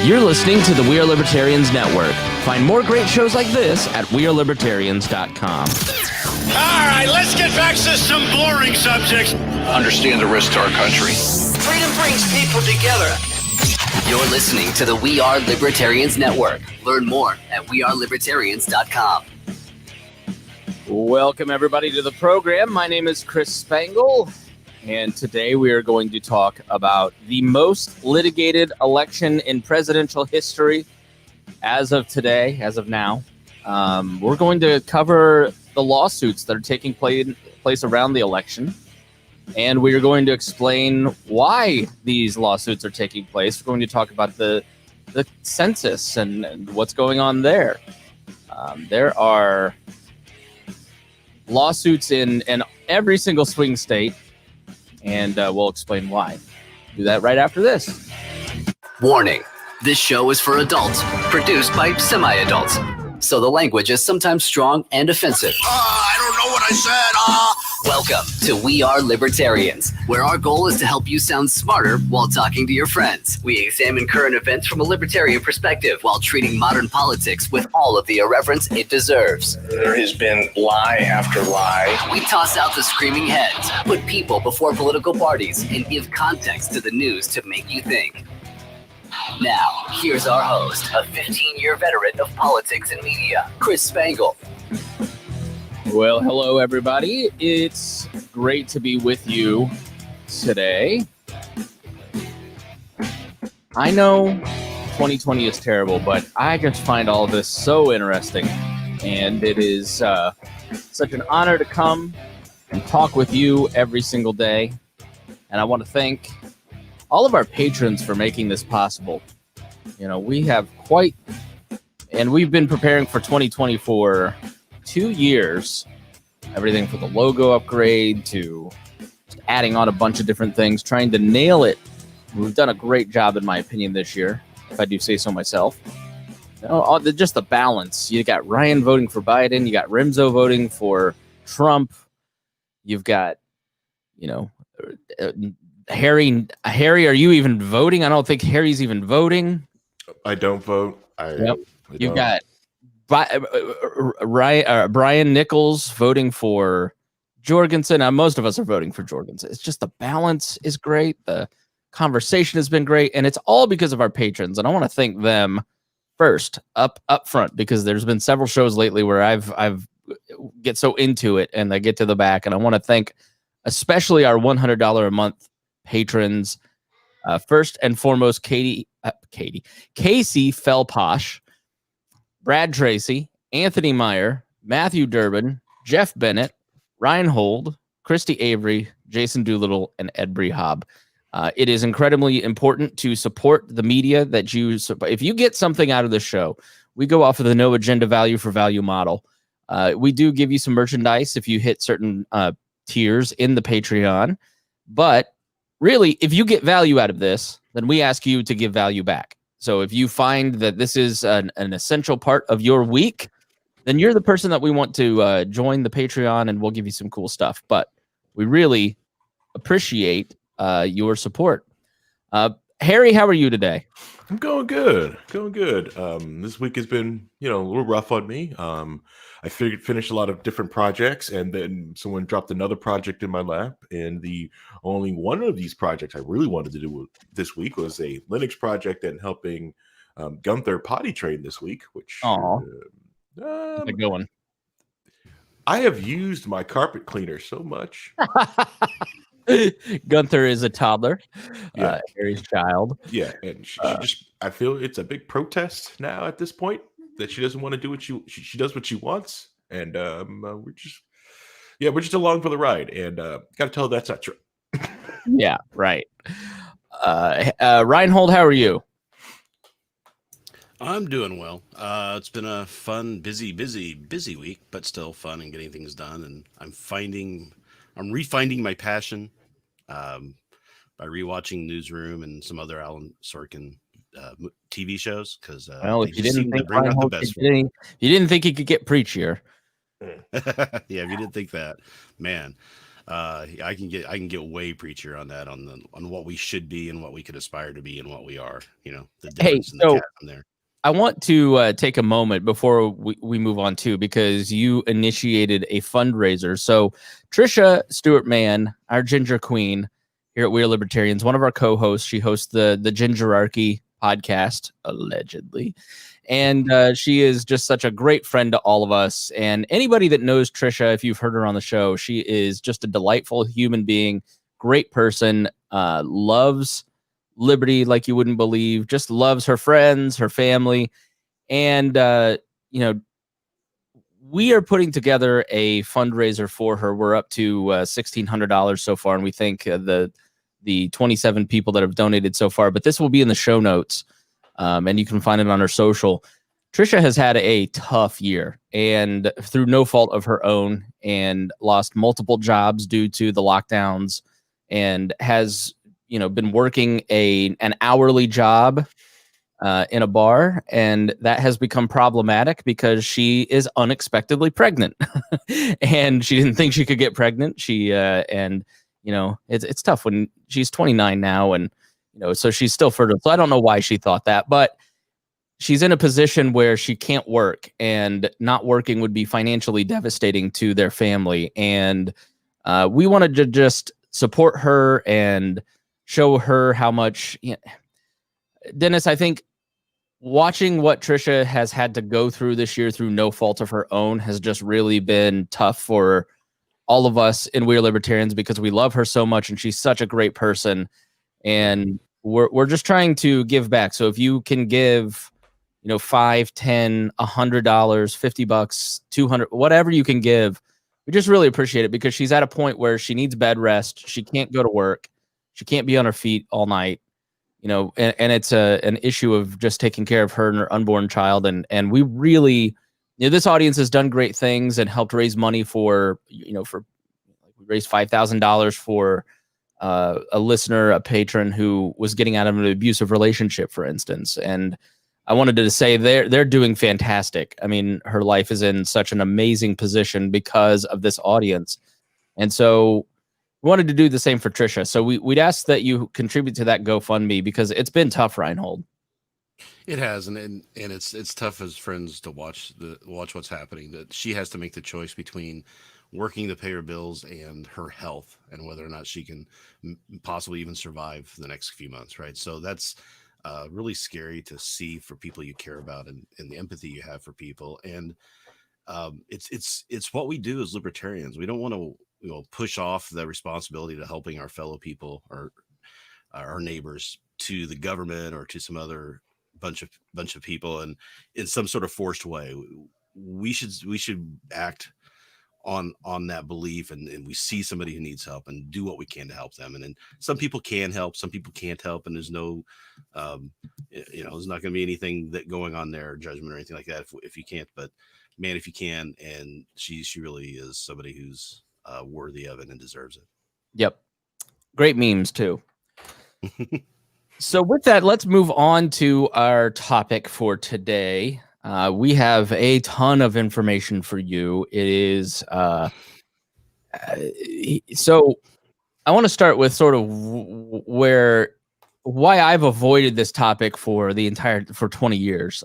You're listening to the We Are Libertarians Network. Find more great shows like this at wearelibertarians.com. All right, let's get back to some boring subjects. Understand the risk to our country. Freedom brings people together. You're listening to the We Are Libertarians Network. Learn more at wearelibertarians.com. Welcome, everybody, to the program. My name is Chris Spangle, and today we are going to talk about the most litigated election in presidential history as of today, as of now. We're going to cover the lawsuits that are taking place around the election, and we are going to explain why these lawsuits are taking place. We're going to talk about the census and what's going on there. There are lawsuits in every single swing state, and we'll explain why. Do that right after this. Warning, this show is for adults, produced by semi-adults. So the language is sometimes strong and offensive. I don't know what I said. Welcome to We Are Libertarians, where our goal is to help you sound smarter while talking to your friends. We examine current events from a libertarian perspective while treating modern politics with all of the irreverence it deserves. There has been lie after lie. We toss out the screaming heads, put people before political parties, and give context to the news to make you think. Now, here's our host, a 15-year veteran of politics and media, Chris Spangle. Well, hello, everybody. It's great to be with you today. I know 2020 is terrible, but I just find all this so interesting. And it is such an honor to come and talk with you every single day. And I want to thank all of our patrons for making this possible. You know, we have we've been preparing for 2020 for 2 years. Everything from the logo upgrade to adding on a bunch of different things, trying to nail it. We've done a great job, in my opinion, this year, if I do say so myself. You know, just the balance. You got Ryan voting for Biden. You got Rimzo voting for Trump. You've got, Harry, are you even voting? I don't think Harry's even voting. I don't vote. You've got Brian Nichols voting for Jorgensen. Most of us are voting for Jorgensen. It's just the balance is great. The conversation has been great, and it's all because of our patrons. And I want to thank them first up front, because there's been several shows lately where I've get so into it and I get to the back, and I want to thank especially our $100 a month patrons. First and foremost, Casey Felposh, Brad Tracy, Anthony Meyer, Matthew Durbin, Jeff Bennett, Rhinehold, Christy Avery, Jason Doolittle, and Ed Brehob. It is incredibly important to support the media that you support. If you get something out of the show, we go off of the no agenda value for value model. We do give you some merchandise if you hit certain tiers in the Patreon. But really, if you get value out of this, then we ask you to give value back. So if you find that this is an essential part of your week, then you're the person that we want to join the Patreon, and we'll give you some cool stuff. But we really appreciate your support. Harry, how are you today? I'm going good. This week has been, a little rough on me. I finished a lot of different projects, and then someone dropped another project in my lap. And the only one of these projects I really wanted to do this week was a Linux project and helping Gunther potty train this week, which a good one. I have used my carpet cleaner so much. Gunther is a toddler, Harry's child. Yeah, and she just, I feel it's a big protest now at this point that she doesn't want to do what she does what she wants, and we're just along for the ride, and got to tell her that's not true. Yeah, right. Rhinehold, how are you? I'm doing well. It's been a fun, busy week, but still fun and getting things done. And I'm refinding my passion by rewatching Newsroom and some other Alan Sorkin TV shows, because if you didn't think he could get preachier. Yeah, if you didn't think that, man. I can get way preacher on that, on what we should be and what we could aspire to be and what we are. The difference in the chasm there. I want to take a moment before we move on too, because you initiated a fundraiser. So Trisha Stewart-Mann, our Ginger Queen here at We Are Libertarians, one of our co-hosts, she hosts the Gingerarchy podcast, allegedly. And she is just such a great friend to all of us. And anybody that knows Trisha, if you've heard her on the show, she is just a delightful human being, great person, loves liberty like you wouldn't believe, just loves her friends, her family. And, we are putting together a fundraiser for her. We're up to $1,600 so far. And we thank the 27 people that have donated so far. But this will be in the show notes. And you can find it on her social. Trisha has had a tough year, and through no fault of her own, and lost multiple jobs due to the lockdowns, and has been working an hourly job in a bar, and that has become problematic because she is unexpectedly pregnant, and she didn't think she could get pregnant. It's tough when she's 29 now, and so she's still fertile. So I don't know why she thought that, but she's in a position where she can't work, and not working would be financially devastating to their family. And we wanted to just support her and show her how much, Dennis, I think watching what Trisha has had to go through this year through no fault of her own has just really been tough for all of us in We Are Libertarians, because we love her so much and she's such a great person. And we're just trying to give back. So if you can give, $5, $10, $100, $50, $200, whatever you can give, we just really appreciate it, because she's at a point where she needs bed rest. She can't go to work. She can't be on her feet all night, and it's an issue of just taking care of her and her unborn child. And we really, this audience has done great things and helped raise money for, we raised $5,000 for a listener, a patron who was getting out of an abusive relationship, for instance. And I wanted to say they're doing fantastic. I mean, her life is in such an amazing position because of this audience. And so we wanted to do the same for Trisha. So we'd ask that you contribute to that GoFundMe, because it's been tough, Rhinehold. It has, and it's tough as friends to watch what's happening. That she has to make the choice between working to pay her bills and her health, and whether or not she can possibly even survive the next few months, right? So that's really scary to see for people you care about, and the empathy you have for people. And it's what we do as libertarians. We don't want to push off the responsibility to helping our fellow people or our neighbors to the government or to some other bunch of people, and in some sort of forced way. We should act on that belief, and we see somebody who needs help and do what we can to help them. And then some people can help, some people can't help, and there's no there's not going to be anything that going on there, judgment or anything like that if you can't. But man, if you can, and she really is somebody who's worthy of it and deserves it. Yep. Great memes too. So with that, let's move on to our topic for today. We have a ton of information for you. It is so I want to start with sort of why I've avoided this topic for 20 years.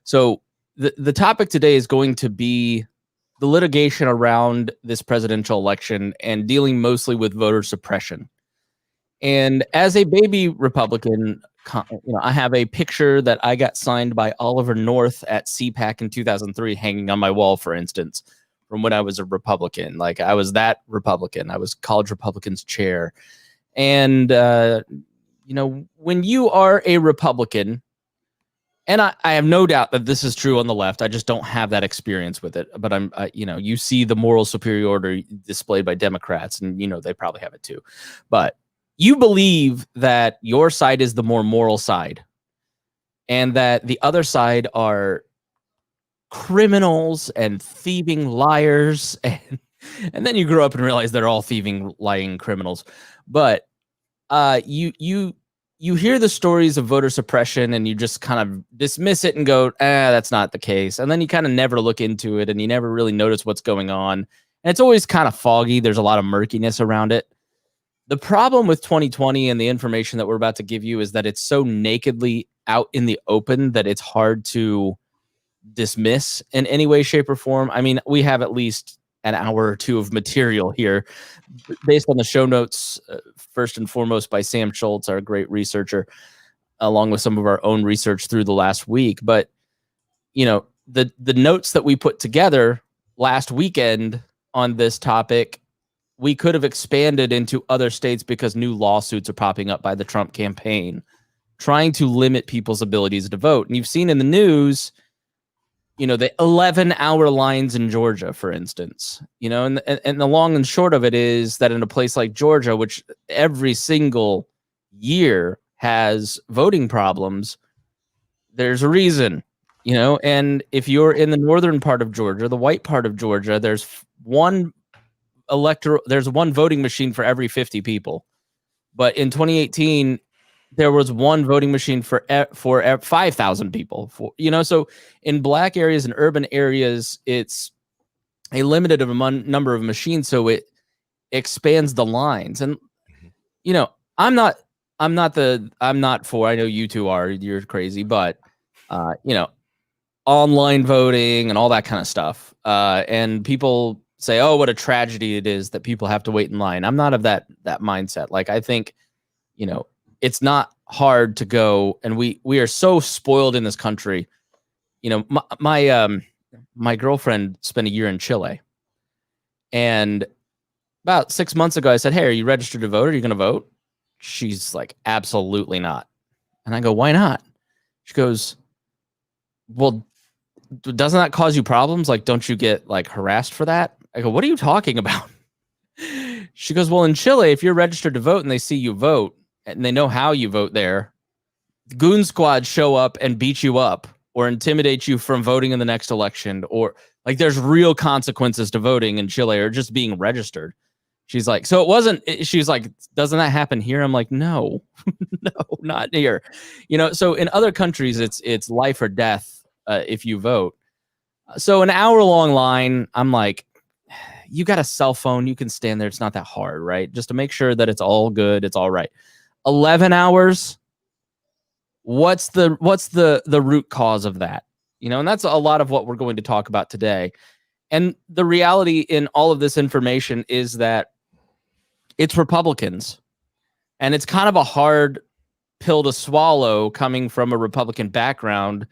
So the topic today is going to be the litigation around this presidential election and dealing mostly with voter suppression. And as a baby Republican, I have a picture that I got signed by Oliver North at CPAC in 2003 hanging on my wall, for instance, from when I was a Republican. Like, I was that Republican. I was college Republicans chair. And, when you are a Republican, and I have no doubt that this is true on the left, I just don't have that experience with it. But you see the moral superiority displayed by Democrats, and, they probably have it too. But you believe that your side is the more moral side, and that the other side are criminals and thieving liars. And then you grow up and realize they're all thieving, lying criminals. But you hear the stories of voter suppression and you just kind of dismiss it and go, that's not the case. And then you kind of never look into it, and you never really notice what's going on. And it's always kind of foggy. There's a lot of murkiness around it. The problem with 2020 and the information that we're about to give you is that it's so nakedly out in the open that it's hard to dismiss in any way, shape, or form. I mean, we have at least an hour or two of material here based on the show notes, first and foremost by Sam Schultz, our great researcher, along with some of our own research through the last week. But, you know, the notes that we put together last weekend on this topic, we could have expanded into other states because new lawsuits are popping up by the Trump campaign trying to limit people's abilities to vote. And you've seen in the news, you know, the 11-hour lines in Georgia, for instance, you know, and the long and short of it is that in a place like Georgia, which every single year has voting problems, there's a reason, you know. And if you're in the northern part of Georgia, the white part of Georgia, there's one voting machine for every 50 people. But in 2018, there was one voting machine for 5,000 people. You know, so in black areas and urban areas, it's a limited number of machines, so it expands the lines. And you know, I'm not for. I know you two are. You're crazy, but you know, online voting and all that kind of stuff. And people say, "Oh, what a tragedy it is that people have to wait in line." I'm not of that mindset. Like, I think, you know, it's not hard to go, and we are so spoiled in this country. You know, my girlfriend spent a year in Chile, and about 6 months ago, I said, "Hey, are you registered to vote? Are you going to vote?" She's like, "Absolutely not." And I go, "Why not?" She goes, "Well, doesn't that cause you problems? Like, don't you get like harassed for that?" I go, "What are you talking about?" She goes, "Well, in Chile, if you're registered to vote and they see you vote and they know how you vote there, goon squads show up and beat you up or intimidate you from voting in the next election, or like there's real consequences to voting in Chile or just being registered." She's like, "So it wasn't," she's like, "Doesn't that happen here?" I'm like, "No, no, not here." You know, so in other countries, it's life or death if you vote. So an hour-long line, I'm like, you got a cell phone, you can stand there. It's not that hard, right? Just to make sure that it's all good, it's all right. 11 hours. What's the root cause of that? You know, and that's a lot of what we're going to talk about today. And the reality in all of this information is that it's Republicans. And it's kind of a hard pill to swallow coming from a Republican background,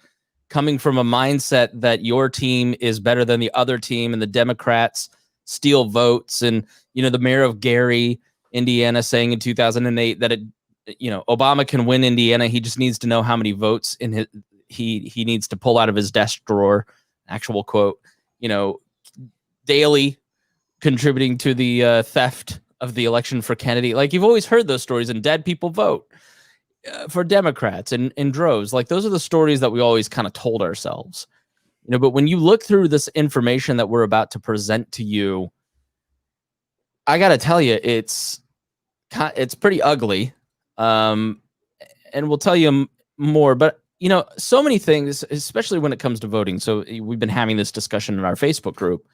coming from a mindset that your team is better than the other team and the Democrats steal votes. And, you know, the mayor of Gary, Indiana, saying in 2008 that Obama can win Indiana. He just needs to know how many votes he needs to pull out of his desk drawer. Actual quote. You know, Daley contributing to the theft of the election for Kennedy. Like, you've always heard those stories, and dead people vote for Democrats in droves. Like, those are the stories that we always kind of told ourselves. You know, but when you look through this information that we're about to present to you, I got to tell you, it's pretty ugly. And we'll tell you more, but you know, so many things, especially when it comes to voting. So we've been having this discussion in our Facebook group.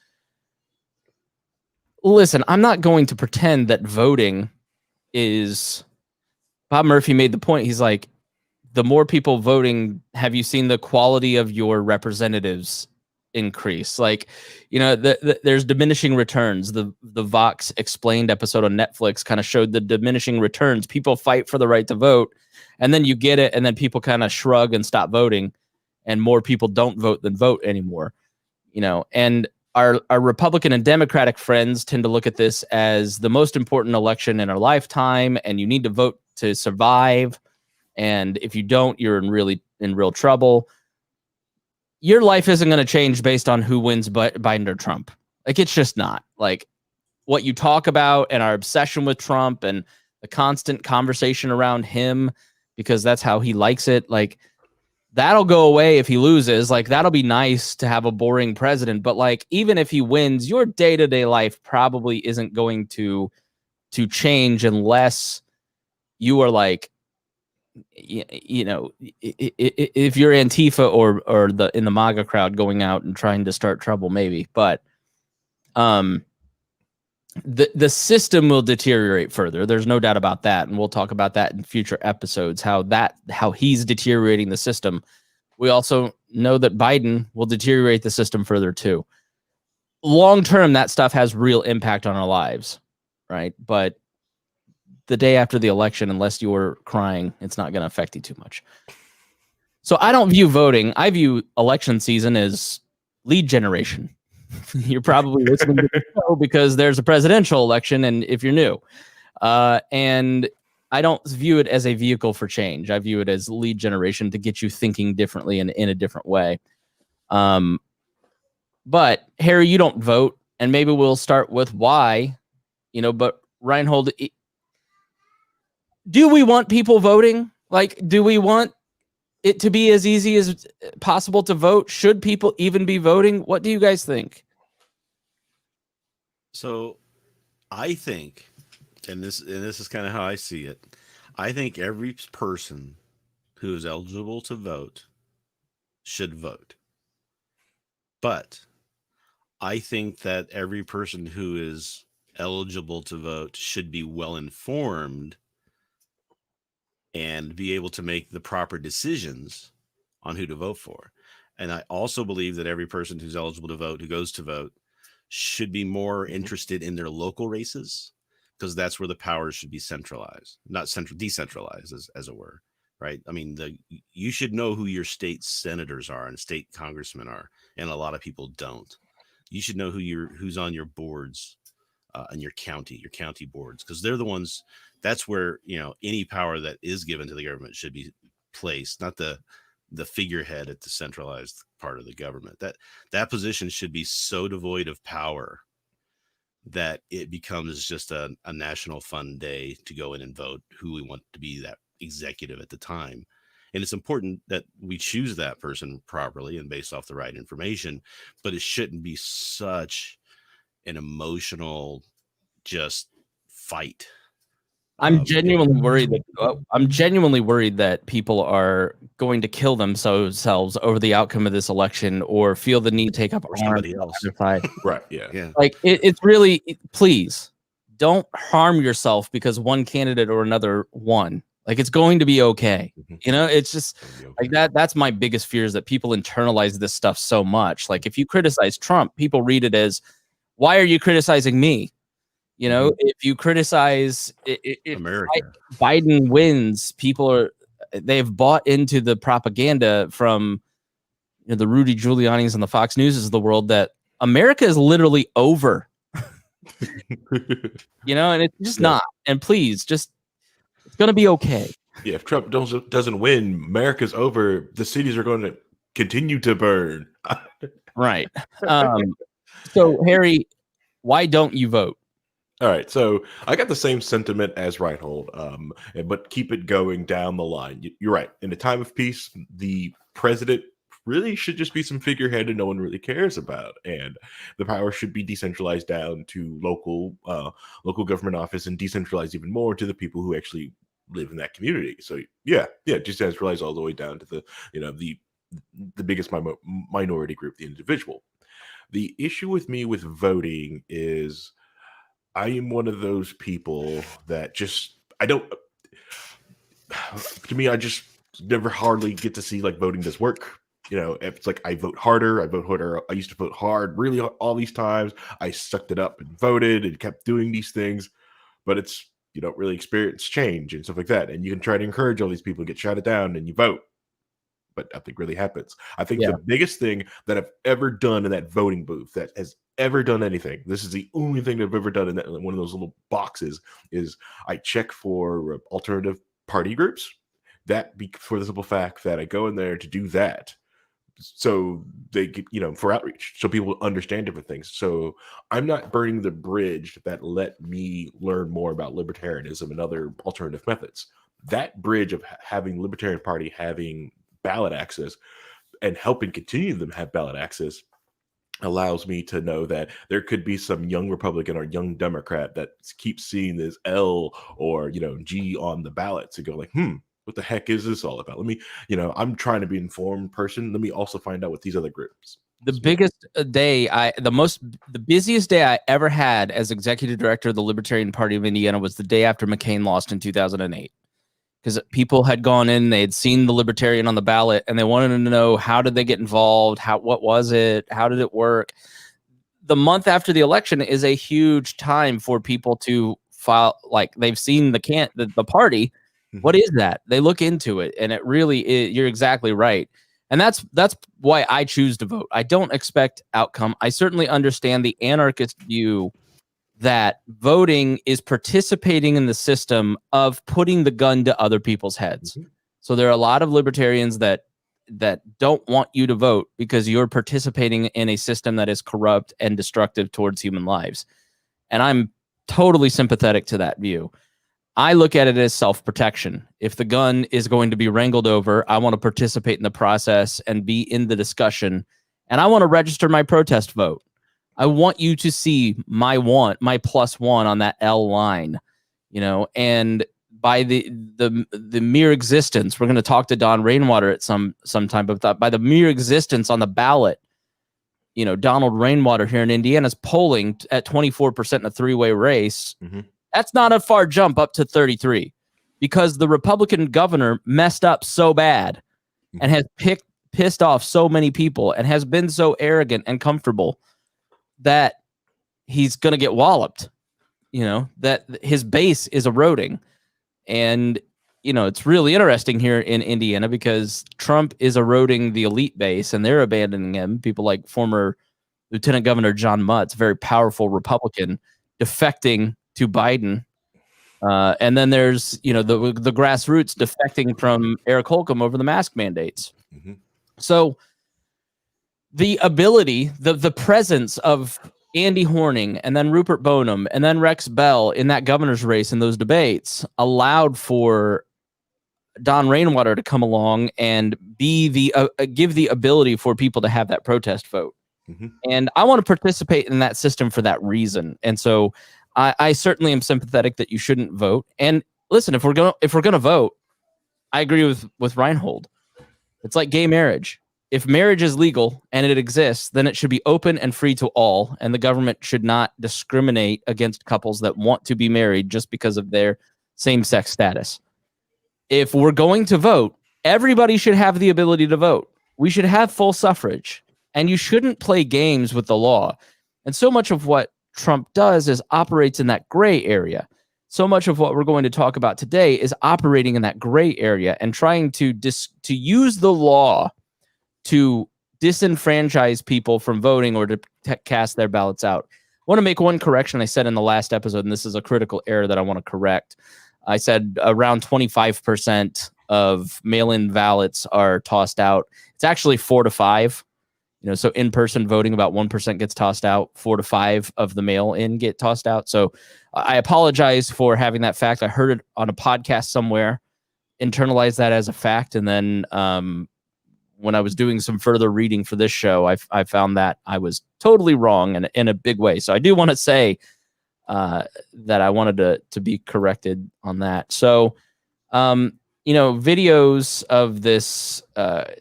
Listen, I'm not going to pretend that voting is. Bob Murphy made the point. He's like, the more people voting, have you seen the quality of your representatives increase? Like, you know, there's diminishing returns. The Vox Explained episode on Netflix kind of showed the diminishing returns. People fight for the right to vote, and then you get it, and then people kind of shrug and stop voting, and more people don't vote than vote anymore. You know, and our Republican and Democratic friends tend to look at this as the most important election in our lifetime, and you need to vote to survive. And if you don't, you're in real trouble. Your life isn't going to change based on who wins Biden or Trump. Like, it's just not. Like, what you talk about and our obsession with Trump and the constant conversation around him, because that's how he likes it. Like, that'll go away if he loses. Like, that'll be nice to have a boring president. But like, even if he wins, your day-to-day life probably isn't going to change unless you are like, you know, if you're Antifa or in the MAGA crowd going out and trying to start trouble, maybe. But the system will deteriorate further. There's no doubt about that, and we'll talk about that in future episodes. How he's deteriorating the system. We also know that Biden will deteriorate the system further too. Long term, that stuff has real impact on our lives, right? But the day after the election, unless you're crying, it's not going to affect you too much. So I don't view voting. I view election season as lead generation. You're probably listening to the show because there's a presidential election, and if you're new, and I don't view it as a vehicle for change. I view it as lead generation to get you thinking differently and in a different way. But Harry, you don't vote, and maybe we'll start with why. But Rhinehold, do we want people voting? Like, do we want it to be as easy as possible to vote? Should people even be voting? What do you guys think? So I think, and this is kind of how I see it, I think every person who is eligible to vote should vote. But I think that every person who is eligible to vote should be well informed and be able to make the proper decisions on who to vote for. And I also believe that every person who's eligible to vote, who goes to vote, should be more interested in their local races, because that's where the powers should be centralized, not decentralized, as it were. Right? I mean, you should know who your state senators are and state congressmen are, and a lot of people don't. You should know who's on your boards and your county boards, because they're the ones. That's where any power that is given to the government should be placed, not the figurehead at the centralized part of the government. That position should be so devoid of power that it becomes just a national fun day to go in and vote who we want to be that executive at the time. And it's important that we choose that person properly and based off the right information, but it shouldn't be such an emotional just fight. I'm genuinely worried that people are going to kill themselves over the outcome of this election, or feel the need to take up or somebody else. Right. Yeah. Like it's really, please don't harm yourself because one candidate or another won. Like, it's going to be okay. It's just like that. That's my biggest fear, is that people internalize this stuff so much. Like, if you criticize Trump, people read it as, why are you criticizing me? If you criticize America, Biden wins, they've bought into the propaganda from the Rudy Giuliani's and the Fox Newses of the world that America is literally over. And it's just not. And please, it's going to be okay. Yeah, if Trump doesn't win, America's over. The cities are going to continue to burn. Right. So, Harry, why don't you vote? All right, so I got the same sentiment as Rhinehold, but keep it going down the line. You're right. In a time of peace, the president really should just be some figurehead that no one really cares about, and the power should be decentralized down to local government office, and decentralized even more to the people who actually live in that community. So yeah, decentralized all the way down to the biggest minority group, the individual. The issue with me with voting is, I am one of those people that I just never hardly get to see like voting does work. It's like I vote harder. I used to vote hard really all these times. I sucked it up and voted and kept doing these things, but you don't really experience change and stuff like that. And you can try to encourage all these people to get shouted down and you vote, but nothing really happens. I think the biggest thing that I've ever done in that voting booth that has ever done anything, this is the only thing I've ever done in that one of those little boxes, is I check for alternative party groups. For the simple fact that I go in there to do that, so they get, for outreach, so people understand different things. So I'm not burning the bridge that let me learn more about libertarianism and other alternative methods. That bridge of having Libertarian Party having ballot access and helping continue them have ballot access allows me to know that there could be some young Republican or young Democrat that keeps seeing this L or G on the ballot to go like, what the heck is this all about? Let me, I'm trying to be an informed person. Let me also find out what these other groups The biggest the busiest day I ever had as executive director of the Libertarian Party of Indiana was the day after McCain lost in 2008. Because people had gone in, they had seen the Libertarian on the ballot, and they wanted to know, how did they get involved? What was it? How did it work? The month after the election is a huge time for people to file, like, they've seen the party. What is that? They look into it, and it really is, you're exactly right. And that's why I choose to vote. I don't expect outcome. I certainly understand the anarchist view that voting is participating in the system of putting the gun to other people's heads. So there are a lot of libertarians that don't want you to vote because you're participating in a system that is corrupt and destructive towards human lives. And I'm totally sympathetic to that view. I look at it as self-protection. If the gun is going to be wrangled over, I want to participate in the process and be in the discussion. And I want to register my protest vote. I want you to see my +1 on that L line, and by the mere existence, we're going to talk to Don Rainwater at some time, but by the mere existence on the ballot, Donald Rainwater here in Indiana is polling at 24% in a three-way race. That's not a far jump up to 33, because the Republican governor messed up so bad and has pissed off so many people and has been so arrogant and comfortable that he's going to get walloped, that his base is eroding. And, it's really interesting here in Indiana because Trump is eroding the elite base and they're abandoning him. People like former Lieutenant Governor John Mutz, very powerful Republican, defecting to Biden. And then there's, the grassroots defecting from Eric Holcomb over the mask mandates. So the ability, the presence of Andy Horning and then Rupert Boneham and then Rex Bell in that governor's race in those debates allowed for Don Rainwater to come along and be give the ability for people to have that protest vote. And I want to participate in that system for that reason. And so I certainly am sympathetic that you shouldn't vote. And listen, if we're gonna vote, I agree with Rhinehold. It's like gay marriage. If marriage is legal and it exists, then it should be open and free to all, and the government should not discriminate against couples that want to be married just because of their same-sex status. If we're going to vote, everybody should have the ability to vote. We should have full suffrage, and you shouldn't play games with the law. And so much of what Trump does is operates in that gray area. So much of what we're going to talk about today is operating in that gray area and trying to use the law to disenfranchise people from voting or to cast their ballots out. I want to make one correction I said in the last episode, and this is a critical error that I want to correct. I said around 25% of mail-in ballots are tossed out. It's actually 4 to 5. So in-person voting, about 1% gets tossed out. 4 to 5 of the mail-in get tossed out. So I apologize for having that fact. I heard it on a podcast somewhere, internalized that as a fact, and then when I was doing some further reading for this show, I found that I was totally wrong in a big way. So I do want to say that I wanted to be corrected on that. So, videos of this, the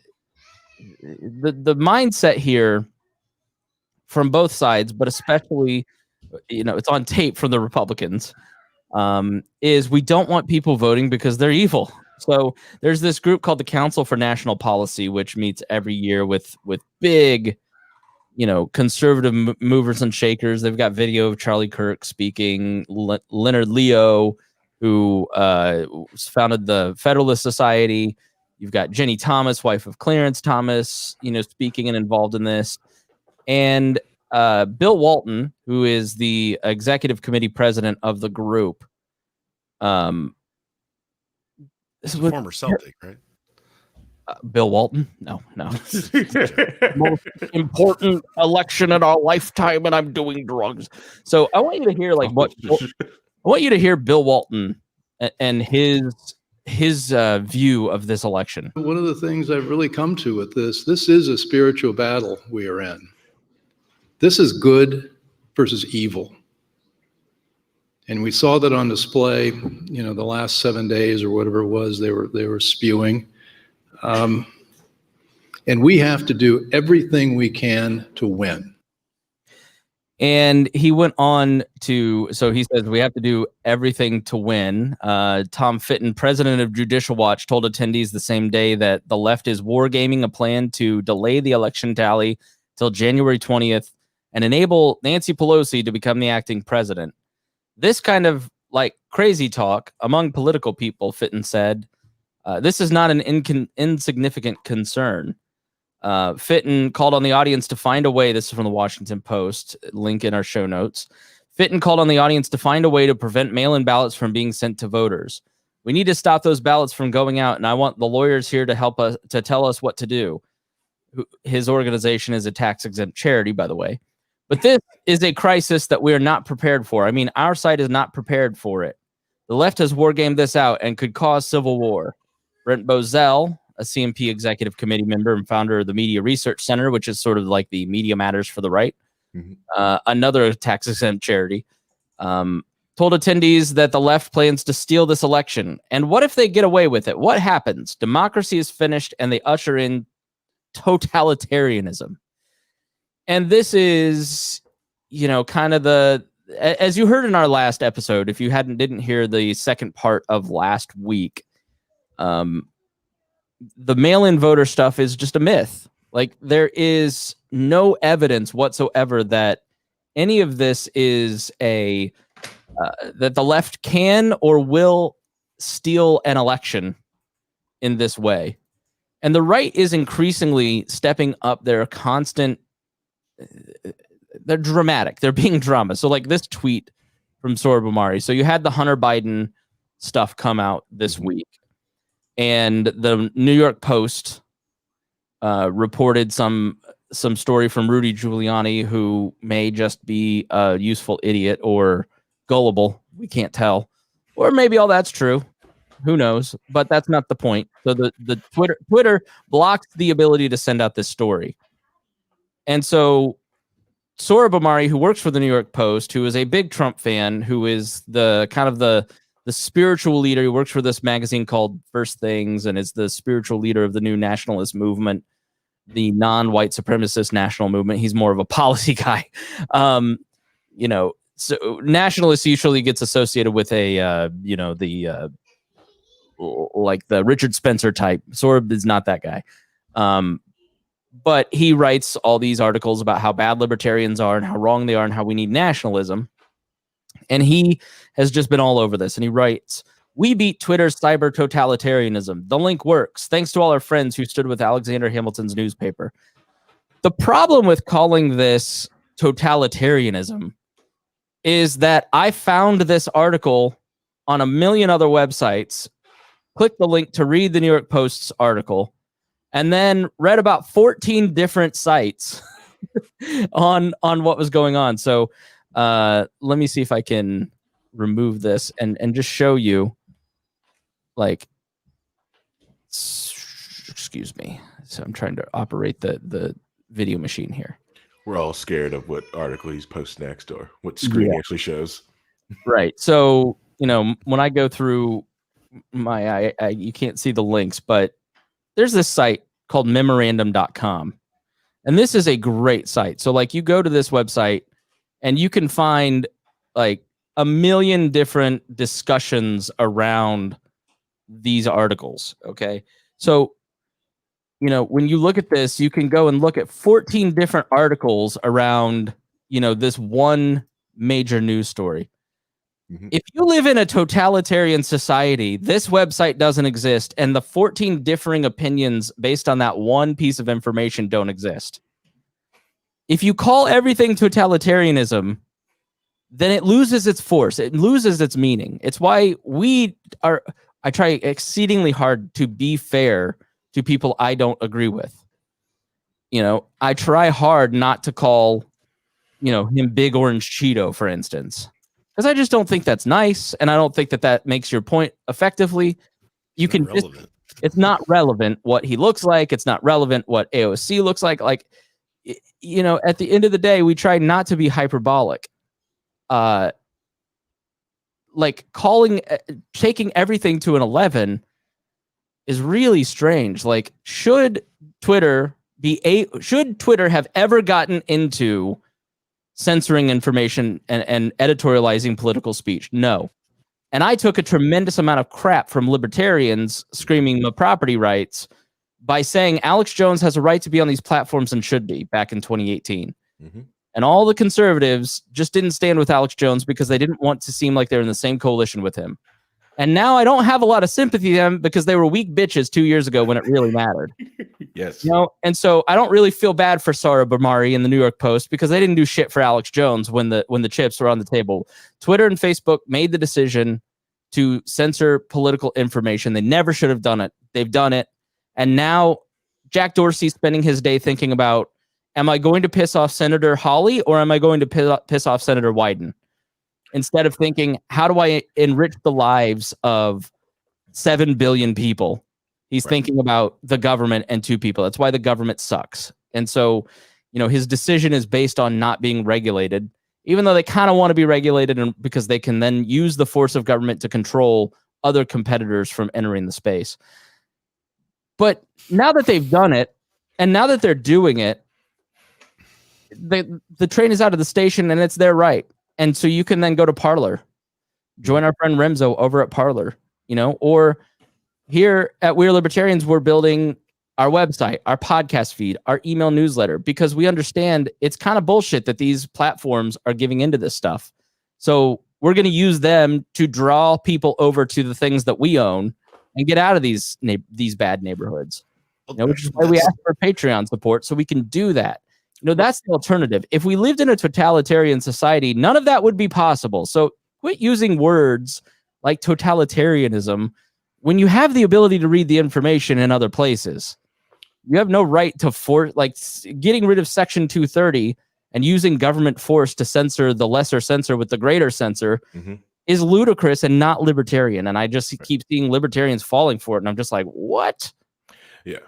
mindset here from both sides, but especially, it's on tape from the Republicans, is we don't want people voting because they're evil. So there's this group called the Council for National Policy, which meets every year with big, conservative movers and shakers. They've got video of Charlie Kirk speaking, Leonard Leo, who founded the Federalist Society. You've got Jenny Thomas, wife of Clarence Thomas, speaking and involved in this. And Bill Walton, who is the executive committee president of the group. This is former Celtic, right? Bill Walton? No. Most important election in our lifetime, and I'm doing drugs. So I want you to hear I want you to hear Bill Walton and his view of this election. One of the things I've really come to with this is a spiritual battle we are in. This is good versus evil. And we saw that on display, the last 7 days or whatever it was, they were spewing. And we have to do everything we can to win. And he went on to, so he says, we have to do everything to win. Tom Fitton, president of Judicial Watch, told attendees the same day that the left is wargaming a plan to delay the election tally till January 20th and enable Nancy Pelosi to become the acting president. This kind of like crazy talk among political people, Fitton said, this is not an insignificant concern. Fitton called on the audience to find a way. This is from the Washington Post, link in our show notes. Fitton called on the audience to find a way to prevent mail-in ballots from being sent to voters. We need to stop those ballots from going out, and I want the lawyers here to help us, to tell us what to do. His organization is a tax-exempt charity, by the way. But this is a crisis that we are not prepared for. I mean, our side is not prepared for it. The left has wargamed this out and could cause civil war. Brent Bozell, a CMP executive committee member and founder of the Media Research Center, which is sort of like the Media Matters for the right, another tax-exempt charity, told attendees that the left plans to steal this election. And what if they get away with it? What happens? Democracy is finished and they usher in totalitarianism. And this is, you know, kind of the, as you heard in our last episode, if you didn't hear the second part of last week, the mail-in voter stuff is just a myth. Like, there is no evidence whatsoever that any of this is that the left can or will steal an election in this way. And the right is increasingly stepping up their constant, they're dramatic. They're being drama. So like this tweet from Sohrab Ahmari. So you had the Hunter Biden stuff come out this week. And the New York Post reported some story from Rudy Giuliani, who may just be a useful idiot or gullible. We can't tell. Or maybe all that's true. Who knows? But that's not the point. So the Twitter blocks the ability to send out this story. And so Sohrab Ahmari, who works for the New York Post, who is a big Trump fan, who is the kind of the spiritual leader, he works for this magazine called First Things and is the spiritual leader of the new nationalist movement, the non-white supremacist national movement. He's more of a policy guy. You know, so nationalist usually gets associated with a, like the Richard Spencer type. Sohrab is not that guy. But he writes all these articles about how bad libertarians are and how wrong they are and how we need nationalism. And he has just been all over this. And he writes, "We beat Twitter's cyber totalitarianism. The link works. Thanks to all our friends who stood with Alexander Hamilton's newspaper." The problem with calling this totalitarianism is that I found this article on a million other websites, clicked the link to read the New York Post's article, and then read about 14 different sites on what was going on. So let me see if I can remove this and just show you, like, excuse me. So I'm trying to operate the video machine here. We're all scared of what article he's post next or what screen he actually shows. Right. So, you know, when I go through my, you can't see the links, but there's this site called memorandum.com. And this is a great site. So like you go to this website and you can find like a million different discussions around these articles. Okay. So, you know, when you look at this, you can go and look at 14 different articles around, you know, this one major news story. Mm-hmm. If you live in a totalitarian society, this website doesn't exist, and the 14 differing opinions based on that one piece of information don't exist. If you call everything totalitarianism, then it loses its force. It loses its meaning. It's why I try exceedingly hard to be fair to people I don't agree with. You know, I try hard not to call, you know, him Big Orange Cheeto, for instance, because I just don't think that's nice, and I don't think that makes your point effectively. It's not relevant what he looks like. It's not relevant what AOC looks like. Like, you know, at the end of the day, we try not to be hyperbolic. Like taking everything to an 11 is really strange. Like, should Twitter have ever gotten into censoring information and editorializing political speech? No. And I took a tremendous amount of crap from libertarians screaming my property rights by saying Alex Jones has a right to be on these platforms and should be back in 2018. Mm-hmm. And all the conservatives just didn't stand with Alex Jones because they didn't want to seem like they're in the same coalition with him. And now I don't have a lot of sympathy for them because they were weak bitches 2 years ago when it really mattered. Yes. You know, and so I don't really feel bad for Sarah Bamari and the New York Post because they didn't do shit for Alex Jones when the chips were on the table. Twitter and Facebook made the decision to censor political information. They never should have done it. They've done it. And now Jack Dorsey's spending his day thinking about, am I going to piss off Senator Hawley or am I going to piss off Senator Wyden? Instead of thinking, how do I enrich the lives of 7 billion people? He's thinking about the government and 2 people. That's why the government sucks. And so, you know, his decision is based on not being regulated, even though they kind of want to be regulated and because they can then use the force of government to control other competitors from entering the space. But now that they've done it, and now that they're doing it, the train is out of the station and it's their right. And so you can then go to Parler, join our friend Remzo over at Parler, you know, or here at We're Libertarians, we're building our website, our podcast feed, our email newsletter, because we understand it's kind of bullshit that these platforms are giving into this stuff. So we're going to use them to draw people over to the things that we own and get out of these bad neighborhoods. You know, which is why we ask for Patreon support so we can do that. You know, that's the alternative. If we lived in a totalitarian society, none of that would be possible. So quit using words like totalitarianism when you have the ability to read the information in other places. You have no right to force, like getting rid of Section 230 and using government force to censor the lesser censor with the greater censor is ludicrous and not libertarian. And I just keep seeing libertarians falling for it. And I'm just like, what? Yeah.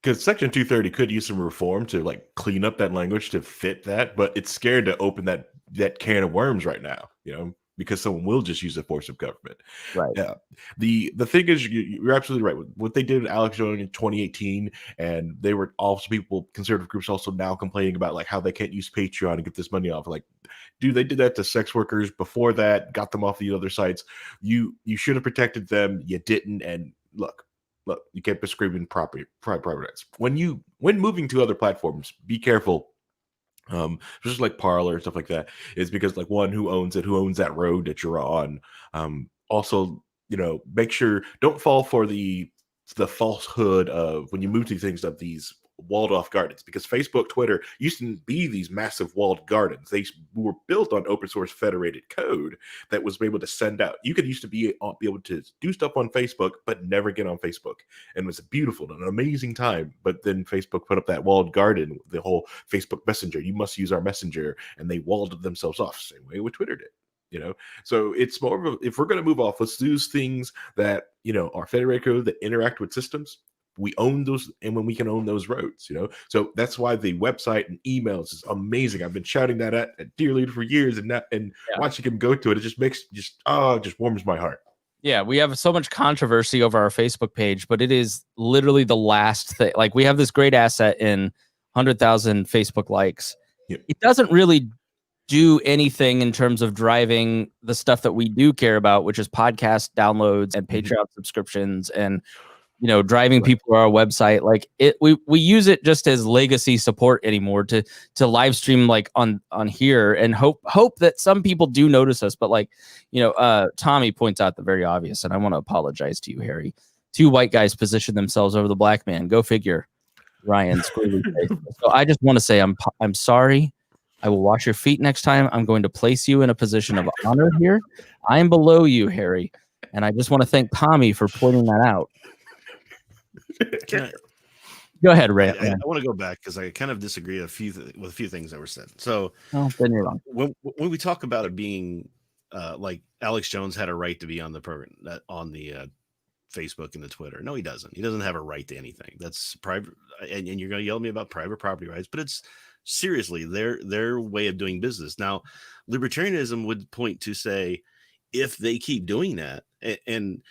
Because Section 230 could use some reform to like clean up that language to fit that, but it's scared to open that can of worms right now, you know, because someone will just use the force of government. Right. Yeah. The thing is, you're absolutely right. What they did with Alex Jones in 2018, and they were also people, conservative groups also now complaining about like how they can't use Patreon to get this money off. Like, dude, they did that to sex workers before that, got them off the other sites. You should have protected them. You didn't. And look, you can't be screaming private rights. When moving to other platforms, be careful. Just like Parler and stuff like that, is because like who owns that road that you're on. Also, you know, make sure don't fall for the falsehood of when you move to things of these walled off gardens, because Facebook, Twitter used to be these massive walled gardens. They were built on open source federated code that was able to send out. You could used to be able to do stuff on Facebook, but never get on Facebook. And it was a beautiful and an amazing time. But then Facebook put up that walled garden, the whole Facebook Messenger. You must use our messenger. And they walled themselves off, same way what Twitter did. You know, so it's more of if we're going to move off, let's use things that, you know, are federated code that interact with systems. We own those, and when we can own those roads, you know, so that's why the website and emails is amazing. I've been shouting that at Dear Leader for years, and watching him go to it, it just makes just warms my heart. Yeah, we have so much controversy over our Facebook page, but it is literally the last thing. Like, we have this great asset in 100,000 Facebook likes. Yep. It doesn't really do anything in terms of driving the stuff that we do care about, which is podcast downloads and Patreon subscriptions and, you know, driving people to our website. Like we use it just as legacy support anymore to live stream like on here and hope that some people do notice us. But like, you know, Tommy points out the very obvious, and I want to apologize to you, Harry. 2 white guys position themselves over the black man. Go figure, Ryan. So I just want to say I'm sorry. I will wash your feet next time. I'm going to place you in a position of honor here. I am below you, Harry. And I just want to thank Tommy for pointing that out. Go ahead, Ray. I want to go back because I kind of disagree with a few things that were said. So then you're wrong. When we talk about it being like Alex Jones had a right to be on the program, on the Facebook and the Twitter. No, he doesn't. He doesn't have a right to anything. That's private. And you're going to yell at me about private property rights, but it's seriously their way of doing business. Now, libertarianism would point to say, if they keep doing that, and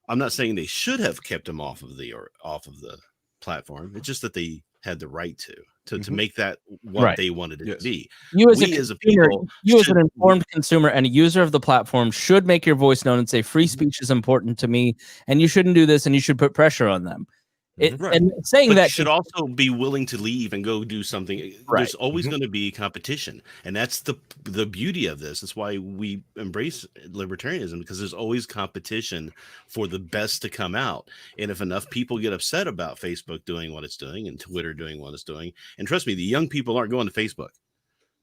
I'm not saying they should have kept him off of the platform. It's just that they had the right to make that what Right. they wanted it to be. You as We a as a consumer, people you as should- an informed consumer and a user of the platform should make your voice known and say free speech is important to me, and you shouldn't do this, and you should put pressure on them. Right. And saying But that you should also be willing to leave and go do something. Right. There's always going to be competition, and that's the beauty of this. That's why we embrace libertarianism, because there's always competition for the best to come out. And if enough people get upset about Facebook doing what it's doing and Twitter doing what it's doing, and trust me, the young people aren't going to Facebook.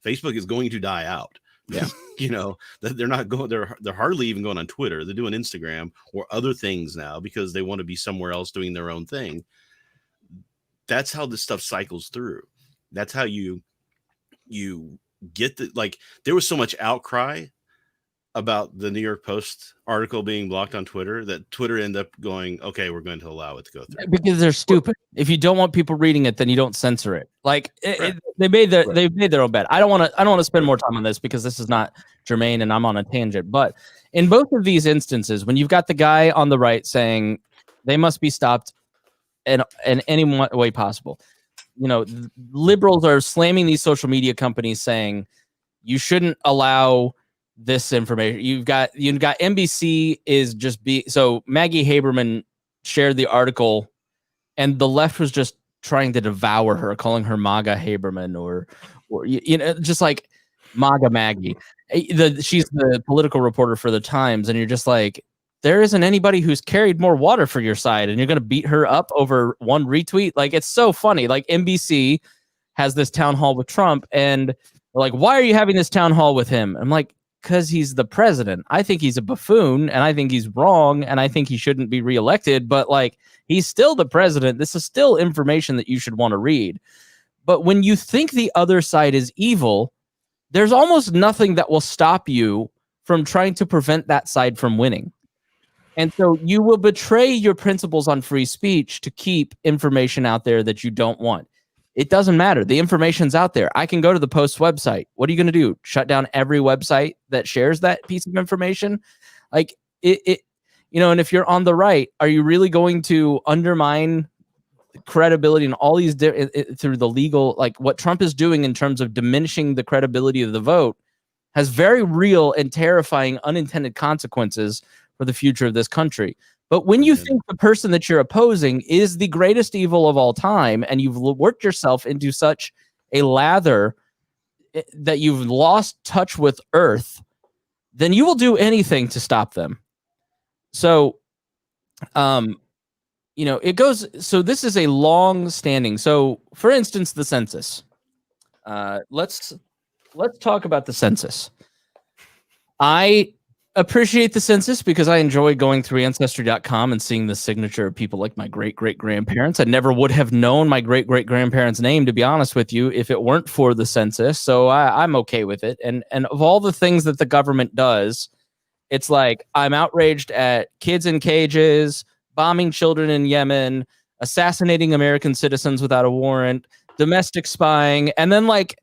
Facebook is going to die out. Yeah. You know, they're not going, they're hardly even going on Twitter. They're doing Instagram or other things now because they want to be somewhere else doing their own thing. That's how this stuff cycles through. That's how you get there was so much outcry about the New York Post article being blocked on Twitter that Twitter ended up going, okay, we're going to allow it to go through. because they're stupid. If you don't want people reading it, then you don't censor it. They made their own bet. I don't want to spend more time on this because this is not germane and I'm on a tangent. But in both of these instances, when you've got the guy on the right saying they must be stopped in any way possible, you know, liberals are slamming these social media companies saying you shouldn't allow this information. You've got NBC is just so Maggie Haberman shared the article and the left was just trying to devour her, calling her MAGA Haberman or just like MAGA Maggie. She's the political reporter for the Times, and you're just like, there isn't anybody who's carried more water for your side, and you're going to beat her up over one retweet. Like, it's so funny. Like, NBC has this town hall with Trump, and they're like, why are you having this town hall with him? I'm like, because he's the president. I think he's a buffoon, and I think he's wrong, and I think he shouldn't be reelected, but like, he's still the president. This is still information that you should want to read. But when you think the other side is evil, there's almost nothing that will stop you from trying to prevent that side from winning. And so you will betray your principles on free speech to keep information out there that you don't want. It doesn't matter. The information's out there. I can go to the Post website. What are you going to do? Shut down every website that shares that piece of information? Like it, and if you're on the right, are you really going to undermine credibility and all these through the legal, like what Trump is doing in terms of diminishing the credibility of the vote has very real and terrifying unintended consequences for the future of this country. But when you think the person that you're opposing is the greatest evil of all time, and you've worked yourself into such a lather that you've lost touch with Earth, then you will do anything to stop them. So, it goes. So this is a long standing. So, for instance, the census. Let's talk about the census. I appreciate the census because I enjoy going through ancestry.com and seeing the signature of people like my great-great-grandparents. I never would have known my great-great-grandparents' name, to be honest with you, if it weren't for the census. So I'm okay with it. And of all the things that the government does, it's like I'm outraged at kids in cages, bombing children in Yemen, assassinating American citizens without a warrant, domestic spying, and then like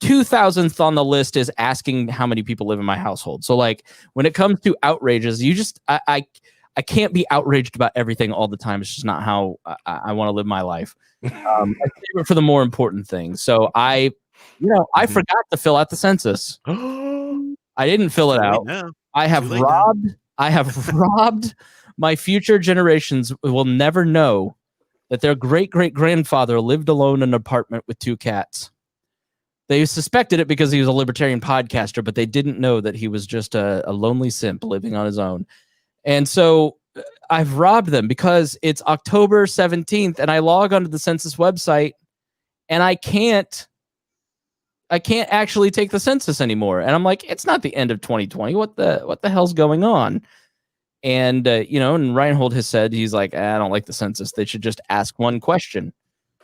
2000th on the list is asking how many people live in my household. So like when it comes to outrages, I can't be outraged about everything all the time. It's just not how I want to live my life. I save it for the more important things. So I forgot to fill out the census. I didn't fill it out. I have robbed my future generations will never know that their great-great-grandfather lived alone in an apartment with 2 cats. They suspected it because he was a libertarian podcaster, but they didn't know that he was just a lonely simp living on his own. And so I've robbed them because it's October 17th and I log onto the census website and I can't actually take the census anymore. And I'm like, it's not the end of 2020. What the hell's going on? And, and Rhinehold has said, he's like, I don't like the census. They should just ask one question.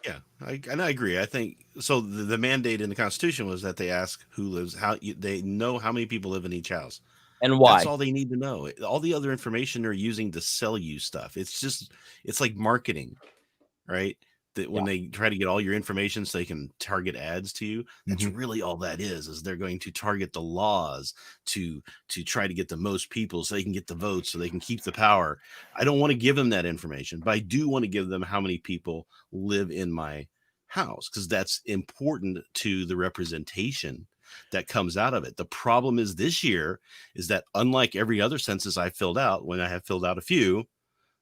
Yeah, I agree. I think so. The mandate in the Constitution was that they ask who lives, they know how many people live in each house, and why. That's all they need to know. All the other information they're using to sell you stuff. It's like marketing, right? that when they try to get all your information so they can target ads to you, that's Mhm. really all that is they're going to target the laws to try to get the most people so they can get the votes, so they can keep the power. I don't want to give them that information, but I do want to give them how many people live in my house, because that's important to the representation that comes out of it. The problem is this year is that, unlike every other census I filled out, when I have filled out a few,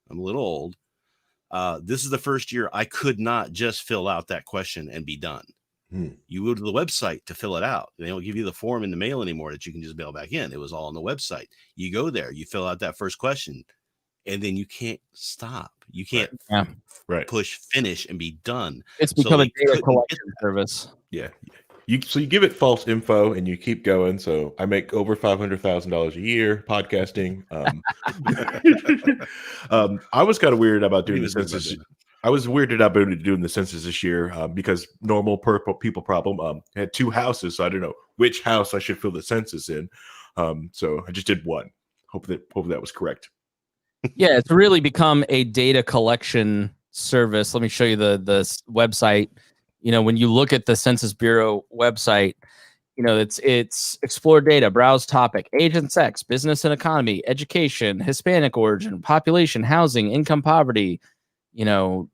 I'm a little old. This is the first year I could not just fill out that question and be done. You go to the website to fill it out. They don't give you the form in the mail anymore that you can just mail back in. It was all on the website. You go there, you fill out that first question, and then you can't stop. You can't push finish and be done. It's So become a they data couldn't collection get that. service. Yeah. So you give it false info and you keep going. So I make over $500,000 a year podcasting. I was kind of weirded about doing the census. I was weirded out about doing the census this year because normal people problem. I had 2 houses, so I don't know which house I should fill the census in. So I just did one. Hope that was correct. Yeah, it's really become a data collection service. Let me show you the website. You know, when you look at the Census Bureau website, you know, it's explore data, browse topic, age and sex, business and economy, education, Hispanic origin, population, housing, income, poverty, you know,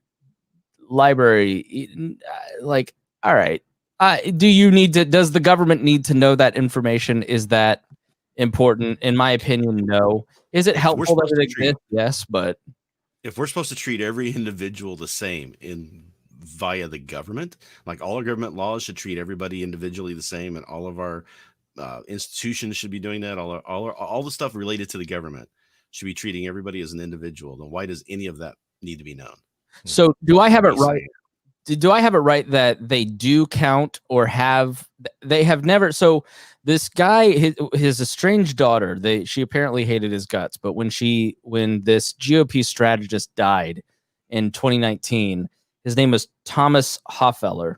library. Like, all right. Does the government need to know that information? Is that important? In my opinion, no. Is it helpful that it exists? Yes, but if we're supposed to treat every individual the same via the government, like all our government laws should treat everybody individually the same, and all of our institutions should be doing that. All the stuff related to the government should be treating everybody as an individual. Then why does any of that need to be known? So do I have it right? Do I have it right that they do count, or they have never? So this guy, his estranged daughter, she apparently hated his guts. But when this GOP strategist died in 2019, his name was Thomas Hoffeller,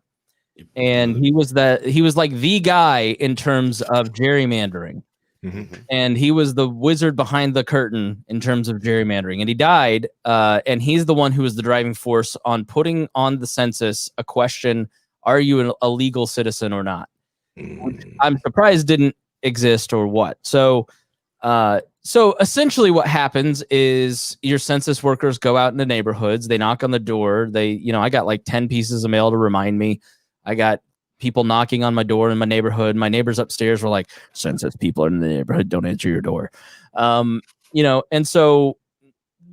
and he was like the guy in terms of gerrymandering. Mm-hmm. And he was the wizard behind the curtain in terms of gerrymandering. And he died, and he's the one who was the driving force on putting on the census a question, are you a legal citizen or not? Which I'm surprised didn't exist, or what. So essentially what happens is your census workers go out into neighborhoods, they knock on the door. I got like 10 pieces of mail to remind me. I got people knocking on my door in my neighborhood. My neighbors upstairs were like, census people in the neighborhood, don't answer your door. And so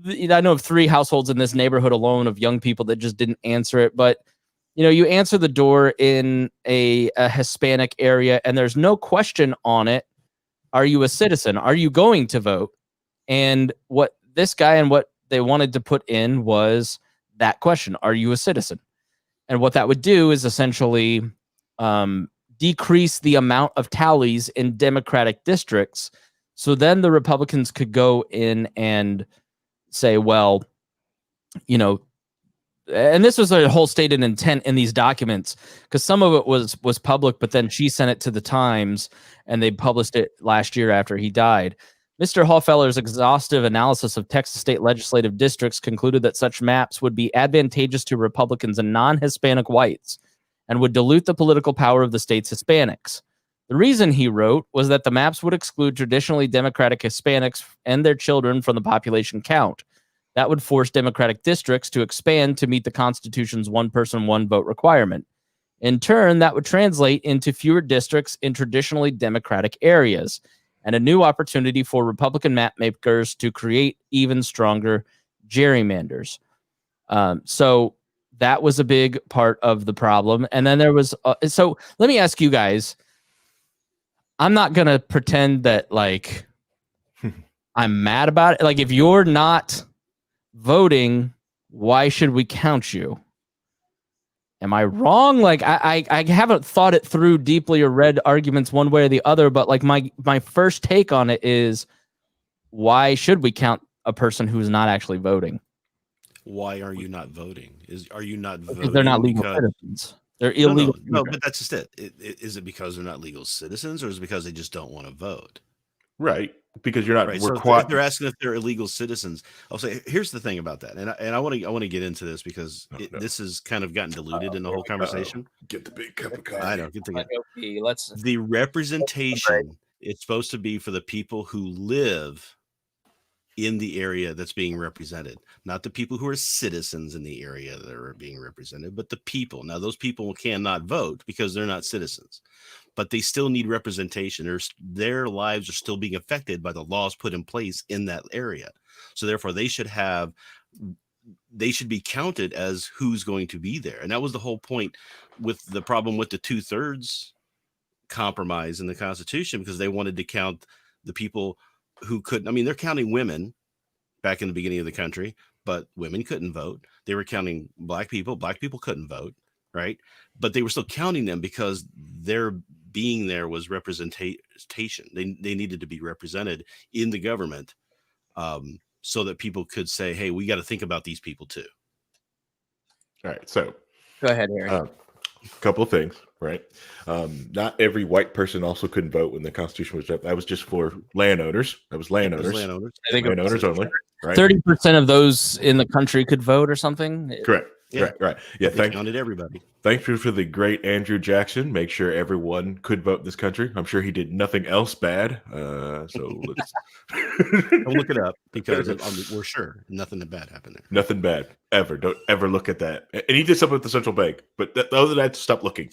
I know of 3 households in this neighborhood alone of young people that just didn't answer it. But, you answer the door in a Hispanic area and there's no question on it. Are you a citizen? Are you going to vote? And what this guy and what they wanted to put in was that question. Are you a citizen? And what that would do is essentially decrease the amount of tallies in Democratic districts. So then the Republicans could go in and say, well, and this was a whole stated intent in these documents, because some of it was public, but then she sent it to the Times and they published it last year after he died. Mr. Hoffeller's exhaustive analysis of Texas state legislative districts concluded that such maps would be advantageous to Republicans and non-Hispanic whites and would dilute the political power of the state's Hispanics. The reason, he wrote, was that the maps would exclude traditionally Democratic Hispanics and their children from the population count. That would force Democratic districts to expand to meet the Constitution's one-person, one-vote requirement. In turn, that would translate into fewer districts in traditionally Democratic areas and a new opportunity for Republican map makers to create even stronger gerrymanders. So that was a big part of the problem. And then there was... so let me ask you guys. I'm not going to pretend that, like, I'm mad about it. Like, if you're not voting, why should we count you? Am I wrong? Like, I haven't thought it through deeply or read arguments one way or the other, but like my first take on it is, why should we count a person who's not actually voting? Why are you not voting? Are you not voting? Because they're not legal citizens. They're illegal. No, but that's just it. Is it because they're not legal citizens, or is it because they just don't want to vote? Right. because you're not Right. So required. if they're asking if they're illegal citizens, I'll say, here's the thing about that. And I want to get into this because this has kind of gotten diluted in the whole conversation. Get the big cup of coffee. I know. Let's The representation, it's supposed to be for the people who live in the area that's being represented, not the people who are citizens in the area that are being represented, but the people. Now, those people cannot vote because they're not citizens, but they still need representation. Their lives are still being affected by the laws put in place in that area. So therefore they should be counted as who's going to be there. And that was the whole point with the problem with the 2/3 compromise in the Constitution, because they wanted to count the people who couldn't. I mean, they're counting women back in the beginning of the country, but women couldn't vote. They were counting black people couldn't vote, right? But they were still counting them because their being there was representation. They needed to be represented in the government, so that people could say, hey, we got to think about these people too. All right, so go ahead, Harry. a couple of things, right? Not every white person also couldn't vote when the Constitution was up. That was just for landowners. That was landowners. I think Landowners only. Right? 30% of those in the country could vote or something. Correct. Yeah. Right. Yeah. They counted everybody. Thank you for the great Andrew Jackson. Make sure everyone could vote in this country. I'm sure he did nothing else bad. So let's I'll look it up because we're sure nothing bad happened there. Nothing bad ever. Don't ever look at that. And he did something with the central bank, but other than that, stop looking.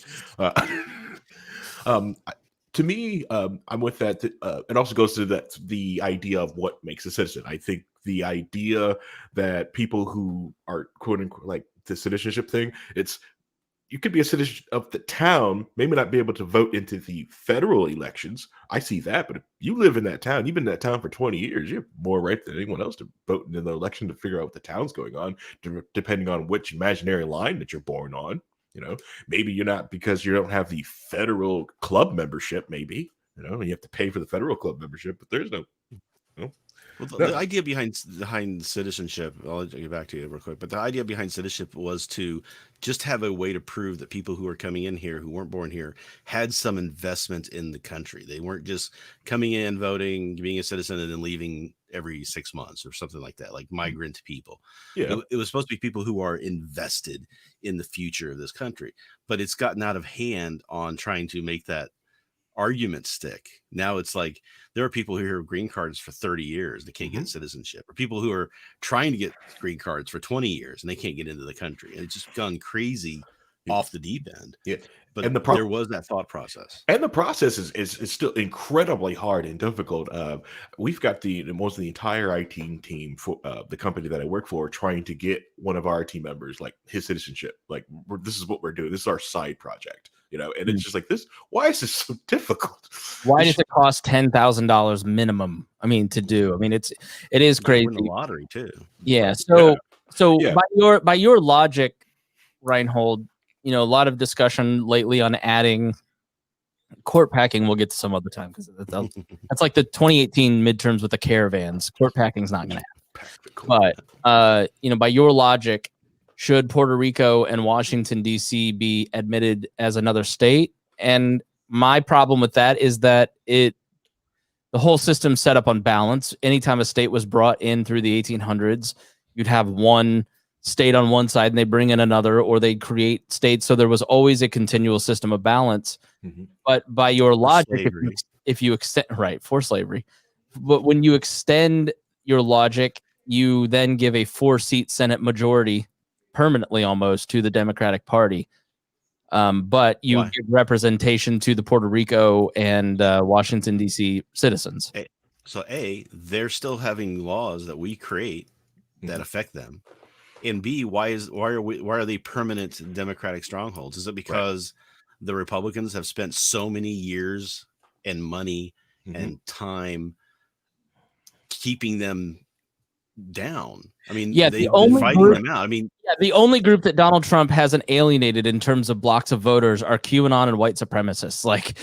To me, I'm with that. It also goes to the idea of what makes a citizen. I think the idea that people who are quote unquote like the citizenship thing, you could be a citizen of the town, maybe not be able to vote into the federal elections. I see that, but if you live in that town, you've been in that town for 20 years, you have more right than anyone else to vote in the election to figure out what the town's going on, depending on which imaginary line that you're born on. You know, maybe you're not because you don't have the federal club membership. Maybe you have to pay for the federal club membership, but there's no. Well, the idea behind citizenship, I'll get back to you real quick, but the idea behind citizenship was to just have a way to prove that people who are coming in here, who weren't born here, had some investment in the country. They weren't just coming in, voting, being a citizen, and then leaving every 6 months or something like that, like migrant people. Yeah. It was supposed to be people who are invested in the future of this country, but it's gotten out of hand on trying to make that argument stick. Now it's like there are people who have green cards for 30 years, they can't get citizenship, or people who are trying to get green cards for 20 years and they can't get into the country, and it's just gone crazy off the deep end. Yeah. But And there was that thought process, and the process is still incredibly hard and difficult. We've got the entire IT team for the company that I work for trying to get one of our team members like his citizenship. Like this is what we're doing. This is our side project, and it's just like this. Why is this so difficult? Why does it cost $10,000 minimum? I mean, to do. I mean, it is crazy. win the lottery too. Yeah. So Yeah. by your logic, Rhinehold, a lot of discussion lately on adding court packing. We'll get to some other time because that's like the 2018 midterms with the caravans. Court packing's not going to happen. But by your logic, should Puerto Rico and Washington D.C. be admitted as another state? And my problem with that is that the whole system's set up on balance. Anytime a state was brought in through the 1800s, you'd have one state on one side and they bring in another, or they create states. So there was always a continual system of balance. But by your logic, if you extend for slavery, but when you extend your logic, you then give a 4-seat Senate majority permanently almost to the Democratic Party. But you give representation to the Puerto Rico and Washington, D.C. citizens. So they're still having laws that we create that affect them. And B, why are they permanent Democratic strongholds? Is it because the Republicans have spent so many years and money and time keeping them down? I mean, they're fighting them out. I mean, the only group that Donald Trump hasn't alienated in terms of blocks of voters are QAnon and white supremacists. Like,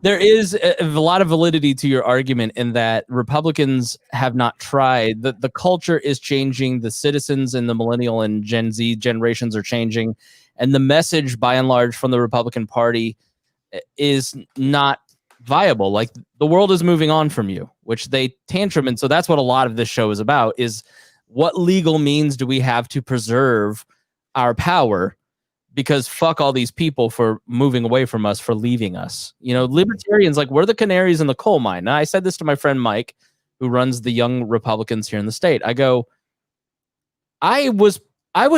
there is a lot of validity to your argument in that Republicans have not tried. The culture is changing. The citizens and the millennial and Gen Z generations are changing. And the message, by and large, from the Republican Party is not viable. Like the world is moving on from you, which they tantrum. And so that's what a lot of this show is about, is what legal means do we have to preserve our power? Because fuck all these people for moving away from us, for leaving us. You know, libertarians, like, we're the canaries in the coal mine. Now, I said this to my friend Mike, who runs the Young Republicans here in the state. I go, I was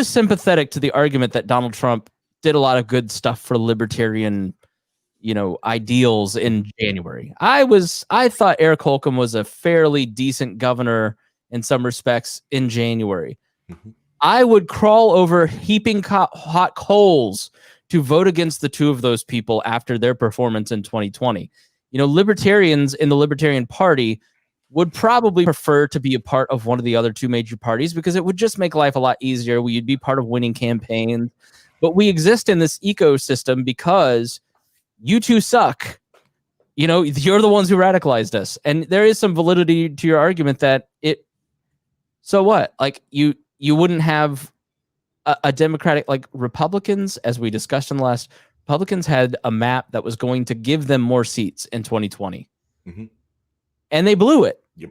sympathetic to the argument that Donald Trump did a lot of good stuff for libertarian, ideals in January. I thought Eric Holcomb was a fairly decent governor in some respects in January. Mm-hmm. I would crawl over heaping hot coals to vote against the two of those people after their performance in 2020. Libertarians in the Libertarian Party would probably prefer to be a part of one of the other two major parties because it would just make life a lot easier. We'd be part of winning campaigns. But we exist in this ecosystem because you two suck. You're the ones who radicalized us. And there is some validity to your argument that so what? Like, you wouldn't have a Democratic, like Republicans, as we discussed in the last, Republicans had a map that was going to give them more seats in 2020. Mm-hmm. And they blew it. Yep.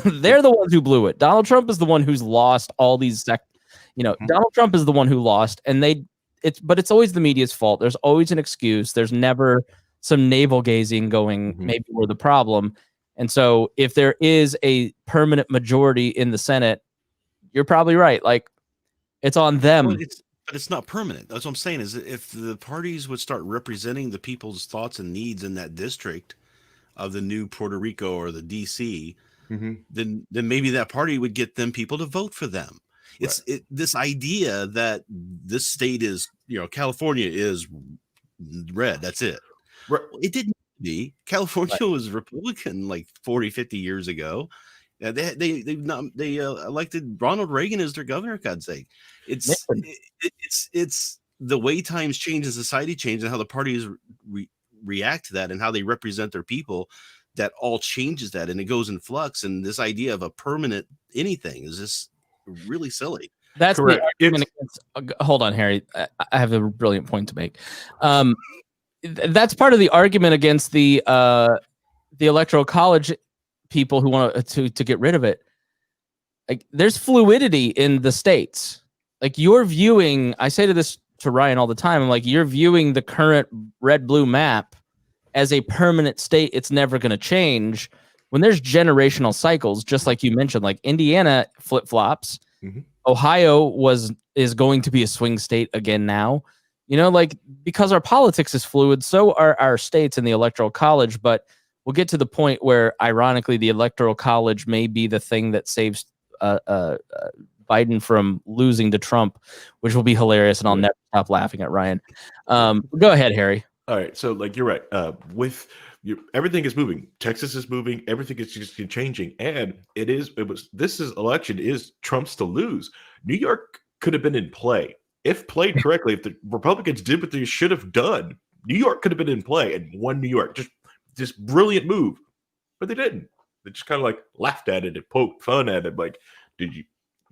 They're the ones who blew it. Donald Trump is the one who's lost all these Donald Trump is the one who lost, and but it's always the media's fault. There's always an excuse. There's never some navel gazing going, maybe we're the problem. And so if there is a permanent majority in the Senate, you're probably right. Like, it's on them. Well, but it's not permanent. That's what I'm saying, is if the parties would start representing the people's thoughts and needs in that district of the new Puerto Rico or the DC, then maybe that party would get them people to vote for them. It's this idea that this state is, California is red. That's it. Right. It didn't be. California was Republican like 40, 50 years ago. They elected Ronald Reagan as their governor. God's sake, it's the way times change and society change and how the parties react to that and how they represent their people. That all changes that, and it goes in flux. And this idea of a permanent anything is just really silly. That's correct. Hold on, Harry. I have a brilliant point to make. That's part of the argument against the Electoral College people who want to get rid of it. Like, there's fluidity in the states. Like, you're viewing, I say this to Ryan all the time, I'm like, you're viewing the current red-blue map as a permanent state. It's never going to change. When there's generational cycles, just like you mentioned, like Indiana flip-flops, Ohio is going to be a swing state again now. Because our politics is fluid, so are our states in the Electoral College. But we'll get to the point where, ironically, the Electoral College may be the thing that saves Biden from losing to Trump, which will be hilarious, and I'll never stop laughing at Ryan. Go ahead, Harry. All right, so like you're right. Everything is moving. Texas is moving. Everything is just changing, and this election is Trump's to lose. New York could have been in play if played correctly. If the Republicans did what they should have done, New York could have been in play and won New York. Just brilliant move, but they didn't. They just kind of like laughed at it and poked fun at it. Like, you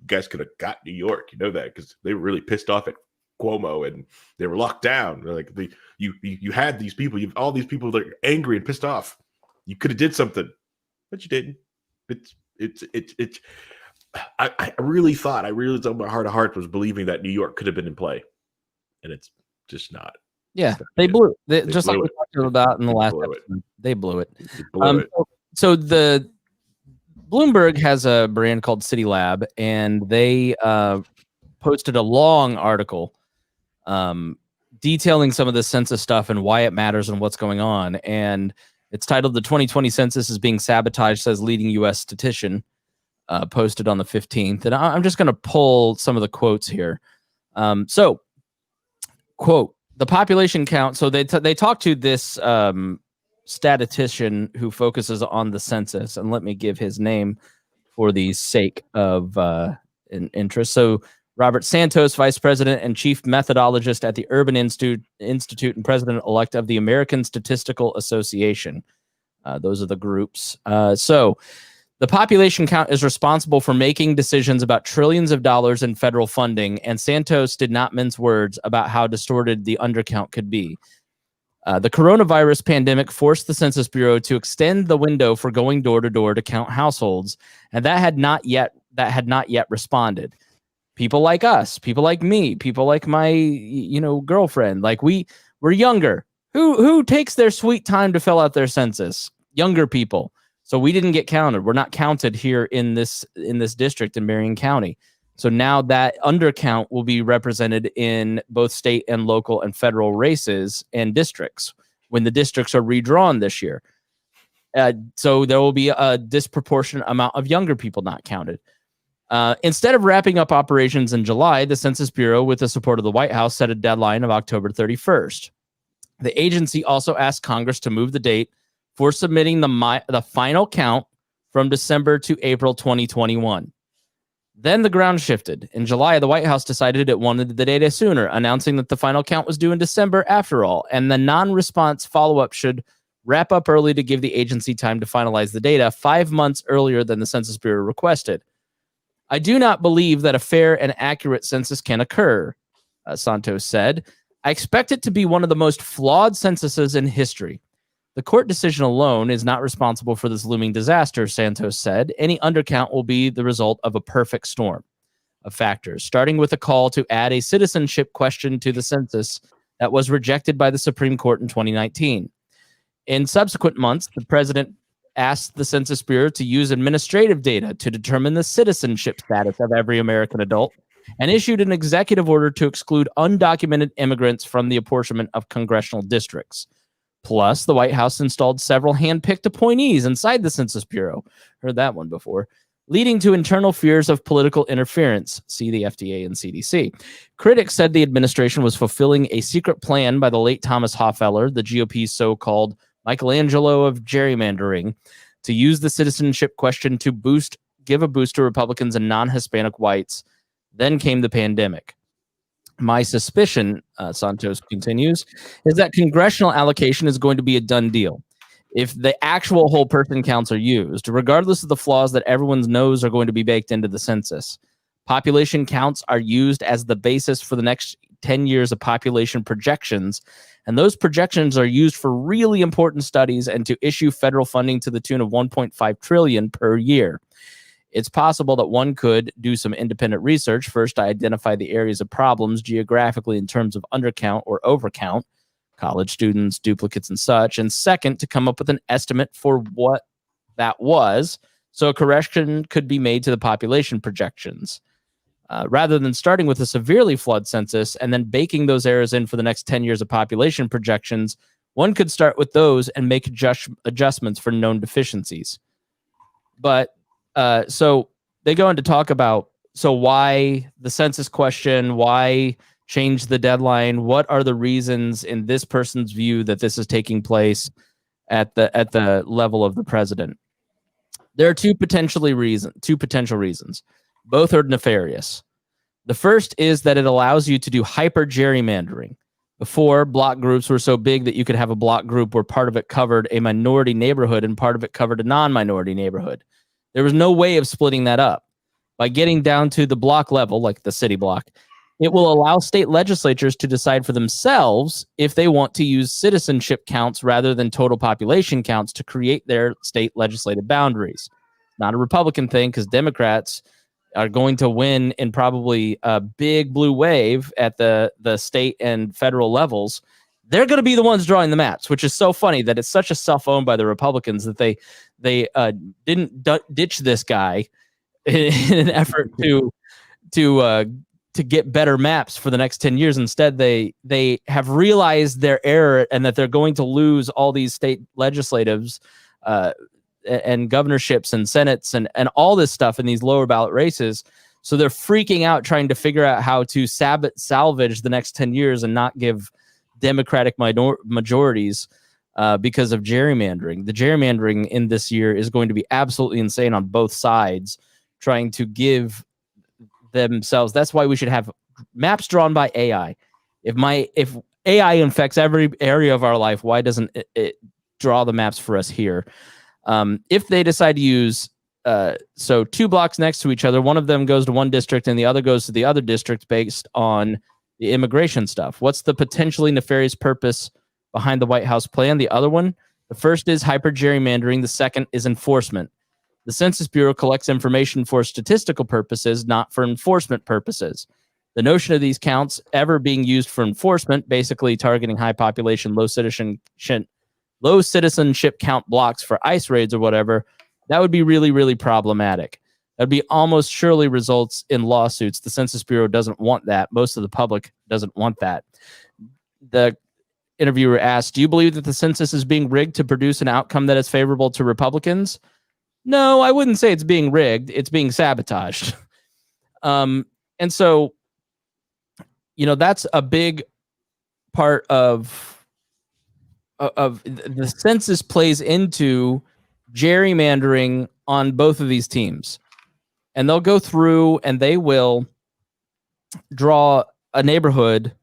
guys could have got New York, that, because they were really pissed off at Cuomo and they were locked down. Like, you had these people, all these people that are angry and pissed off. You could have did something, but you didn't. I really thought my heart of hearts was believing that New York could have been in play, and it's just not. Yeah, they blew it. Just like we talked about in the last episode, they blew it. So the Bloomberg has a brand called City Lab, and they posted a long article detailing some of the census stuff and why it matters and what's going on. And it's titled "The 2020 Census is Being Sabotaged," says leading U.S. statistician, posted on the 15th. And I'm just going to pull some of the quotes here. So, quote, the population count. So they talked to this statistician who focuses on the census, and let me give his name for the sake of interest. So Robert Santos, Vice President and Chief Methodologist at the Urban Institute and President-elect of the American Statistical Association. Those are the groups. So the population count is responsible for making decisions about trillions of dollars in federal funding, and Santos did not mince words about how distorted the undercount could be. The coronavirus pandemic forced the Census Bureau to extend the window for going door to door to count households, and that had not yet responded. People like us, people like me, people like my girlfriend, like we're younger. Who takes their sweet time to fill out their census? Younger people. So we didn't get counted. We're not counted here in this district in Marion County. So now that undercount will be represented in both state and local and federal races and districts when the districts are redrawn this year. So there will be a disproportionate amount of younger people not counted. Instead of wrapping up operations in July, the Census Bureau, with the support of the White House, set a deadline of October 31st. The agency also asked Congress to move the date for submitting the final count from December to April 2021. Then the ground shifted. In July, the White House decided it wanted the data sooner, announcing that the final count was due in December after all, and the non-response follow-up should wrap up early to give the agency time to finalize the data 5 months earlier than the Census Bureau requested. I do not believe that a fair and accurate census can occur, Santos said. I expect it to be one of the most flawed censuses in history. The court decision alone is not responsible for this looming disaster, Santos said. Any undercount will be the result of a perfect storm of factors, starting with a call to add a citizenship question to the census that was rejected by the Supreme Court in 2019. In subsequent months, the president asked the Census Bureau to use administrative data to determine the citizenship status of every American adult and issued an executive order to exclude undocumented immigrants from the apportionment of congressional districts. Plus, the White House installed several hand-picked appointees inside the Census Bureau. Heard that one before. Leading to internal fears of political interference. See the FDA and CDC. Critics said the administration was fulfilling a secret plan by the late Thomas Hoffeller, the GOP's so-called Michelangelo of gerrymandering, to use the citizenship question to give a boost to Republicans and non-Hispanic whites. Then came the pandemic. My suspicion, Santos continues, is that congressional allocation is going to be a done deal. If the actual whole person counts are used, regardless of the flaws that everyone knows are going to be baked into the census, population counts are used as the basis for the next 10 years of population projections, and those projections are used for really important studies and to issue federal funding to the tune of $1.5 trillion per year. It's possible that one could do some independent research, first to identify the areas of problems geographically in terms of undercount or overcount, college students, duplicates, and such, and second, to come up with an estimate for what that was, so a correction could be made to the population projections. Rather than starting with a severely flawed census and then baking those errors in for the next 10 years of population projections, one could start with those and make adjustments for known deficiencies. But so they go on to talk about, so why the census question, why change the deadline? What are the reasons in this person's view that this is taking place at the level of the president? There are two potential reasons. Both are nefarious. The first is that it allows you to do hyper gerrymandering. Before, block groups were so big that you could have a block group where part of it covered a minority neighborhood and part of it covered a non-minority neighborhood. There was no way of splitting that up. By getting down to the block level, like the city block, it will allow state legislatures to decide for themselves if they want to use citizenship counts rather than total population counts to create their state legislative boundaries. Not a Republican thing, because Democrats are going to win in probably a big blue wave at the state and federal levels. They're going to be the ones drawing the maps, which is so funny that it's such a self-owned by the Republicans that they didn't ditch this guy in an effort to get better maps for the next 10 years. Instead, they have realized their error and that they're going to lose all these state legislatives and governorships and senates and all this stuff in these lower ballot races. So they're freaking out trying to figure out how to salvage the next 10 years and not give Democratic majorities because of gerrymandering. The gerrymandering in this year is going to be absolutely insane on both sides, trying to give themselves. That's why we should have maps drawn by AI. If AI infects every area of our life, why doesn't it draw the maps for us here? If they decide to use so two blocks next to each other, one of them goes to one district and the other goes to the other district based on the immigration stuff. What's the potentially nefarious purpose behind the White House plan. The other one, the first is hyper gerrymandering. The second is enforcement. The Census Bureau collects information for statistical purposes, not for enforcement purposes. The notion of these counts ever being used for enforcement, basically targeting high population, low citizenship count blocks for ICE raids or whatever, that would be really, really problematic. That'd be almost surely results in lawsuits. The Census Bureau doesn't want that. Most of the public doesn't want that. The interviewer asked, do you believe that the census is being rigged to produce an outcome that is favorable to Republicans? No, I wouldn't say it's being rigged. It's being sabotaged. And so, that's a big part of the census plays into gerrymandering on both of these teams. And they'll go through and they will draw a neighborhood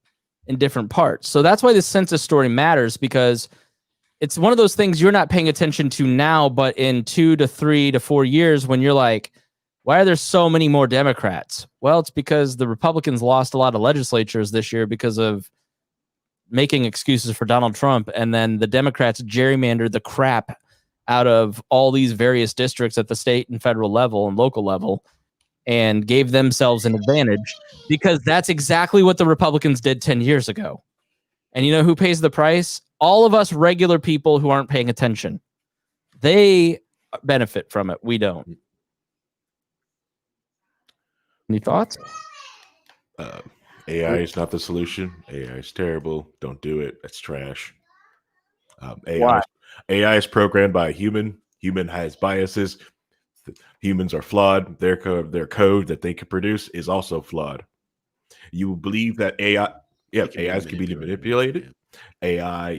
in different parts. So that's why the census story matters, because it's one of those things you're not paying attention to now, but in 2 to 3 to 4 years, when you're like, why are there so many more Democrats? Well, it's because the Republicans lost a lot of legislatures this year because of making excuses for Donald Trump. And then the Democrats gerrymandered the crap out of all these various districts at the state and federal level and local level and gave themselves an advantage, because that's exactly what the Republicans did 10 years ago. And you know who pays the price? All of us regular people who aren't paying attention. They benefit from it. We don't. Any thoughts? AI is not the solution. AI is terrible. Don't do it. That's trash. AI is programmed by a human. Human has biases. Humans are flawed. Their code that they can produce is also flawed. You believe that AIs can be manipulated. AI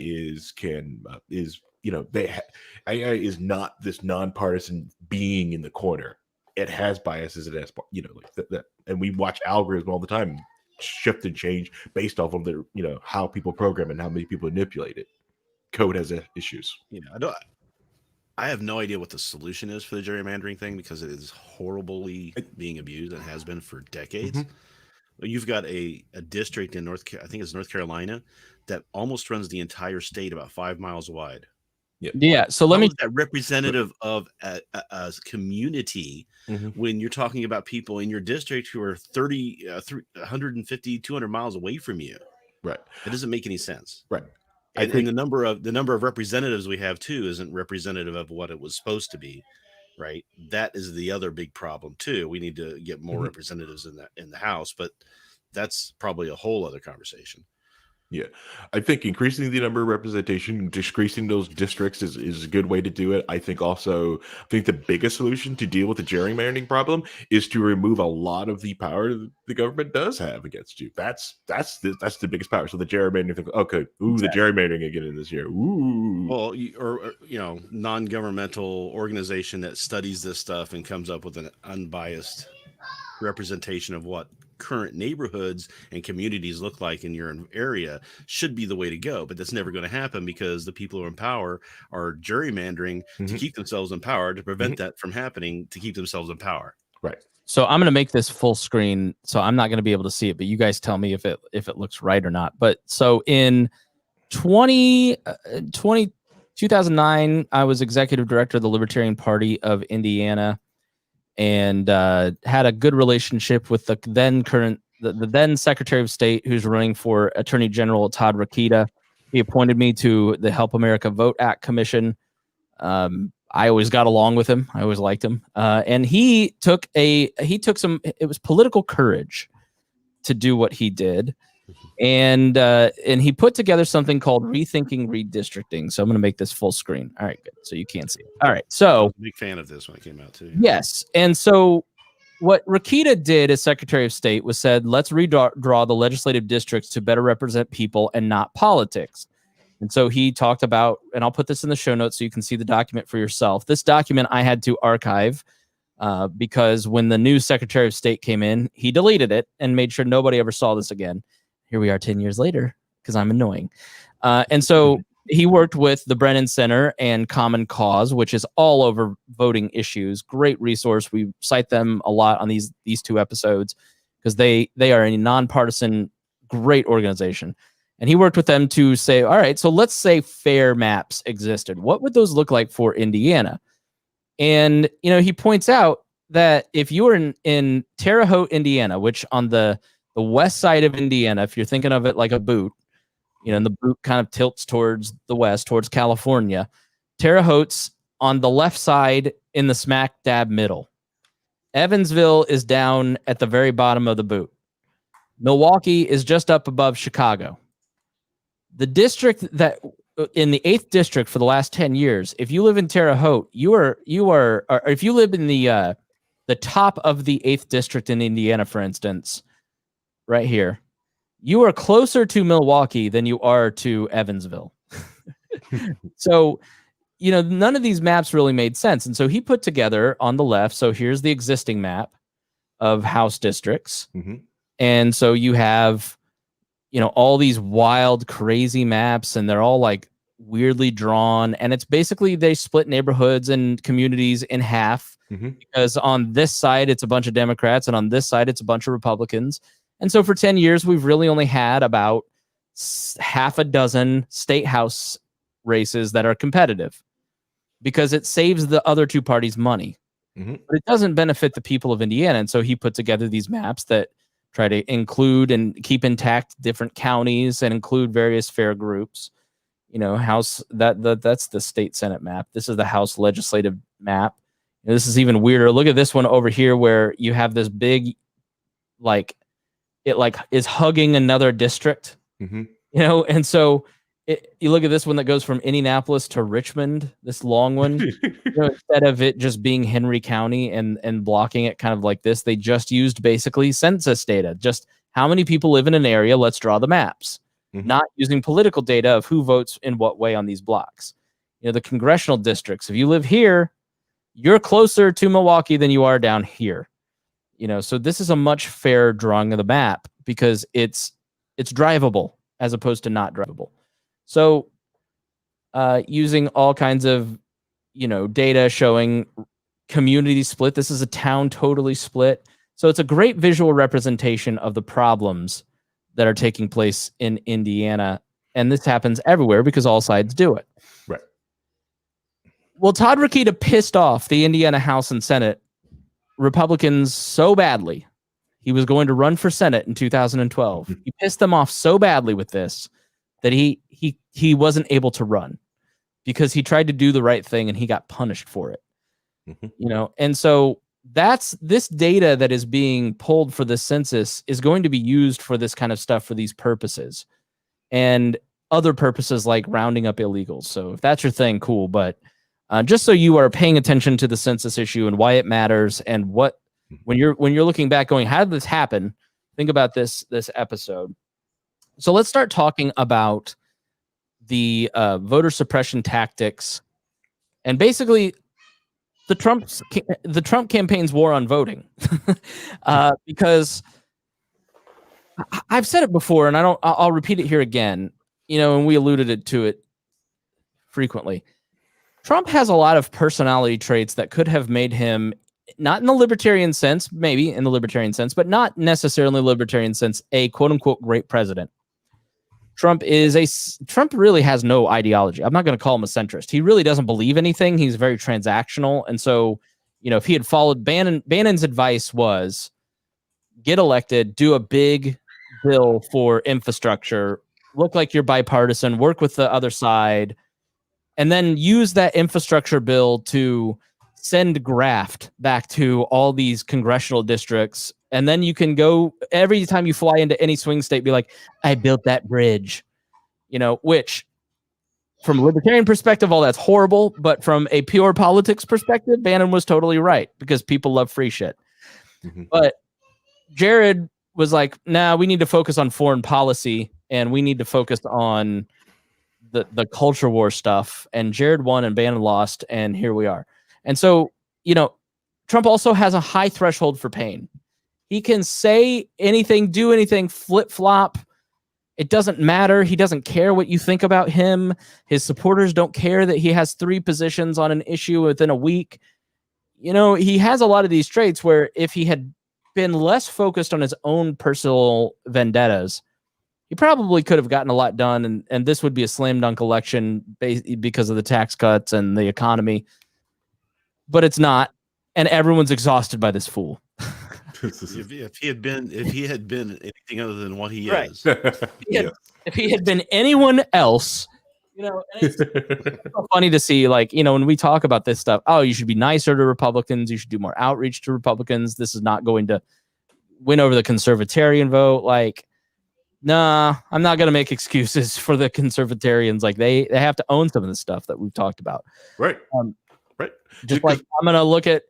AI is not this nonpartisan being in the corner. It has biases. It has, that, and we watch algorithms all the time shift and change based off of their, how people program and how many people manipulate it. Code has issues. I have no idea what the solution is for the gerrymandering thing, because it is horribly being abused and has been for decades. Mm-hmm. You've got a district in North Carolina that almost runs the entire state, about 5 miles wide. Yeah. So let me. That representative of a community, when you're talking about people in your district who are 150, 200 miles away from you. Right. It doesn't make any sense. Right. And the number of representatives we have too isn't representative of what it was supposed to be, right? That is the other big problem too. We need to get more representatives in the House, but that's probably a whole other conversation. Yeah, I think increasing the number of representation, decreasing those districts is a good way to do it. I think the biggest solution to deal with the gerrymandering problem is to remove a lot of the power the government does have against you. That's the biggest power. So the gerrymandering thing, okay, the gerrymandering again in this year. Ooh. Well, or non-governmental organization that studies this stuff and comes up with an unbiased representation of what current neighborhoods and communities look like in your area should be the way to go. But that's never going to happen, because the people who are in power are gerrymandering to keep themselves in power, to prevent that from happening, to keep themselves in power. Right. So I'm going to make this full screen, so I'm not going to be able to see it, but you guys tell me if it looks right or not. But so in 2009, I was executive director of the Libertarian Party of Indiana, and had a good relationship with the then Secretary of State, who's running for Attorney General, Todd Rokita. He appointed me to the Help America Vote Act Commission. I always got along with him. I always liked him. And it was political courage to do what he did. And he put together something called Rethinking Redistricting. So I'm going to make this full screen. All right, good. So you can't see it. All right. So I was a big fan of this when it came out too. Yes. And so what Rokita did as Secretary of State was said, let's redraw the legislative districts to better represent people and not politics. And so he talked about, and I'll put this in the show notes so you can see the document for yourself. This document I had to archive because when the new Secretary of State came in, he deleted it and made sure nobody ever saw this again. Here we are 10 years later, because I'm annoying. And so he worked with the Brennan Center and Common Cause, which is all over voting issues. Great resource. We cite them a lot on these 2 episodes because they are a nonpartisan, great organization. And he worked with them to say, all right, so let's say fair maps existed. What would those look like for Indiana? And, he points out that if you were in Terre Haute, Indiana, which on the west side of Indiana, if you're thinking of it like a boot, and the boot kind of tilts towards the west, towards California, Terre Haute's on the left side in the smack dab middle. Evansville is down at the very bottom of the boot. Milwaukee is just up above Chicago. The district that in the 8th district for the last 10 years, if you live in Terre Haute, or if you live in the top of the 8th district in Indiana, for instance, right here, you are closer to Milwaukee than you are to Evansville. So, none of these maps really made sense. And so he put together on the left. So here's the existing map of House districts. Mm-hmm. And so you have, all these wild, crazy maps, and they're all like weirdly drawn. And it's basically they split neighborhoods and communities in half, because on this side, it's a bunch of Democrats, and on this side, it's a bunch of Republicans. And so for 10 years, we've really only had about half a dozen state house races that are competitive, because it saves the other two parties money. But it doesn't benefit the people of Indiana. And so he put together these maps that try to include and keep intact different counties and include various fair groups. House that's the state Senate map. This is the House legislative map. This is even weirder. Look at this one over here where you have this big, it is hugging another district, and so you look at this one that goes from Indianapolis to Richmond, this long one, instead of it just being Henry County and blocking it kind of like this, they just used basically census data. Just how many people live in an area? Let's draw the maps, not using political data of who votes in what way on these blocks. The congressional districts, if you live here, you're closer to Milwaukee than you are down here. So this is a much fairer drawing of the map because it's drivable as opposed to not drivable. So using all kinds of, data showing community split. This is a town totally split. So it's a great visual representation of the problems that are taking place in Indiana. And this happens everywhere because all sides do it. Right. Well, Todd Rokita pissed off the Indiana House and Senate Republicans so badly. He was going to run for Senate in 2012. He pissed them off so badly with this that he wasn't able to run because he tried to do the right thing and he got punished for it. And so that's this data that is being pulled for the census is going to be used for this kind of stuff for these purposes and other purposes like rounding up illegals. So if that's your thing, cool. But just so you are paying attention to the census issue and why it matters and what when you're looking back going, how did this happen? Think about this episode. So let's start talking about the voter suppression tactics and basically the Trump campaign's war on voting. Because I've said it before and I'll repeat it here again, and we alluded to it frequently. Trump has a lot of personality traits that could have made him, not in the libertarian sense, maybe in the libertarian sense, but not necessarily in the libertarian sense, a quote unquote great president. Trump really has no ideology. I'm not going to call him a centrist. He really doesn't believe anything. He's very transactional. And so, if he had followed Bannon's advice was get elected, do a big bill for infrastructure, look like you're bipartisan, work with the other side, and then use that infrastructure bill to send graft back to all these congressional districts. And then you can go every time you fly into any swing state, be like, I built that bridge, which from a libertarian perspective, all that's horrible. But from a pure politics perspective, Bannon was totally right because people love free shit. But Jared was like, nah, we need to focus on foreign policy and we need to focus on the culture war stuff. And Jared won and Bannon lost. And here we are. And so, Trump also has a high threshold for pain. He can say anything, do anything, flip-flop. It doesn't matter. He doesn't care what you think about him. His supporters don't care that he has 3 positions on an issue within a week. He has a lot of these traits where if he had been less focused on his own personal vendettas, he probably could have gotten a lot done, and this would be a slam dunk election because of the tax cuts and the economy. But it's not, and everyone's exhausted by this fool. If he had been anything other than what he Right. is, If he had been anyone else, and it's so funny to see, when we talk about this stuff, oh, you should be nicer to Republicans, you should do more outreach to Republicans. This is not going to win over the conservatarian vote. Nah, I'm not going to make excuses for the conservatarians. They have to own some of the stuff that we've talked about. Right. Right. Just I'm going to look at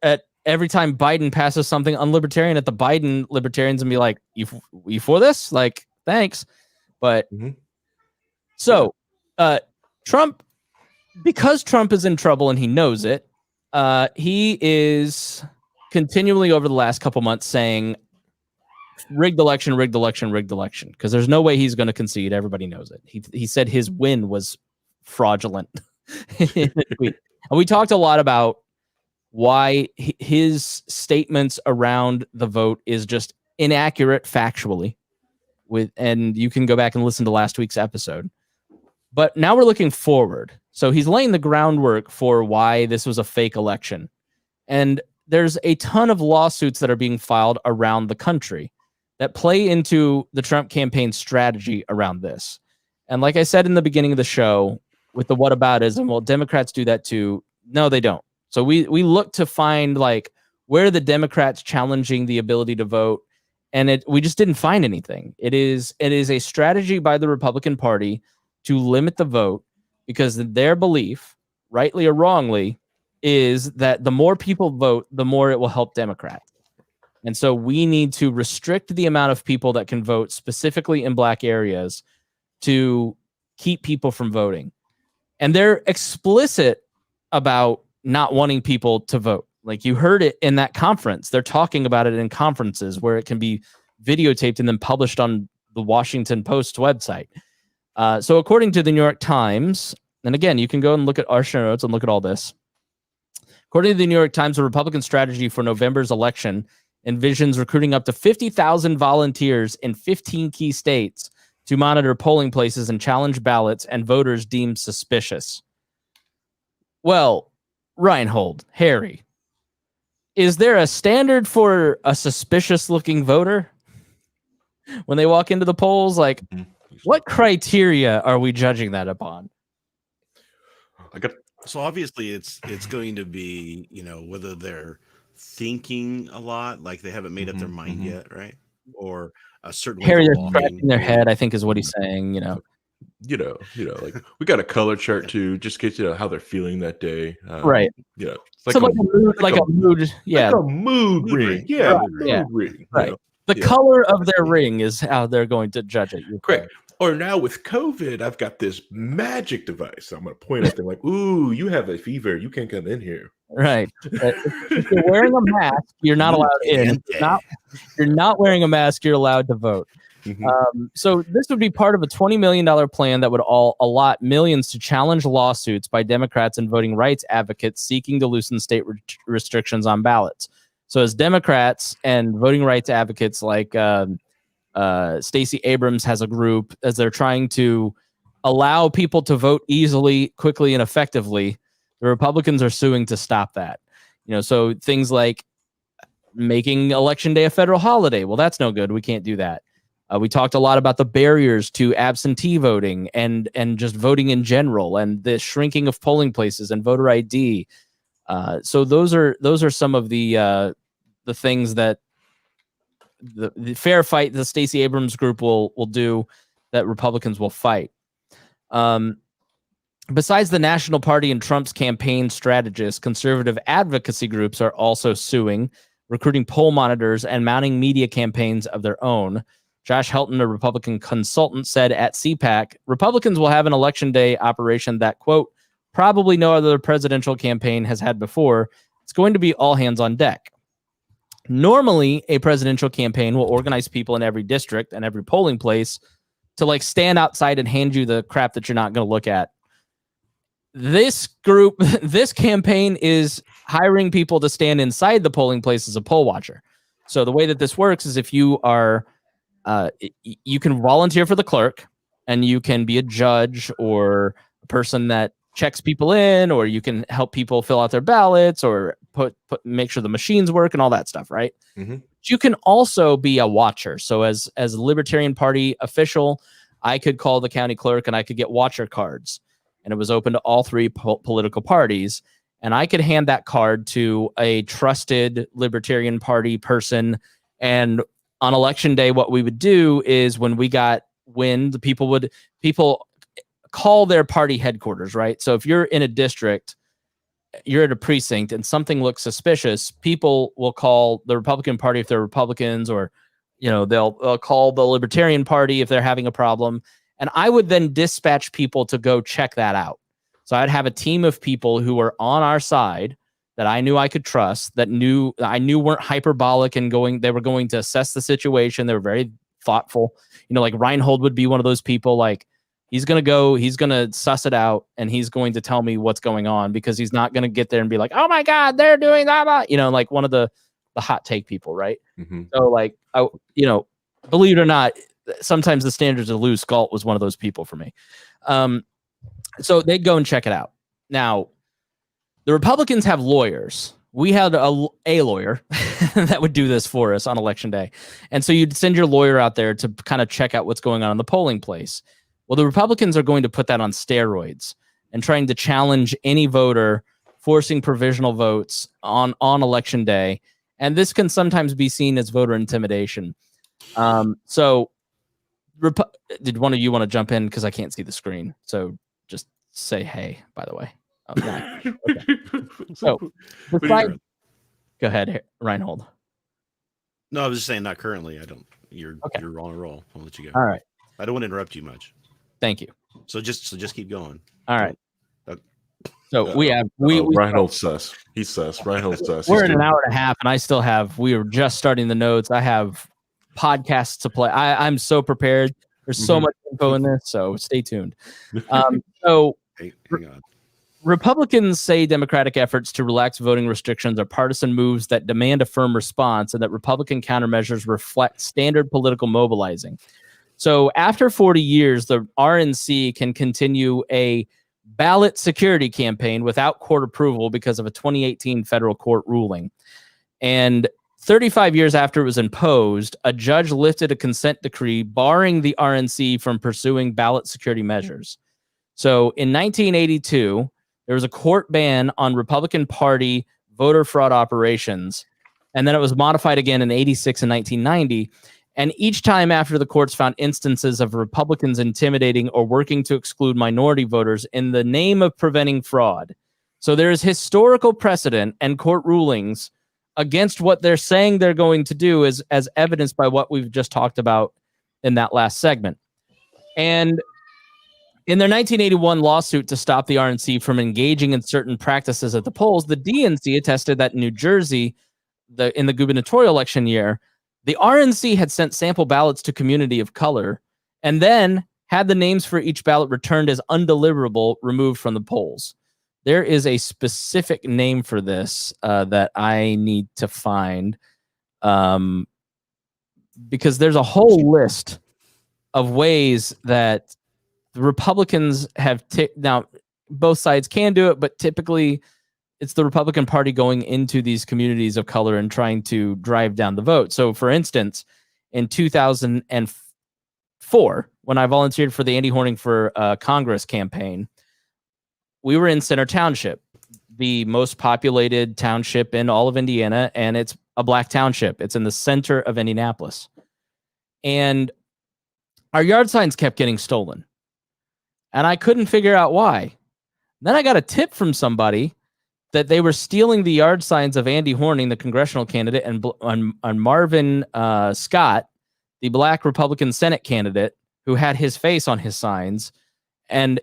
every time Biden passes something unlibertarian at the Biden libertarians and be like, you for this? Thanks. But Trump, because Trump is in trouble and he knows it, he is continually over the last couple months saying rigged election, because there's no way he's going to concede. Everybody knows it. He said his win was fraudulent. And we talked a lot about why his statements around the vote is just inaccurate factually. And you can go back and listen to last week's episode. But now we're looking forward. So he's laying the groundwork for why this was a fake election. And there's a ton of lawsuits that are being filed around the country that play into the Trump campaign strategy around this. And like I said in the beginning of the show, with the whataboutism, well, Democrats do that too. No, they don't. So we look to find where the Democrats challenging the ability to vote, and we just didn't find anything. It is a strategy by the Republican Party to limit the vote because their belief, rightly or wrongly, is that the more people vote, the more it will help Democrats. And so we need to restrict the amount of people that can vote, specifically in black areas, to keep people from voting. And they're explicit about not wanting people to vote. You heard it in that conference. They're talking about it in conferences where it can be videotaped and then published on the Washington Post's website. So according to the New York Times, and again, you can go and look at our show notes and look at all this. According to the New York Times, the Republican strategy for November's election envisions recruiting up to 50,000 volunteers in 15 key states to monitor polling places and challenge ballots and voters deemed suspicious. Well, Rhinehold, Harry, is there a standard for a suspicious-looking voter when they walk into the polls? What criteria are we judging that upon? So obviously it's going to be, whether they're thinking a lot, they haven't made up their mind yet, right? Or a certain Harry, they're scratching their head, I think is what he's saying, we got a color chart too, just in case how they're feeling that day. Right. It's a mood, a mood, yeah. Like a mood ring. Yeah. Mood ring. Right. The color of their ring is how they're going to judge it. Correct. Or now with COVID, I've got this magic device. I'm going to point at them ooh, you have a fever. You can't come in here. Right. If you're wearing a mask, you're not allowed in. If you're not wearing a mask, you're allowed to vote. Mm-hmm. So this would be part of a $20 million plan that would allot millions to challenge lawsuits by Democrats and voting rights advocates seeking to loosen state restrictions on ballots. So as Democrats and voting rights advocates Stacey Abrams has a group, as they're trying to allow people to vote easily, quickly, and effectively, the Republicans are suing to stop that. So things like making Election Day a federal holiday. Well, that's no good. We can't do that. We talked a lot about the barriers to absentee voting and just voting in general, and the shrinking of polling places and voter ID. So those are some of the things that the fair fight the Stacey Abrams group will do that Republicans will fight. Besides the National Party and Trump's campaign strategists, conservative advocacy groups are also suing, recruiting poll monitors, and mounting media campaigns of their own. Josh Helton, a Republican consultant, said at CPAC, Republicans will have an election day operation that, quote, probably no other presidential campaign has had before. It's going to be all hands on deck. Normally, a presidential campaign will organize people in every district and every polling place to stand outside and hand you the crap that you're not going to look at. This group, this campaign is hiring people to stand inside the polling place as a poll watcher. So the way that this works is if you are You can volunteer for the clerk, and you can be a judge or a person that checks people in, or you can help people fill out their ballots or make sure the machines work and all that stuff, right? Mm-hmm. You can also be a watcher. So as a Libertarian Party official, I could call the county clerk and I could get watcher cards, and it was open to all three political parties. And I could hand that card to a trusted Libertarian Party person. And on election day, what we would do is when we got wind, people call their party headquarters, right? So if you're in a district, you're at a precinct and something looks suspicious, people will call the Republican Party if they're Republicans, or, they'll call the Libertarian Party if they're having a problem. And I would then dispatch people to go check that out. So I'd have a team of people who were on our side that I knew I could trust, that I knew weren't hyperbolic and they were going to assess the situation. They were very thoughtful. Like Rhinehold would be one of those people, like, he's going to suss it out, and he's going to tell me what's going on, because he's not going to get there and be like, oh my God, they're doing that. Like one of the hot take people. Right. Mm-hmm. So like, believe it or not, sometimes the standards of Lou Scalt was one of those people for me. So they'd go and check it out. Now, the Republicans have lawyers. We had a lawyer that would do this for us on election day. And so you'd send your lawyer out there to kind of check out what's going on in the polling place. Well, the Republicans are going to put that on steroids and trying to challenge any voter, forcing provisional votes on election day. And this can sometimes be seen as voter intimidation. So did one of you want to jump in? Because I can't see the screen. So just say hey, by the way. Oh, yeah. Okay. So go ahead, Rhinehold. No, I was just saying, not currently. I don't. You're on a roll. I'll let you go. All right. I don't want to interrupt you much. Thank you. So just keep going. All right. So we Rhinehold's sus. He's sus. Rhinehold's sus. We're in an hour and a half, and we were just starting the notes. I have podcasts to play. I'm so prepared. There's so much info in this, so stay tuned. So hang on. Republicans say Democratic efforts to relax voting restrictions are partisan moves that demand a firm response, and that Republican countermeasures reflect standard political mobilizing. So after 40 years, the RNC can continue a ballot security campaign without court approval because of a 2018 federal court ruling. And 35 years after it was imposed, a judge lifted a consent decree barring the RNC from pursuing ballot security measures. So in 1982, there was a court ban on Republican Party voter fraud operations, and then it was modified again in 86 and 1990. And each time after, the courts found instances of Republicans intimidating or working to exclude minority voters in the name of preventing fraud. So there is historical precedent and court rulings against what they're saying they're going to do, as evidenced by what we've just talked about in that last segment. And in their 1981 lawsuit to stop the RNC from engaging in certain practices at the polls, the DNC attested that in New Jersey, in the gubernatorial election year, the RNC had sent sample ballots to community of color and then had the names for each ballot returned as undeliverable removed from the polls. There is a specific name for this that I need to find, because there's a whole list of ways that the Republicans have now both sides can do it, but typically it's the Republican Party going into these communities of color and trying to drive down the vote. So, for instance, in 2004, when I volunteered for the Andy Horning for Congress campaign, we were in Center Township, the most populated township in all of Indiana, and it's a black township. It's in the center of Indianapolis. And our yard signs kept getting stolen. And I couldn't figure out why. Then I got a tip from somebody that they were stealing the yard signs of Andy Horning, the congressional candidate, and Marvin Scott, the black Republican Senate candidate, who had his face on his signs. And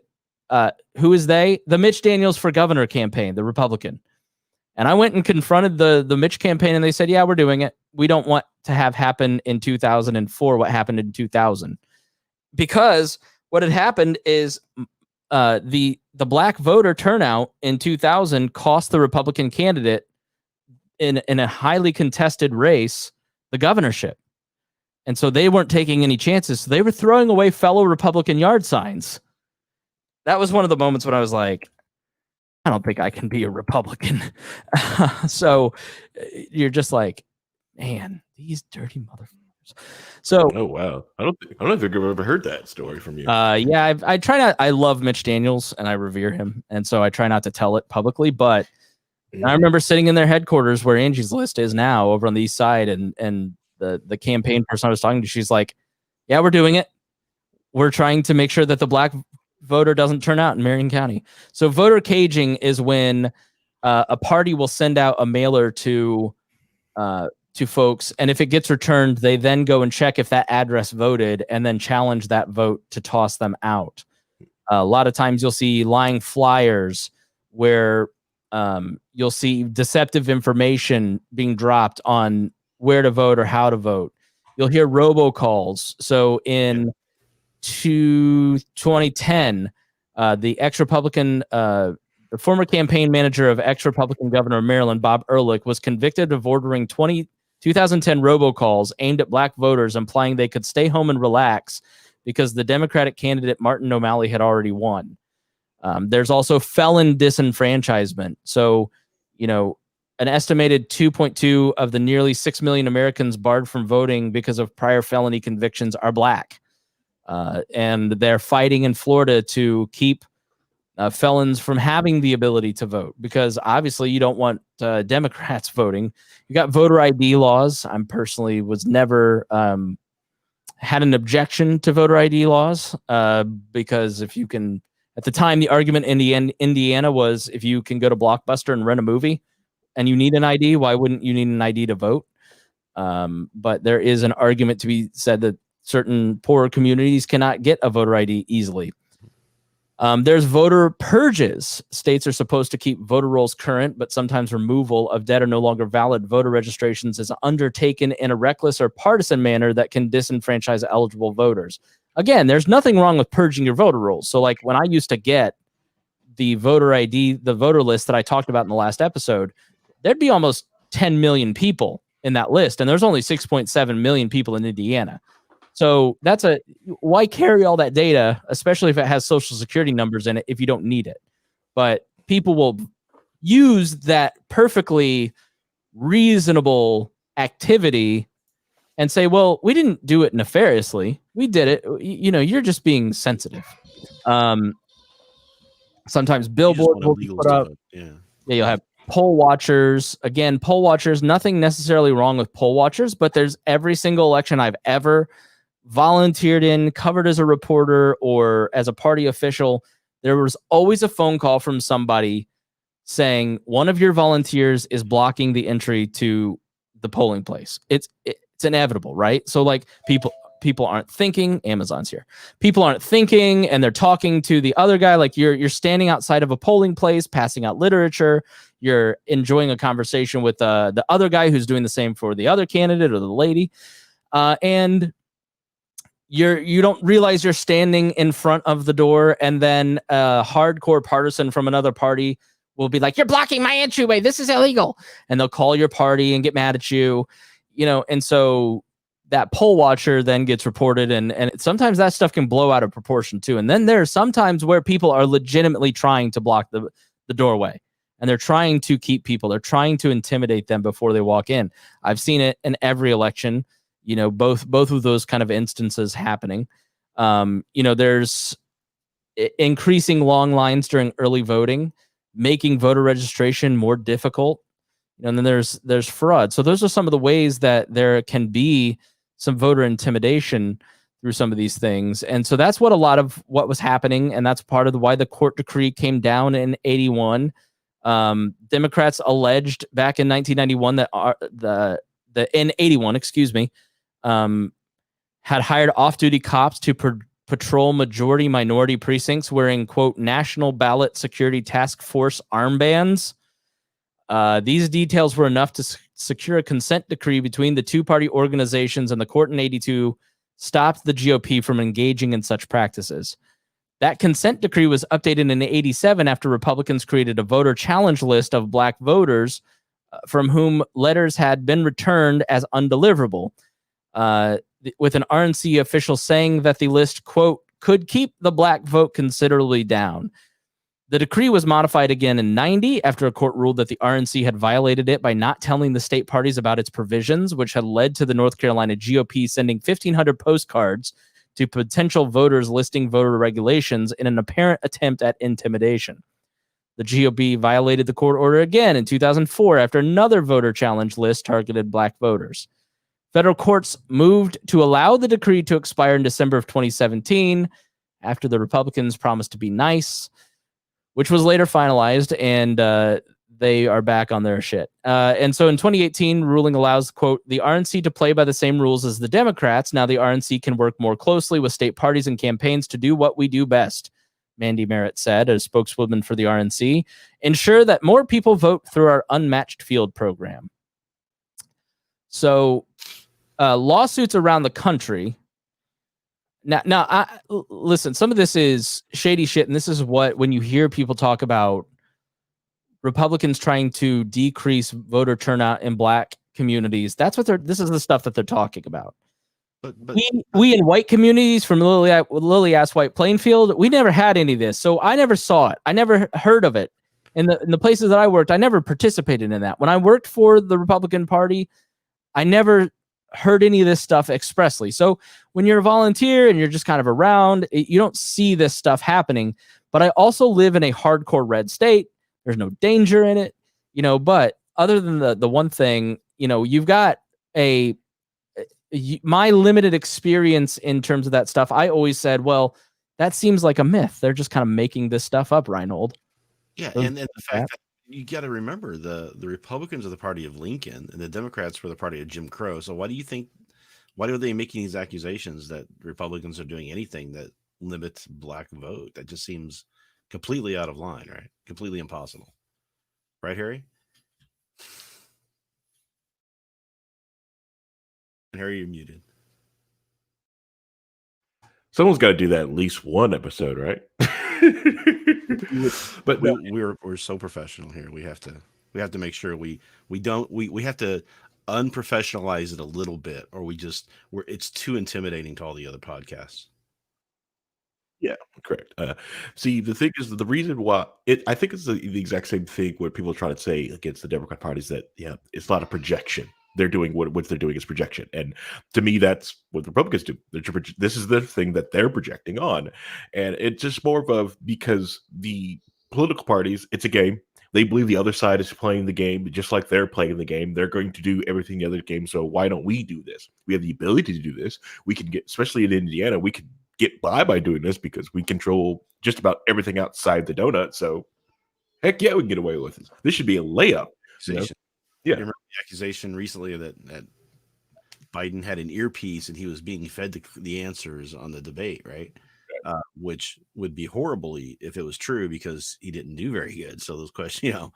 who is they? The Mitch Daniels for Governor campaign, the Republican. And I went and confronted the Mitch campaign, and they said, yeah, we're doing it. We don't want to have happen in 2004 what happened in 2000. Because what had happened is the black voter turnout in 2000 cost the Republican candidate in a highly contested race the governorship. And so they weren't taking any chances. So they were throwing away fellow Republican yard signs. That was one of the moments when I was like, I don't think I can be a Republican. So you're just like, man, these dirty motherfuckers. So, oh wow, I don't think I've ever heard that story from you. yeah, I try not. I love Mitch Daniels and I revere him, and so I try not to tell it publicly. But I remember sitting in their headquarters where Angie's List is now, over on the east side, and the campaign person I was talking to, she's like, "Yeah, we're doing it. We're trying to make sure that the black voter doesn't turn out in Marion County." So voter caging is when a party will send out a mailer to folks, and if it gets returned, they then go and check if that address voted and then challenge that vote to toss them out. A lot of times you'll see lying flyers where you'll see deceptive information being dropped on where to vote or how to vote. You'll hear robocalls. So in 2010, the ex-Republican, the former campaign manager of ex-Republican governor of Maryland, Bob Ehrlich, was convicted of ordering 2010 robocalls aimed at black voters, implying they could stay home and relax because the Democratic candidate Martin O'Malley had already won. There's also felon disenfranchisement. So, an estimated 2.2 of the nearly 6 million Americans barred from voting because of prior felony convictions are black. And they're fighting in Florida to keep felons from having the ability to vote, because obviously you don't want Democrats voting. You got voter ID laws. I'm personally was never had an objection to voter ID laws because if you can, at the time, the argument in Indiana was if you can go to Blockbuster and rent a movie and you need an ID, why wouldn't you need an ID to vote? But there is an argument to be said that certain poorer communities cannot get a voter ID easily. There's voter purges. States are supposed to keep voter rolls current, but sometimes removal of dead or no longer valid voter registrations is undertaken in a reckless or partisan manner that can disenfranchise eligible voters. Again, there's nothing wrong with purging your voter rolls. So like when I used to get the voter ID, the voter list that I talked about in the last episode, there'd be almost 10 million people in that list. And there's only 6.7 million people in Indiana. So why carry all that data, especially if it has social security numbers in it, if you don't need it? But people will use that perfectly reasonable activity and say, well, we didn't do it nefariously. We did it. You're just being sensitive. Sometimes billboards will be put up. Yeah, you'll have poll watchers. Again, poll watchers, nothing necessarily wrong with poll watchers, but there's every single election I've ever volunteered in, covered as a reporter or as a party official, there was always a phone call from somebody saying one of your volunteers is blocking the entry to the polling place. It's inevitable, right? So like people aren't thinking. Amazon's here. People aren't thinking, and they're talking to the other guy. Like you're standing outside of a polling place, passing out literature. You're enjoying a conversation with the other guy who's doing the same for the other candidate or the lady, and you don't realize you're standing in front of the door, and then a hardcore partisan from another party will be like, "You're blocking my entryway. This is illegal," and they'll call your party and get mad at you, and so that poll watcher then gets reported, and sometimes that stuff can blow out of proportion too. And then there's sometimes where people are legitimately trying to block the doorway, and they're trying to keep people, they're trying to intimidate them before they walk in. I've seen it in every election, both of those kind of instances happening. There's increasing long lines during early voting, making voter registration more difficult. And then there's fraud. So those are some of the ways that there can be some voter intimidation through some of these things. And so that's what a lot of what was happening. And that's part of why the court decree came down in 81. Democrats alleged back in 1991 that in 81, had hired off-duty cops to patrol majority minority precincts wearing, quote, National Ballot Security Task Force armbands. These details were enough to secure a consent decree between the two-party organizations, and the court in 82 stopped the GOP from engaging in such practices. That consent decree was updated in 87 after Republicans created a voter challenge list of black voters from whom letters had been returned as undeliverable. with an RNC official saying that the list, quote, could keep the black vote considerably down. The decree was modified again in 90 after a court ruled that the RNC had violated it by not telling the state parties about its provisions, which had led to the North Carolina GOP sending 1,500 postcards to potential voters listing voter regulations in an apparent attempt at intimidation. The GOP violated the court order again in 2004 after another voter challenge list targeted black voters. Federal courts moved to allow the decree to expire in December of 2017 after the Republicans promised to be nice, which was later finalized, and they are back on their shit. And so in 2018, ruling allows, quote, the RNC to play by the same rules as the Democrats. Now the RNC can work more closely with state parties and campaigns to do what we do best, Mandy Merritt said, a spokeswoman for the RNC, ensure that more people vote through our unmatched field program. So lawsuits around the country. Now, listen, some of this is shady shit, and this is what, when you hear people talk about Republicans trying to decrease voter turnout in black communities, this is the stuff that they're talking about. But we in white communities from lily ass White Plainfield, we never had any of this, so I never saw it. I never heard of it. In the places that I worked, I never participated in that. When I worked for the Republican Party, I never heard any of this stuff expressly. So when you're a volunteer and you're just kind of around, you don't see this stuff happening. But I also live in a hardcore red state. There's no danger in it, but other than the one thing, you've got my limited experience in terms of that stuff. I always said, well, that seems like a myth. They're just kind of making this stuff up, Rhinehold. Yeah, and the fact that you got to remember the Republicans are the party of Lincoln and the Democrats were the party of Jim Crow. So why are they making these accusations that Republicans are doing anything that limits black vote? That just seems completely out of line, right? Completely impossible. Right, Harry? And Harry, you're muted. Someone's got to do that at least one episode, right? But we're so professional here. We have to make sure we have to unprofessionalize it a little bit, or it's too intimidating to all the other podcasts. Yeah, correct. See, the thing is, the reason why I think it's the exact same thing what people try to say against the Democrat Party is that, it's a lot of projection. They're doing what they're doing is projection. And to me, that's what the Republicans do. This is the thing that they're projecting on. And it's just more of because the political parties, it's a game. They believe the other side is playing the game just like they're playing the game. They're going to do everything the other game. So why don't we do this? We have the ability to do this. We can get, especially in Indiana, we can get by doing this because we control just about everything outside the donut. So heck yeah, we can get away with it. This should be a layup. Yeah. You remember the accusation recently that Biden had an earpiece and he was being fed the answers on the debate, right? Which would be horribly if it was true because he didn't do very good. So those questions,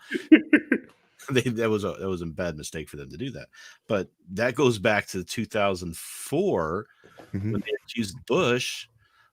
that was a bad mistake for them to do that. But that goes back to 2004 when they accused Bush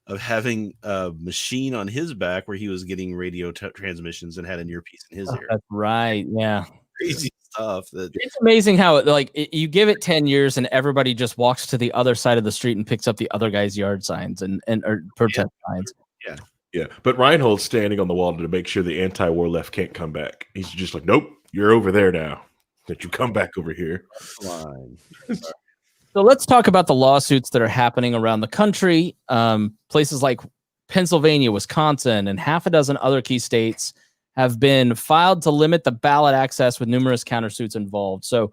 of having a machine on his back where he was getting radio transmissions and had an earpiece in his ear. That's right. Yeah. Crazy stuff. It's amazing how you give it 10 years and everybody just walks to the other side of the street and picks up the other guy's yard signs and or protest signs. Yeah. Yeah. But Rhinehold's standing on the wall to make sure the anti-war left can't come back. He's just like, nope, you're over there now. That you come back over here. So let's talk about the lawsuits that are happening around the country. Places like Pennsylvania, Wisconsin, and half a dozen other key states have been filed to limit the ballot access with numerous countersuits involved. So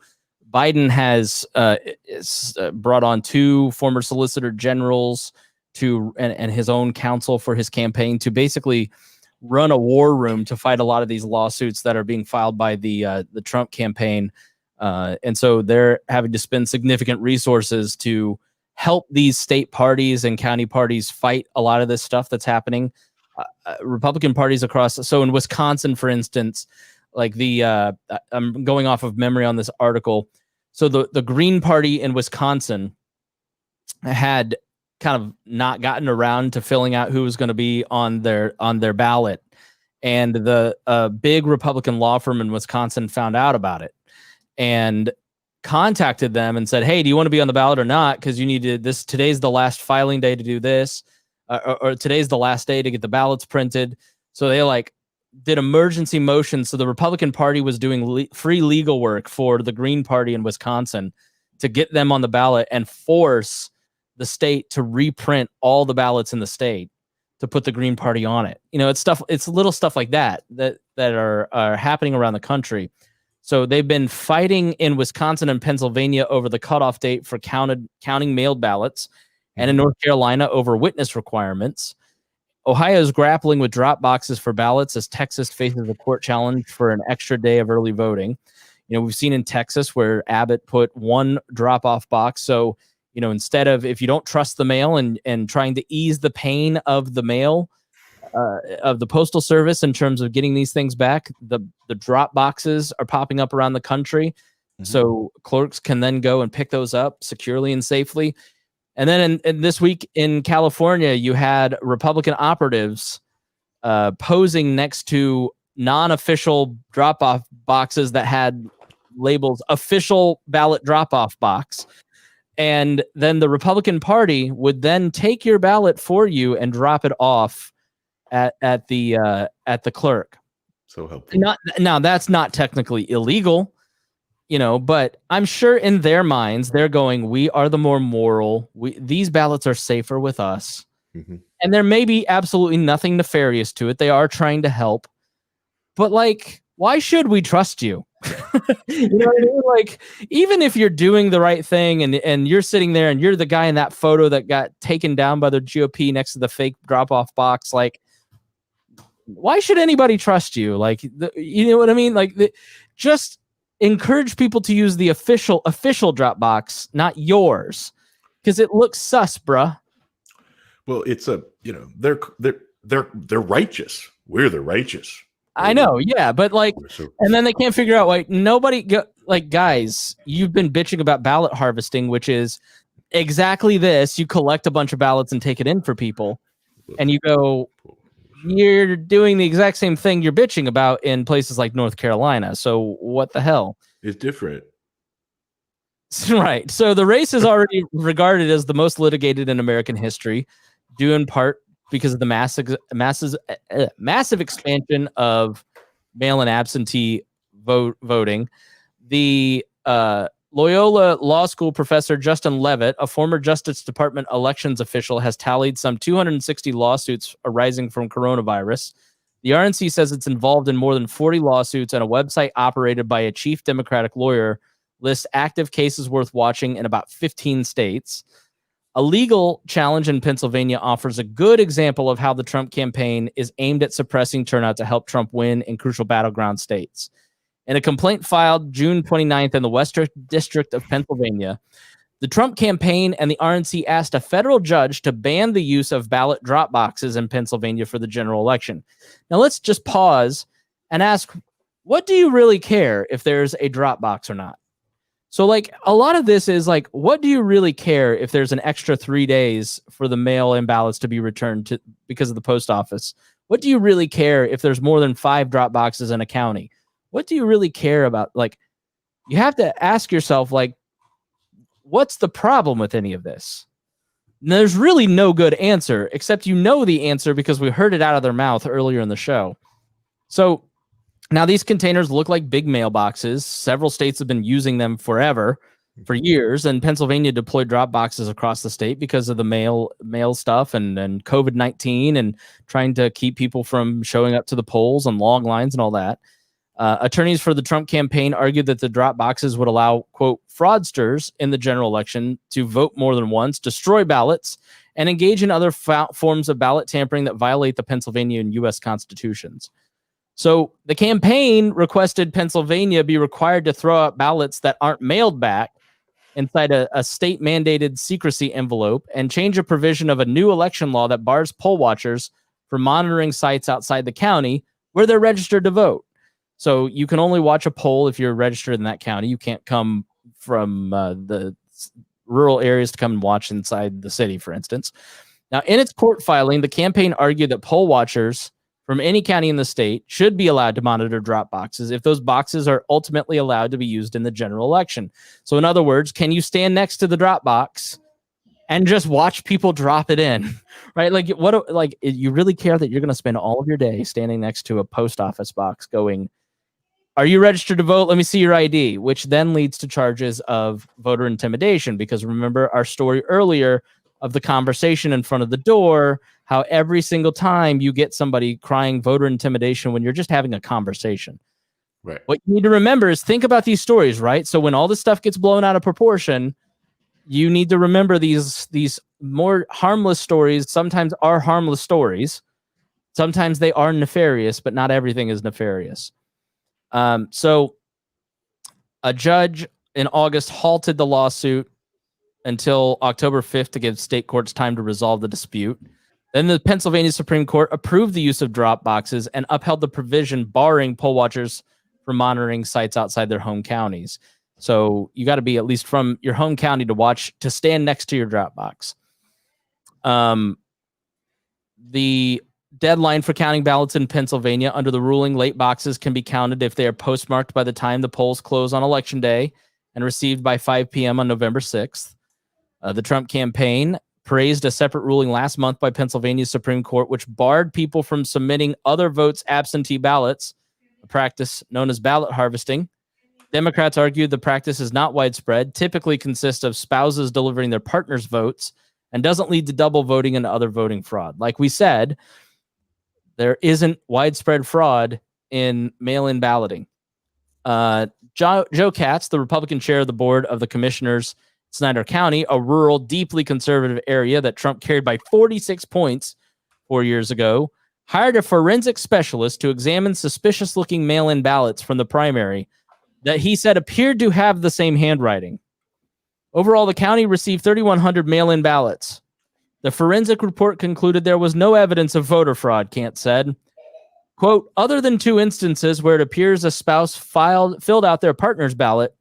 Biden has brought on 2 former solicitor generals and his own counsel for his campaign to basically run a war room to fight a lot of these lawsuits that are being filed by the Trump campaign. And so they're having to spend significant resources to help these state parties and county parties fight a lot of this stuff that's happening. Republican parties across. So in Wisconsin, for instance, like I'm going off of memory on this article. So the Green Party in Wisconsin had kind of not gotten around to filling out who was going to be on their ballot. And the big Republican law firm in Wisconsin found out about it. And contacted them and said, hey, do you want to be on the ballot or not? Because you need to, today's the last filing day to do this, or today's the last day to get the ballots printed. So they like did emergency motions. So the Republican Party was doing free legal work for the Green Party in Wisconsin to get them on the ballot and force the state to reprint all the ballots in the state to put the Green Party on it. It's little stuff like that are happening around the country. So they've been fighting in Wisconsin and Pennsylvania over the cutoff date for counting mailed ballots, and in North Carolina over witness requirements. Ohio is grappling with drop boxes for ballots as Texas faces a court challenge for an extra day of early voting. We've seen in Texas where Abbott put one drop-off box. So, instead of, if you don't trust the mail and trying to ease the pain of the mail, of the postal service in terms of getting these things back, the drop boxes are popping up around the country. So clerks can then go and pick those up securely and safely. And then in this week in California, you had Republican operatives posing next to non-official drop-off boxes that had labels official ballot drop-off box. And then the Republican Party would then take your ballot for you and drop it off at the clerk. So helpful. Now that's not technically illegal, but I'm sure in their minds they're going, we are the more moral. These ballots are safer with us. And there may be absolutely nothing nefarious to it. They are trying to help, but like, why should we trust you? You know what I mean? Like, even if you're doing the right thing and you're sitting there and you're the guy in that photo that got taken down by the GOP next to the fake drop-off box, like, why should anybody trust you? Like, you know what I mean? Like, just encourage people to use the official Dropbox, not yours, because it looks sus, bruh. Well, it's they're righteous. We're the righteous. I know, yeah, but like, and then they can't figure out why guys, you've been bitching about ballot harvesting, which is exactly this. You collect a bunch of ballots and take it in for people, and you go, you're doing the exact same thing you're bitching about in places like North Carolina. So what the hell? It's different. Right. So the race is already regarded as the most litigated in American history, due in part because of the massive expansion of mail-in absentee voting. The Loyola Law School professor Justin Levitt, a former Justice Department elections official, has tallied some 260 lawsuits arising from coronavirus. The RNC says it's involved in more than 40 lawsuits, and a website operated by a chief Democratic lawyer lists active cases worth watching in about 15 states. A legal challenge in Pennsylvania offers a good example of how the Trump campaign is aimed at suppressing turnout to help Trump win in crucial battleground states. In a complaint filed June 29th in the Western District of Pennsylvania, the Trump campaign and the RNC asked a federal judge to ban the use of ballot drop boxes in Pennsylvania for the general election. Now let's just pause and ask, what do you really care if there's a drop box or not? So like, a lot of this is like, what do you really care if there's an extra 3 days for the mail-in ballots to be returned to because of the post office? What do you really care if there's more than 5 drop boxes in a county? What do you really care about? Like, you have to ask yourself, like, what's the problem with any of this? And there's really no good answer, except the answer because we heard it out of their mouth earlier in the show. So now these containers look like big mailboxes. Several states have been using them for years, and Pennsylvania deployed drop boxes across the state because of the mail stuff and COVID-19 and trying to keep people from showing up to the polls and long lines and all that. Attorneys for the Trump campaign argued that the drop boxes would allow, quote, fraudsters in the general election to vote more than once, destroy ballots, and engage in other forms of ballot tampering that violate the Pennsylvania and U.S. constitutions. So the campaign requested Pennsylvania be required to throw out ballots that aren't mailed back inside a state-mandated secrecy envelope and change a provision of a new election law that bars poll watchers from monitoring sites outside the county where they're registered to vote. So you can only watch a poll if you're registered in that county. You can't come from the rural areas to come and watch inside the city, for instance. Now, in its court filing, the campaign argued that poll watchers from any county in the state should be allowed to monitor drop boxes if those boxes are ultimately allowed to be used in the general election. So in other words, can you stand next to the drop box and just watch people drop it in, right? Like you really care that you're going to spend all of your day standing next to a post office box going, are you registered to vote? Let me see your ID, which then leads to charges of voter intimidation. Because remember our story earlier of the conversation in front of the door, how every single time you get somebody crying voter intimidation when you're just having a conversation. Right. What you need to remember is think about these stories, right? So when all this stuff gets blown out of proportion, you need to remember these more harmless stories sometimes are harmless stories. Sometimes they are nefarious, but not everything is nefarious. So a judge in August halted the lawsuit until October 5th to give state courts time to resolve the dispute. Then the Pennsylvania Supreme Court approved the use of drop boxes and upheld the provision barring poll watchers from monitoring sites outside their home counties. So you got to be at least from your home county to stand next to your drop box. The deadline for counting ballots in Pennsylvania under the ruling, late boxes can be counted if they are postmarked by the time the polls close on Election Day and received by 5 p.m. on November 6th. The Trump campaign praised a separate ruling last month by Pennsylvania's Supreme Court, which barred people from submitting other votes' absentee ballots, a practice known as ballot harvesting. Democrats argued the practice is not widespread, typically consists of spouses delivering their partner's votes, and doesn't lead to double voting and other voting fraud. Like we said, there isn't widespread fraud in mail-in balloting. Joe Katz, the Republican chair of the board of the commissioners, Snyder County, a rural, deeply conservative area that Trump carried by 46 points 4 years ago, hired a forensic specialist to examine suspicious-looking mail-in ballots from the primary that he said appeared to have the same handwriting. Overall, the county received 3,100 mail-in ballots. The forensic report concluded there was no evidence of voter fraud, Kant said. Quote, other than 2 instances where it appears a spouse filled out their partner's ballot,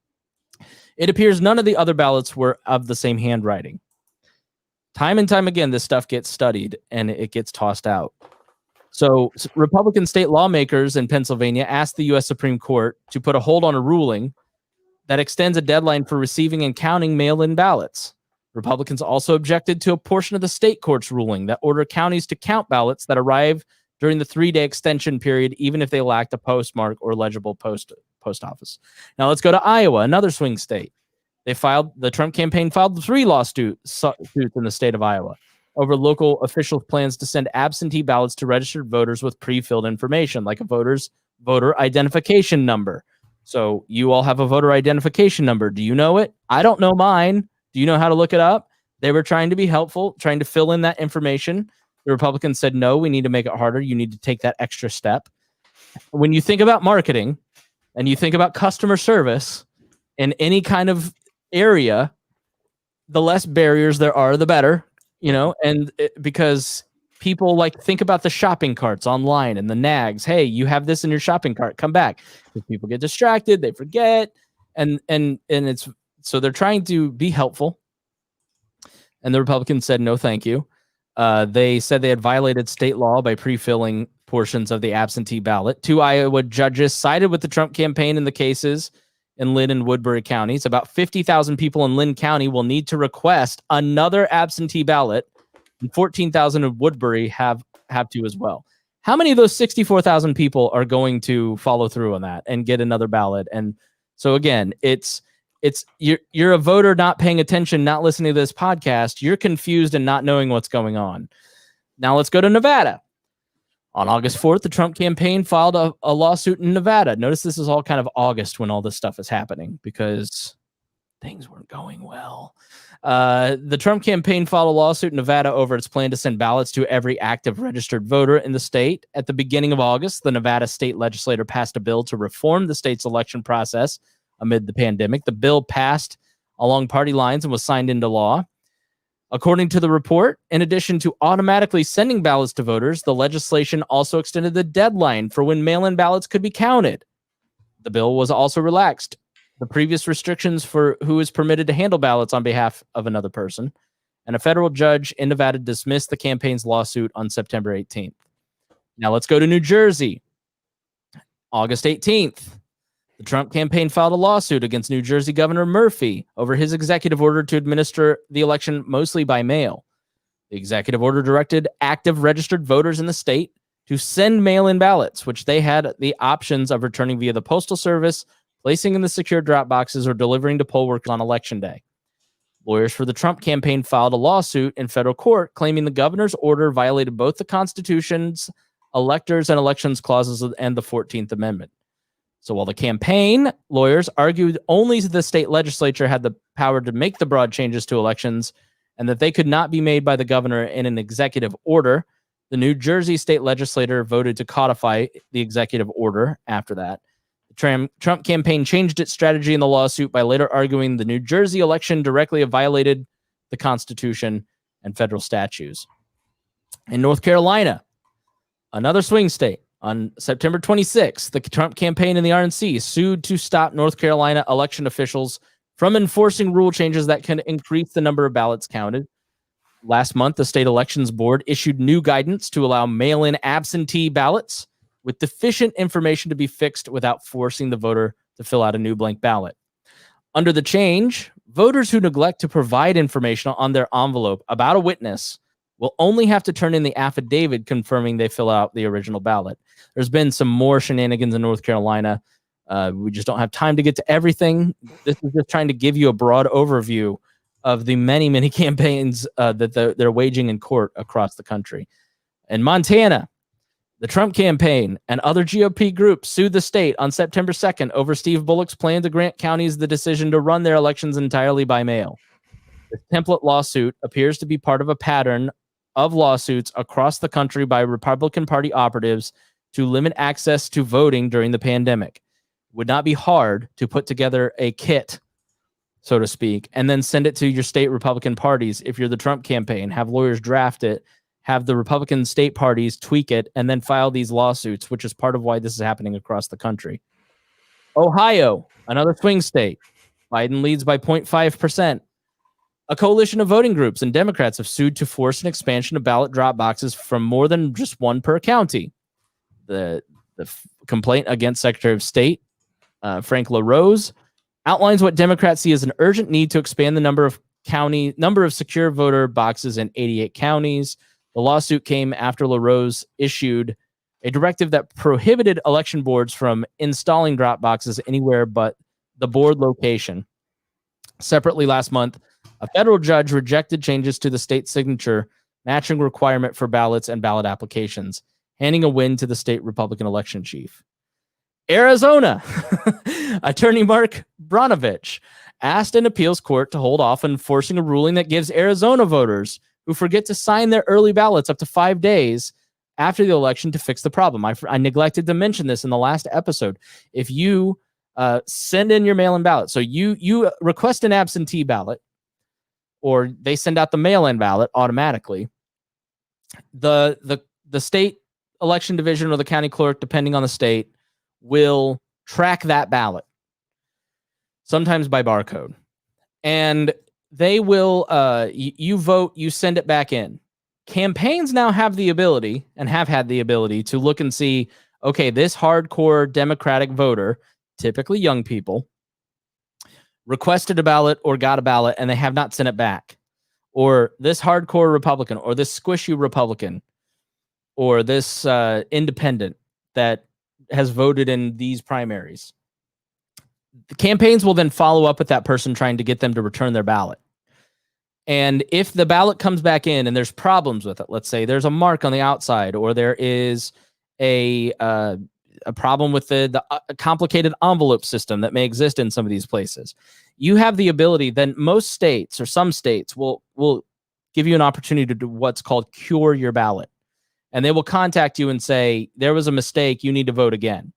it appears none of the other ballots were of the same handwriting. Time and time again, this stuff gets studied and it gets tossed out. So Republican state lawmakers in Pennsylvania asked the U.S. Supreme Court to put a hold on a ruling that extends a deadline for receiving and counting mail-in ballots. Republicans also objected to a portion of the state court's ruling that ordered counties to count ballots that arrive during the 3-day extension period, even if they lacked a postmark or legible post office. Now let's go to Iowa, another swing state. The Trump campaign filed 3 lawsuits in the state of Iowa over local officials' plans to send absentee ballots to registered voters with pre-filled information, like a voter's voter identification number. So you all have a voter identification number. Do you know it? I don't know mine. Do you know how to look it up? They were trying to be helpful, trying to fill in that information. The Republicans said, no, we need to make it harder. You need to take that extra step. When you think about marketing and you think about customer service in any kind of area, the less barriers there are, the better, because people think about the shopping carts online and the nags. Hey, you have this in your shopping cart. Come back. Because people get distracted, they forget, and it's so they're trying to be helpful. And the Republicans said no, thank you. They said they had violated state law by pre-filling portions of the absentee ballot. 2 Iowa judges sided with the Trump campaign in the cases in Lynn and Woodbury counties. About 50,000 people in Lynn County will need to request another absentee ballot, and 14,000 in Woodbury have to as well. How many of those 64,000 people are going to follow through on that and get another ballot? And so again, you're a voter not paying attention, not listening to this podcast. You're confused and not knowing what's going on. Now let's go to Nevada. On August 4th, the Trump campaign filed a lawsuit in Nevada. Notice this is all kind of August when all this stuff is happening because things weren't going well. The Trump campaign filed a lawsuit in Nevada over its plan to send ballots to every active registered voter in the state. At the beginning of August, the Nevada state legislature passed a bill to reform the state's election process amid the pandemic. The bill passed along party lines and was signed into law. According to the report, in addition to automatically sending ballots to voters, the legislation also extended the deadline for when mail-in ballots could be counted. The bill was also relaxed the previous restrictions for who is permitted to handle ballots on behalf of another person, and a federal judge in Nevada dismissed the campaign's lawsuit on September 18th. Now let's go to New Jersey. August 18th. The Trump campaign filed a lawsuit against New Jersey Governor Murphy over his executive order to administer the election mostly by mail. The executive order directed active registered voters in the state to send mail-in ballots, which they had the options of returning via the Postal Service, placing in the secure drop boxes, or delivering to poll workers on Election Day. Lawyers for the Trump campaign filed a lawsuit in federal court claiming the governor's order violated both the Constitution's electors and elections clauses and the 14th Amendment. So while the campaign lawyers argued only the state legislature had the power to make the broad changes to elections and that they could not be made by the governor in an executive order, the New Jersey state legislature voted to codify the executive order after that. The Trump campaign changed its strategy in the lawsuit by later arguing the New Jersey election directly violated the Constitution and federal statutes. In North Carolina, another swing state, on September 26th, the Trump campaign and the RNC sued to stop North Carolina election officials from enforcing rule changes that can increase the number of ballots counted. Last month, the state elections board issued new guidance to allow mail-in absentee ballots with deficient information to be fixed without forcing the voter to fill out a new blank ballot. Under the change, voters who neglect to provide information on their envelope about a witness will only have to turn in the affidavit confirming they fill out the original ballot. There's been some more shenanigans in North Carolina. We just don't have time to get to everything. This is just trying to give you a broad overview of the many, many campaigns that they're waging in court across the country. In Montana, the Trump campaign and other GOP groups sued the state on September 2nd over Steve Bullock's plan to grant counties the decision to run their elections entirely by mail. This template lawsuit appears to be part of a pattern of lawsuits across the country by Republican Party operatives to limit access to voting during the pandemic. It would not be hard to put together a kit, so to speak, and then send it to your state Republican parties. If you're the Trump campaign, have lawyers draft it, have the Republican state parties tweak it, and then file these lawsuits, which is part of why this is happening across the country. Ohio, another swing state. Biden leads by 0.5%. A coalition of voting groups and Democrats have sued to force an expansion of ballot drop boxes from more than just one per county. The complaint against Secretary of State Frank LaRose outlines what Democrats see as an urgent need to expand the number of secure voter boxes in 88 counties. The lawsuit came after LaRose issued a directive that prohibited election boards from installing drop boxes anywhere but the board location. Separately, last month, a federal judge rejected changes to the state signature matching requirement for ballots and ballot applications, handing a win to the state Republican election chief. Arizona, Attorney Mark Bronovich asked an appeals court to hold off on enforcing a ruling that gives Arizona voters who forget to sign their early ballots up to 5 days after the election to fix the problem. I neglected to mention this in the last episode. If you send in your mail-in ballot, so you request an absentee ballot, or they send out the mail-in ballot automatically, the state election division or the county clerk, depending on the state, will track that ballot, sometimes by barcode. And they will, you vote, you send it back in. Campaigns now have the ability, and have had the ability, to look and see, okay, this hardcore Democratic voter, typically young people, requested a ballot or got a ballot and they have not sent it back. Or this hardcore Republican, or this squishy Republican, or this independent that has voted in these primaries. The campaigns will then follow up with that person trying to get them to return their ballot. And if the ballot comes back in and there's problems with it, let's say there's a mark on the outside, or there is a problem with the complicated envelope system that may exist in some of these places, you have the ability, then most states or some states will give you an opportunity to do what's called cure your ballot. And they will contact you and say, there was a mistake, you need to vote again.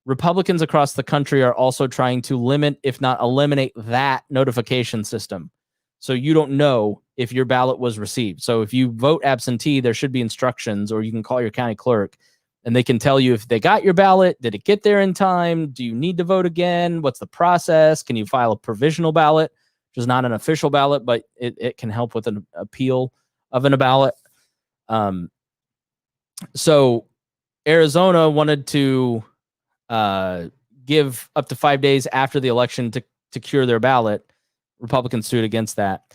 Republicans across the country are also trying to limit, if not eliminate, that notification system. So you don't know if your ballot was received. So if you vote absentee, there should be instructions, or you can call your county clerk and they can tell you if they got your ballot, did it get there in time? Do you need to vote again? What's the process? Can you file a provisional ballot, which is not an official ballot, but it can help with an appeal of a ballot. So Arizona wanted to give up to 5 days after the election to cure their ballot. Republicans sued against that.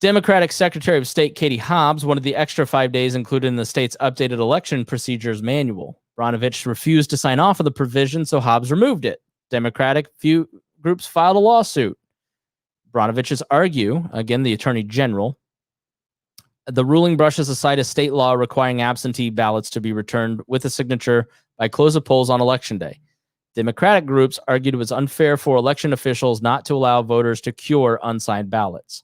Democratic Secretary of State Katie Hobbs wanted the extra 5 days included in the state's updated election procedures manual. Brnovich refused to sign off on the provision, so Hobbs removed it. Democratic few groups filed a lawsuit. Brnovich's argue, again, the Attorney General, the ruling brushes aside a state law requiring absentee ballots to be returned with a signature by close of polls on Election Day. Democratic groups argued it was unfair for election officials not to allow voters to cure unsigned ballots.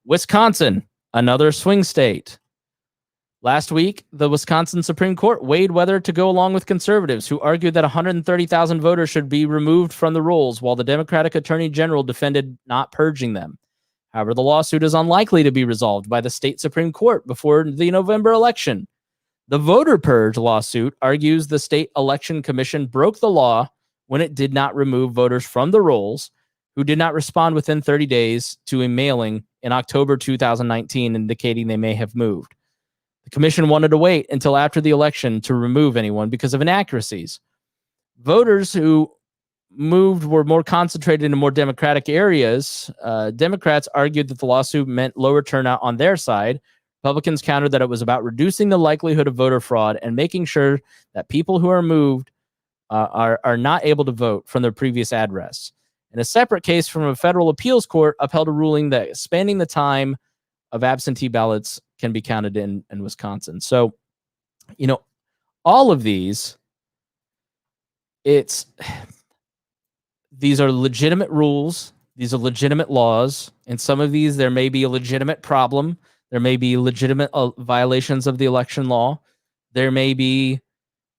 Wisconsin, another swing state. Last week, the Wisconsin Supreme Court weighed whether to go along with conservatives who argued that 130,000 voters should be removed from the rolls, while the Democratic Attorney General defended not purging them. However, the lawsuit is unlikely to be resolved by the state Supreme Court before the November election. The voter purge lawsuit argues the state election commission broke the law when it did not remove voters from the rolls who did not respond within 30 days to a mailing in October 2019 indicating they may have moved. The commission wanted to wait until after the election to remove anyone because of inaccuracies. Voters who moved were more concentrated in more Democratic areas. Democrats argued that the lawsuit meant lower turnout on their side. Republicans countered that it was about reducing the likelihood of voter fraud and making sure that people who are moved are not able to vote from their previous address. In a separate case from a federal appeals court upheld a ruling that spanning the time of absentee ballots can be counted in Wisconsin. So, all of these, these are legitimate rules. These are legitimate laws. In some of these, there may be a legitimate problem. There may be legitimate violations of the election law. There may be,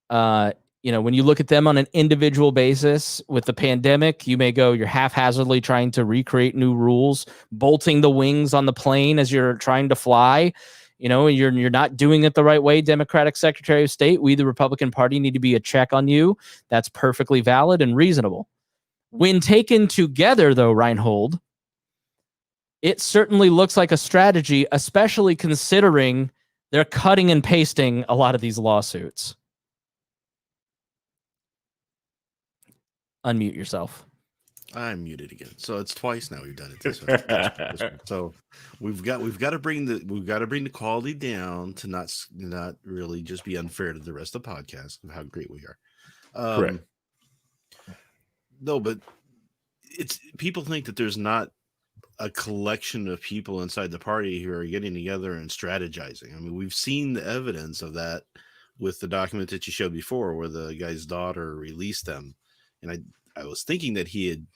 when you look at them on an individual basis with the pandemic, you may go, you're haphazardly trying to recreate new rules, bolting the wings on the plane as you're trying to fly. You're not doing it the right way. Democratic Secretary of State, we, the Republican Party, need to be a check on you. That's perfectly valid and reasonable. When taken together, though, Rhinehold, it certainly looks like a strategy, especially considering they're cutting and pasting a lot of these lawsuits. Unmute yourself. I'm muted again. So it's twice now we've done it this way. So we've got to bring the quality down to not really just be unfair to the rest of the podcast of how great we are. Correct. No, but people think that there's not a collection of people inside the party who are getting together and strategizing. I mean, we've seen the evidence of that with the document that you showed before, where the guy's daughter released them. And I was thinking that he had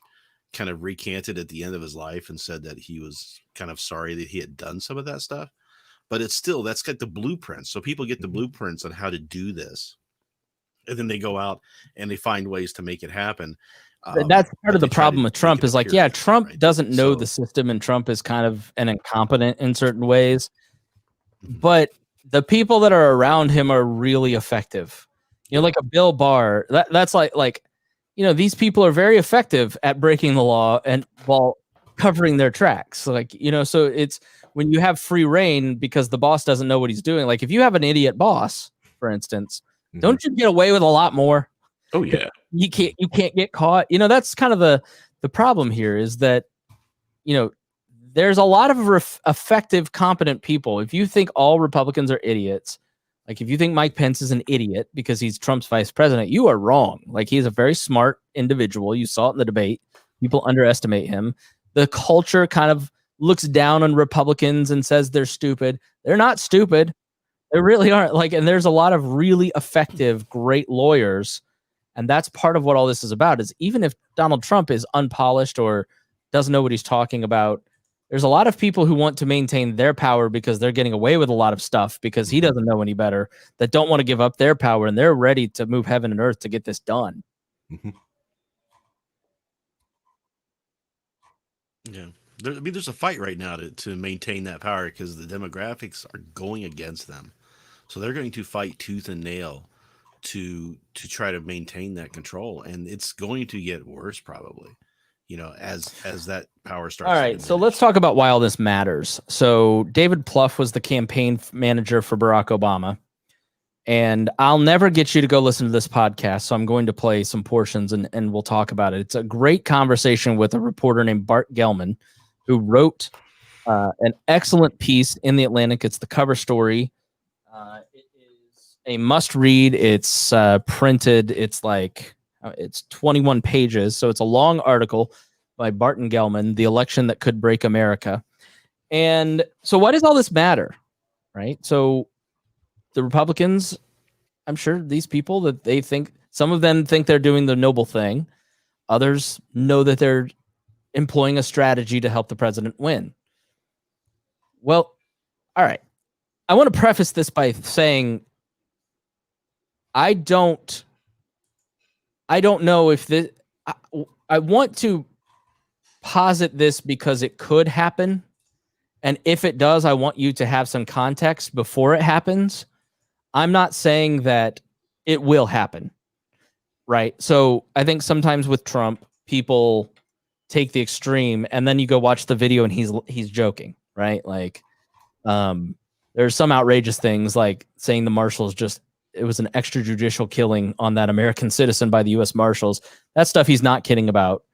kind of recanted at the end of his life and said that he was kind of sorry that he had done some of that stuff. But it's still, that's got the blueprints. So people get the blueprints on how to do this. And then they go out and they find ways to make it happen. That's part of the problem with Trump is Trump doesn't know the system, and Trump is kind of an incompetent in certain ways. But the people that are around him are really effective. Like a Bill Barr, that's like these people are very effective at breaking the law and while covering their tracks. So it's when you have free reign because the boss doesn't know what he's doing. Like if you have an idiot boss, for instance, don't you get away with a lot more? Oh yeah. You can't get caught. That's kind of the problem here is that, there's a lot of effective, competent people. If you think all Republicans are idiots, like if you think Mike Pence is an idiot because he's Trump's vice president, you are wrong. Like he's a very smart individual. You saw it in the debate. People underestimate him. The culture kind of looks down on Republicans and says they're stupid. They're not stupid. They really aren't. And there's a lot of really effective, great lawyers. And that's part of what all this is about, is even if Donald Trump is unpolished or doesn't know what he's talking about, there's a lot of people who want to maintain their power because they're getting away with a lot of stuff because he doesn't know any better, that don't want to give up their power, and they're ready to move heaven and earth to get this done. Mm-hmm. Yeah. There's a fight right now to maintain that power because the demographics are going against them. So they're going to fight tooth and nail to try to maintain that control, and it's going to get worse probably, as that power starts. All right, so let's talk about why all this matters. So David Plouffe was the campaign manager for Barack Obama. And I'll never get you to go listen to this podcast, so I'm going to play some portions and we'll talk about it. It's a great conversation with a reporter named Bart Gelman, who wrote an excellent piece in The Atlantic. It's the cover story. It is a must-read. It's printed. It's 21 pages, so it's a long article by Barton Gelman, The Election That Could Break America. And so why does all this matter, right? So the Republicans, I'm sure these people that they think, some of them think they're doing the noble thing. Others know that they're employing a strategy to help the president win. Well, all right. I want to preface this by saying I don't know if this, I want to posit this because it could happen. And if it does, I want you to have some context before it happens. I'm not saying that it will happen, right? So I think sometimes with Trump, people take the extreme, and then you go watch the video and he's joking, right? Like, there's some outrageous things like saying the Marshals it was an extrajudicial killing on that American citizen by the U.S. Marshals. That stuff he's not kidding about.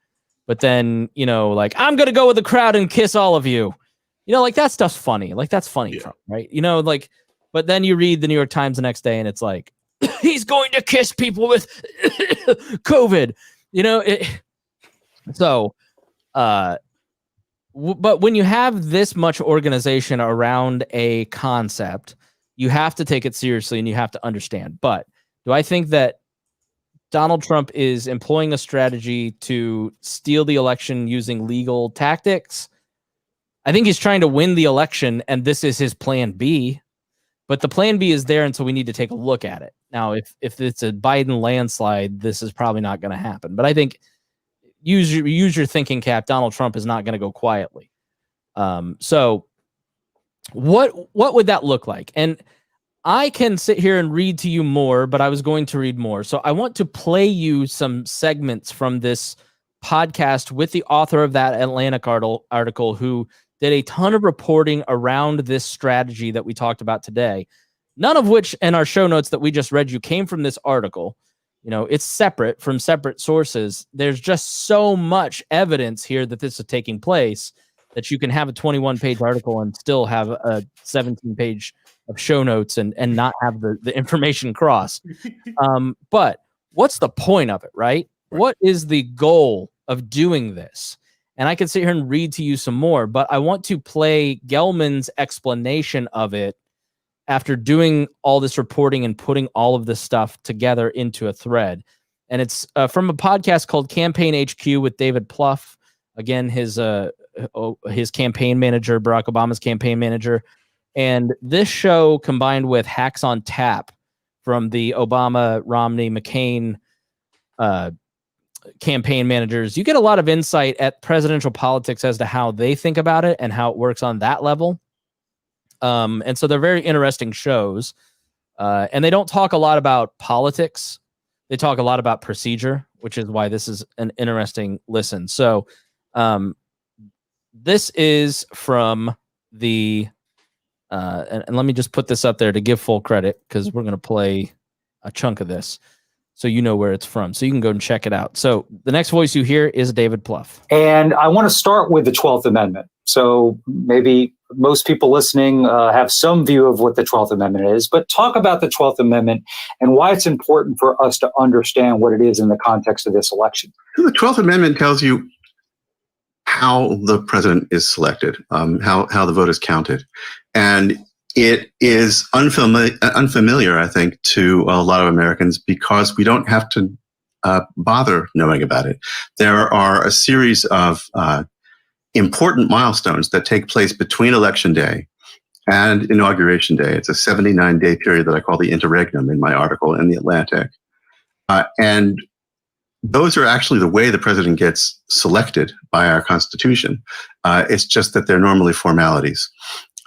But then, like, I'm going to go with the crowd and kiss all of you. Like, that stuff's funny. Like, that's funny, Trump, right? But then you read the New York Times the next day and it's like, he's going to kiss people with COVID, but when you have this much organization around a concept, you have to take it seriously and you have to understand. But do I think that Donald Trump is employing a strategy to steal the election using legal tactics? I think he's trying to win the election, and this is his plan B. But the plan B is there, and so we need to take a look at it. Now, if it's a Biden landslide, this is probably not going to happen. But I think use your thinking cap. Donald Trump is not going to go quietly. So what would that look like? And I can sit here and read to you more, but I was going to read more. So I want to play you some segments from this podcast with the author of that Atlantic article who did a ton of reporting around this strategy that we talked about today, none of which in our show notes that we just read you came from this article. It's separate from separate sources. There's just so much evidence here that this is taking place that you can have a 21-page article and still have a 17-page of show notes and not have the information cross. But what's the point of it, right? What is the goal of doing this? And I can sit here and read to you some more, but I want to play Gelman's explanation of it after doing all this reporting and putting all of this stuff together into a thread. And it's from a podcast called Campaign HQ with David Plouffe. Again, his campaign manager, Barack Obama's campaign manager. And this show combined with Hacks on Tap from the Obama, Romney, McCain campaign managers, you get a lot of insight at presidential politics as to how they think about it and how it works on that level. And so they're very interesting shows. And they don't talk a lot about politics. They talk a lot about procedure, which is why this is an interesting listen. So this is from the, and let me just put this up there to give full credit because we're going to play a chunk of this so you know where it's from. So you can go and check it out. So the next voice you hear is David Plouffe. And I want to start with the 12th Amendment. So maybe most people listening have some view of what the 12th Amendment is, but talk about the 12th Amendment and why it's important for us to understand what it is in the context of this election. The 12th Amendment tells you how the president is selected, how the vote is counted. And it is unfamiliar, I think, to a lot of Americans because we don't have to bother knowing about it. There are a series of important milestones that take place between Election Day and Inauguration Day. It's a 79-day period that I call the interregnum in my article in The Atlantic. And those are actually the way the president gets selected by our Constitution. It's just that they're normally formalities.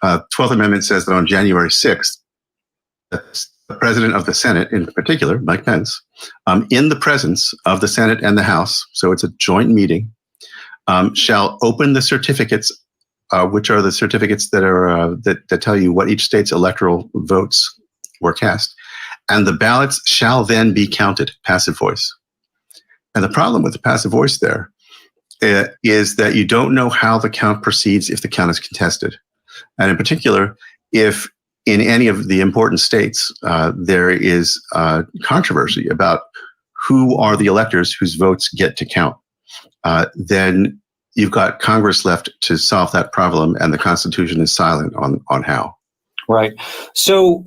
12th Amendment says that on January 6th, the president of the Senate, in particular, Mike Pence, in the presence of the Senate and the House, so it's a joint meeting, shall open the certificates, which are the certificates that are that tell you what each state's electoral votes were cast, and the ballots shall then be counted, passive voice. And the problem with the passive voice there is that you don't know how the count proceeds if the count is contested. And in particular, if in any of the important states there is controversy about who are the electors whose votes get to count, then you've got Congress left to solve that problem, and the Constitution is silent on how. Right. So,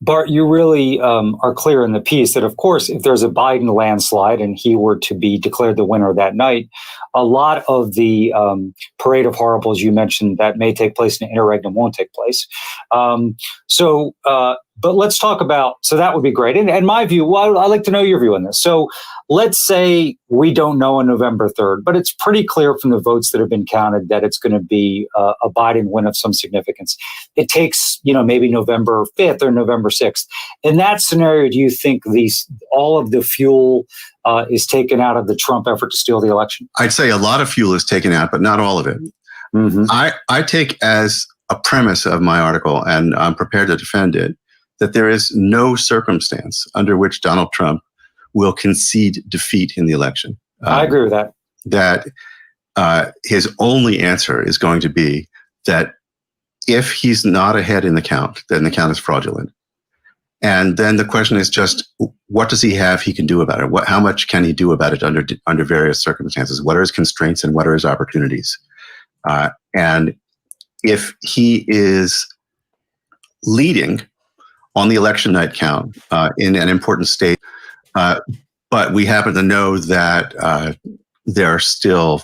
Bart, you really are clear in the piece that, of course, if there's a Biden landslide and he were to be declared the winner that night, a lot of the parade of horribles you mentioned that may take place in an interregnum won't take place. But let's talk about, so that would be great. And my view, well, I'd like to know your view on this. So let's say we don't know on November 3rd, but it's pretty clear from the votes that have been counted that it's going to be a Biden win of some significance. It takes, maybe November 5th or November 6th. In that scenario, do you think all of the fuel is taken out of the Trump effort to steal the election? I'd say a lot of fuel is taken out, but not all of it. Mm-hmm. I take as a premise of my article, and I'm prepared to defend it, that there is no circumstance under which Donald Trump will concede defeat in the election. I agree with that. That his only answer is going to be that if he's not ahead in the count, then the count is fraudulent. And then the question is just, what does he have he can do about it? How much can he do about it under various circumstances? What are his constraints and what are his opportunities? And if he is leading on the election night count in an important state, but we happen to know that there are still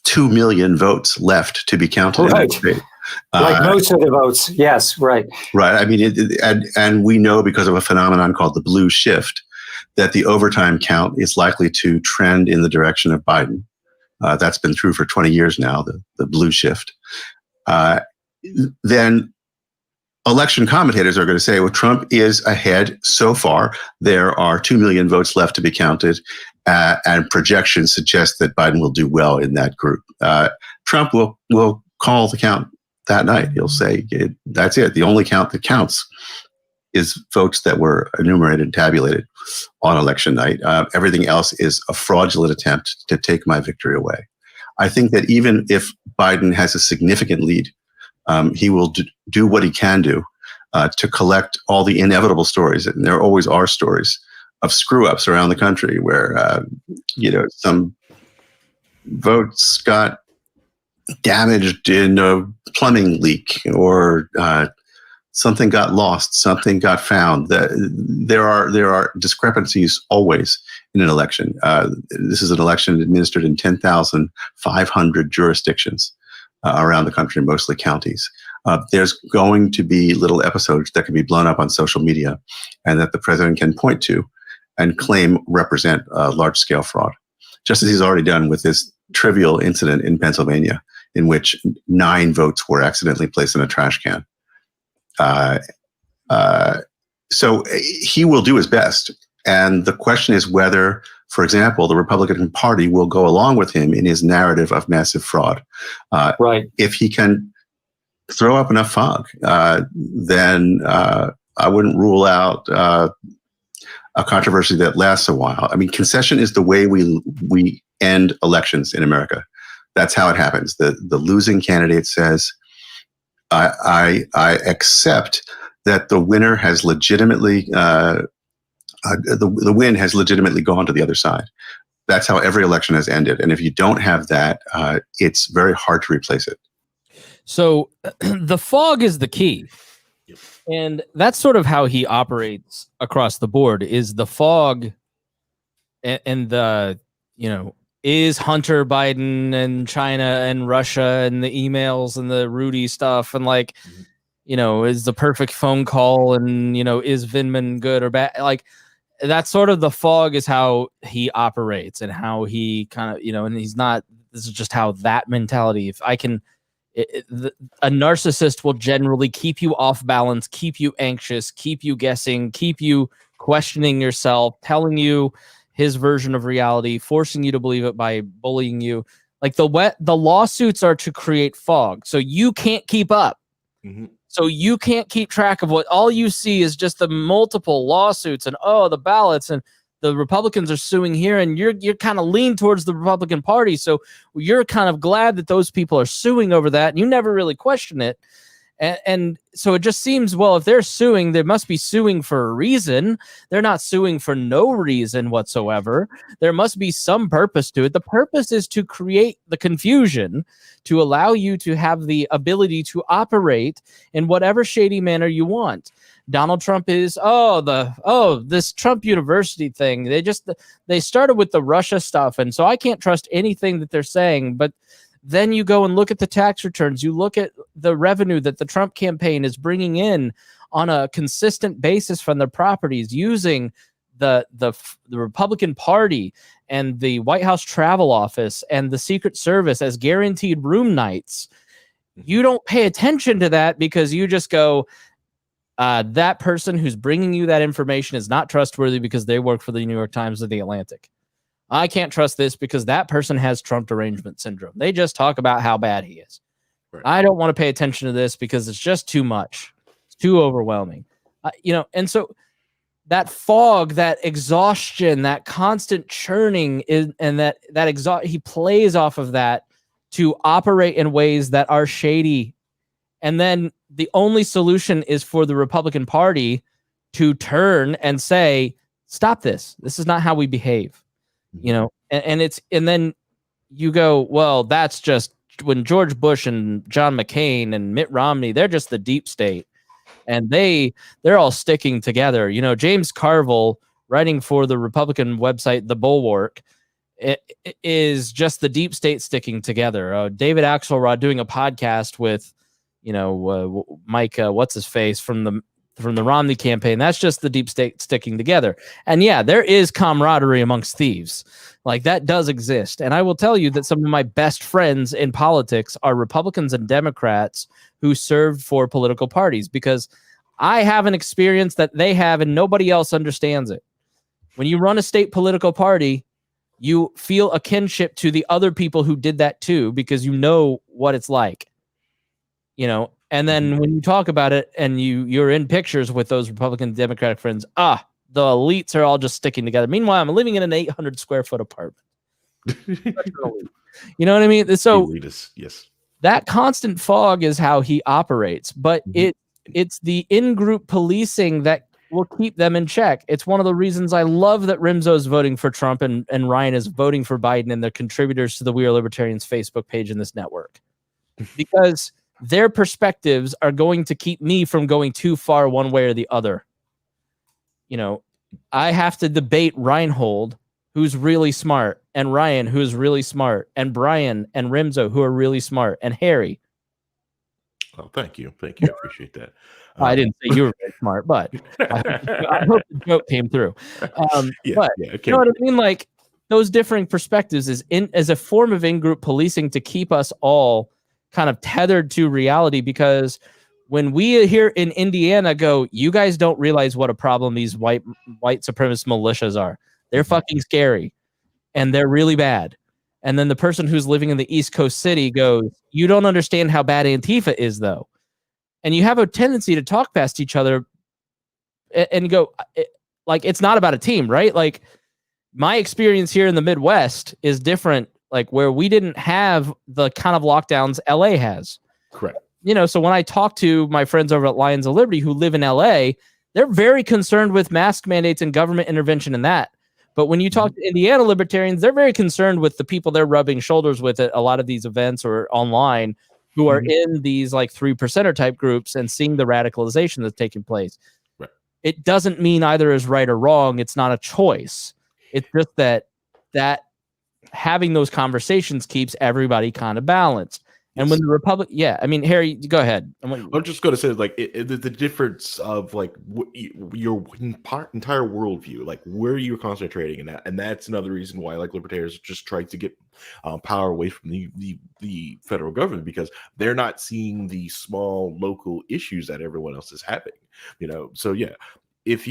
2 million votes left to be counted in that state. Like most of the votes, yes, right. Right. I mean, and we know because of a phenomenon called the blue shift that the overtime count is likely to trend in the direction of Biden. That's been true for 20 years now, the blue shift. Then election commentators are going to say, well, Trump is ahead so far. There are 2 million votes left to be counted, and projections suggest that Biden will do well in that group. Trump will call the count that night. He'll say, that's it. The only count that counts is votes that were enumerated and tabulated on election night. Everything else is a fraudulent attempt to take my victory away. I think that even if Biden has a significant lead, he will do what he can do to collect all the inevitable stories, and there always are stories of screw-ups around the country where some votes got damaged in a plumbing leak, or something got lost, something got found. There are discrepancies always in an election. This is an election administered in 10,500 jurisdictions around the country, mostly counties. There's going to be little episodes that can be blown up on social media and that the president can point to and claim represent large-scale fraud, just as he's already done with this trivial incident in Pennsylvania in which 9 votes were accidentally placed in a trash can. So he will do his best. And the question is whether, for example, the Republican Party will go along with him in his narrative of massive fraud. Right. If he can throw up enough fog, then I wouldn't rule out a controversy that lasts a while. I mean, concession is the way we end elections in America. That's how it happens. The losing candidate says, I accept that the winner has legitimately the win has legitimately gone to the other side. That's how every election has ended. And if you don't have that, it's very hard to replace it. So the fog is the key. And that's sort of how he operates across the board, is the fog and the, is Hunter Biden and China and Russia and the emails and the Rudy stuff and is the perfect phone call and, is Vindman good or bad? Like, that's sort of the fog is how he operates and how he kind of, and he's not, this is just how that mentality, if I can, a narcissist will generally keep you off balance, keep you anxious, keep you guessing, keep you questioning yourself, telling you his version of reality, forcing you to believe it by bullying you. Like the lawsuits are to create fog, so you can't keep up. Mm-hmm. So you can't keep track of what all you see is just the multiple lawsuits and the ballots and the Republicans are suing here, and you're kind of lean towards the Republican Party. So you're kind of glad that those people are suing over that, and you never really question it. And so it just seems, well, if they're suing, they must be suing for a reason. They're not suing for no reason whatsoever. There must be some purpose to it. The purpose is to create the confusion, to allow you to have the ability to operate in whatever shady manner you want. Donald Trump is, this Trump University thing. They started with the Russia stuff. And so I can't trust anything that they're saying, but then you go and look at the tax returns. You look at the revenue that the Trump campaign is bringing in on a consistent basis from their properties using the Republican Party and the White House Travel Office and the Secret Service as guaranteed room nights. You don't pay attention to that because you just go, that person who's bringing you that information is not trustworthy because they work for the New York Times or the Atlantic. I can't trust this because that person has Trump derangement syndrome. They just talk about how bad he is. Right. I don't want to pay attention to this because it's just too much. It's too overwhelming. And so that fog, that exhaustion, that constant churning he plays off of that to operate in ways that are shady. And then the only solution is for the Republican Party to turn and say, stop this. This is not how we behave. And then you go, well, that's just when George Bush and John McCain and Mitt Romney, they're just the deep state, and they're all sticking together. James Carville, writing for the Republican website The Bulwark, it is just the deep state sticking together. David Axelrod doing a podcast with Mike what's his face from the Romney campaign. That's just the deep state sticking together. And yeah, there is camaraderie amongst thieves. Like, that does exist. And I will tell you that some of my best friends in politics are Republicans and Democrats who served for political parties, because I have an experience that they have and nobody else understands it. When you run a state political party, you feel a kinship to the other people who did that too, because you know what it's like. And then when you talk about it and you're in pictures with those Republican Democratic friends, the elites are all just sticking together. Meanwhile, I'm living in an 800 square foot apartment. You know what I mean? So yes, that constant fog is how he operates, but it's the in-group policing that will keep them in check. It's one of the reasons I love that Rimzo's voting for Trump and Ryan is voting for Biden, and they're contributors to the We Are Libertarians Facebook page in this network, because their perspectives are going to keep me from going too far one way or the other. I have to debate Rhinehold, who's really smart, and Ryan, who's really smart, and Brian and Rimzo, who are really smart, and Harry. Oh, thank you. I appreciate that. I didn't say you were very smart, but I hope the joke came through. You know what I mean? Like, those differing perspectives as a form of in-group policing to keep us all kind of tethered to reality, because when we here in Indiana go, you guys don't realize what a problem these white supremacist militias are. They're fucking scary and they're really bad. And then the person who's living in the East Coast city goes, you don't understand how bad Antifa is though. And you have a tendency to talk past each other and go, like, it's not about a team, right? Like, my experience here in the Midwest is different. Like, where we didn't have the kind of lockdowns LA has. Correct. So when I talk to my friends over at Lions of Liberty who live in LA, they're very concerned with mask mandates and government intervention in that. But when you talk to Indiana libertarians, they're very concerned with the people they're rubbing shoulders with at a lot of these events or online, who are in these like 3%er type groups and seeing the radicalization that's taking place. Right. It doesn't mean either is right or wrong. It's not a choice. It's just that having those conversations keeps everybody kind of balanced. And when the Republic, Harry, go ahead. I'm just going to say, like, the difference of like your entire worldview, like where you're concentrating in that, and that's another reason why like libertarians just try to get power away from the federal government, because they're not seeing the small local issues that everyone else is having. So yeah, if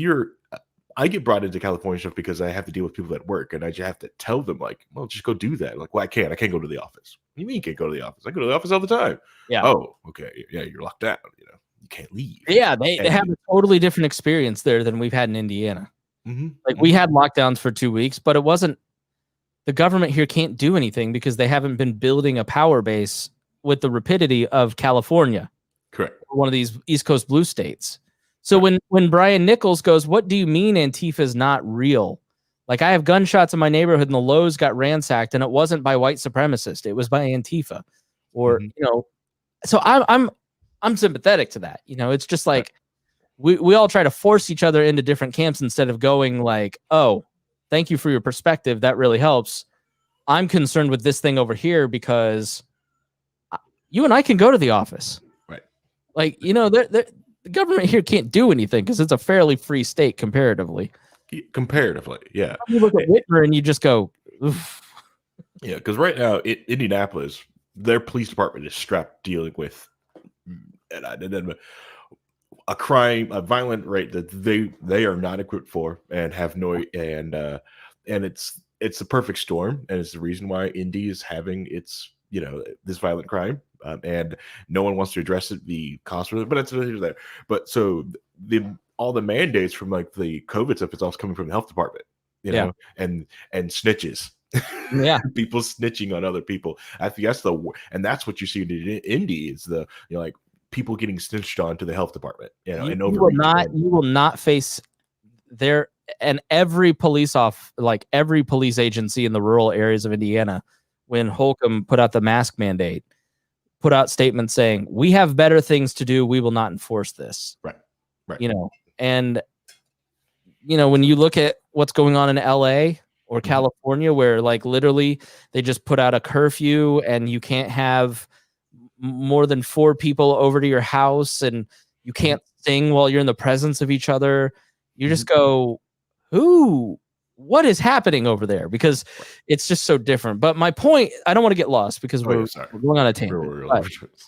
I get brought into California stuff because I have to deal with people at work, and I just have to tell them, like, well, just go do that. Like, well, I can't go to the office. What do you mean you can't go to the office? I go to the office all the time. Yeah. Oh, okay. Yeah, you're locked down. you can't leave. Yeah, they have a totally different experience there than we've had in Indiana. Like we had lockdowns for 2 weeks, but it wasn't. The government here can't do anything because they haven't been building a power base with the rapidity of California. Correct. One of these East Coast blue states. So when Brian Nichols goes, what do you mean Antifa is not real? Like I have gunshots in my neighborhood and the Lowe's got ransacked and it wasn't by white supremacists. It was by Antifa or, so I'm sympathetic to that. It's just like we all try to force each other into different camps instead of going like, oh, thank you for your perspective. That really helps. I'm concerned with this thing over here because you and I can go to the office. Right. Like, the government here can't do anything because it's a fairly free state comparatively. Comparatively, yeah. You look at Whitmer and you just go, oof. Yeah, because right now, Indianapolis, their police department is strapped dealing with a crime, a violent rate that they are not equipped for and have no and it's the perfect storm, and it's the reason why Indy is having its this violent crime, and no one wants to address it, the cost of it, but it's there. But so all the mandates from like the COVID stuff, it's also coming from the health department, know, and snitches. Yeah, people snitching on other people. I think that's what you see in Indy is the like people getting snitched on to the health department. And you will not face there. And every police agency in the rural areas of Indiana, when Holcomb put out the mask mandate, put out statements saying we have better things to do. We will not enforce this. Right. And when you look at what's going on in LA or California, where like literally they just put out a curfew and you can't have more than 4 people over to your house and you can't sing while you're in the presence of each other. You just go, what is happening over there? Because it's just so different. But my point, I don't want to get lost because we're going on a tangent.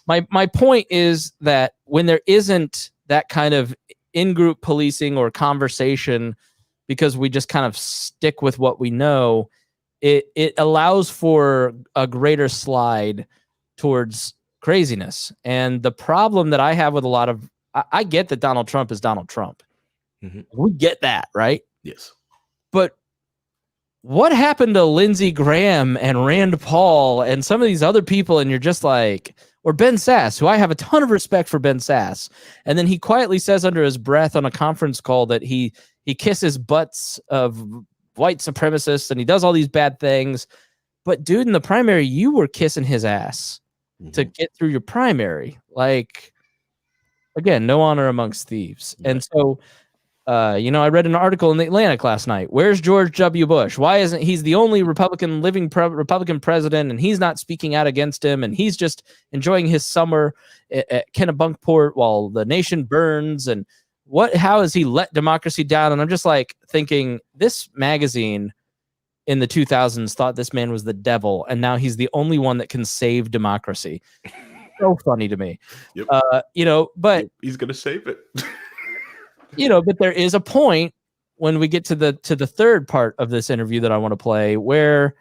My point is that when there isn't that kind of in-group policing or conversation, because we just kind of stick with what we know, it allows for a greater slide towards craziness. And the problem that I have with a lot of, I get that Donald Trump is Donald Trump. We get that, right? Yes. But what happened to Lindsey Graham and Rand Paul and some of these other people? And you're just like, or Ben Sass, who I have a ton of respect for Ben Sass. And then he quietly says under his breath on a conference call that he kisses butts of white supremacists and he does all these bad things. But dude, in the primary, you were kissing his ass to get through your primary. Like, again, no honor amongst thieves. And so, I read an article in the Atlantic last night. Where's George W. Bush? Why isn't he's the only Republican Republican president, and he's not speaking out against him, and he's just enjoying his summer at Kennebunkport while the nation burns? And how has he let democracy down? And I'm just like thinking, this magazine in the 2000s thought this man was the devil, and now he's the only one that can save democracy. So funny to me. Yep. But he's gonna save it. But there is a point when we get to the third part of this interview that I want to play where,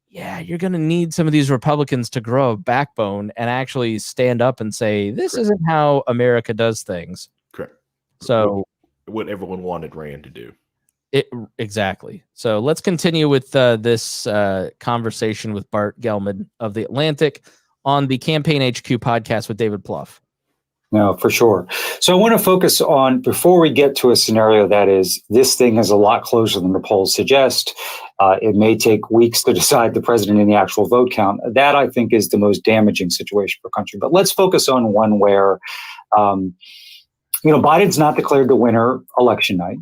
you're going to need some of these Republicans to grow a backbone and actually stand up and say, this isn't how America does things. Correct. So what everyone wanted Rand to do. Exactly. So let's continue with this conversation with Bart Gelman of The Atlantic on the Campaign HQ podcast with David Plouffe. No, for sure. So I want to focus on, before we get to a scenario that is, this thing is a lot closer than the polls suggest. It may take weeks to decide the president in the actual vote count. That, I think, is the most damaging situation for the country. But let's focus on one where, Biden's not declared the winner election night,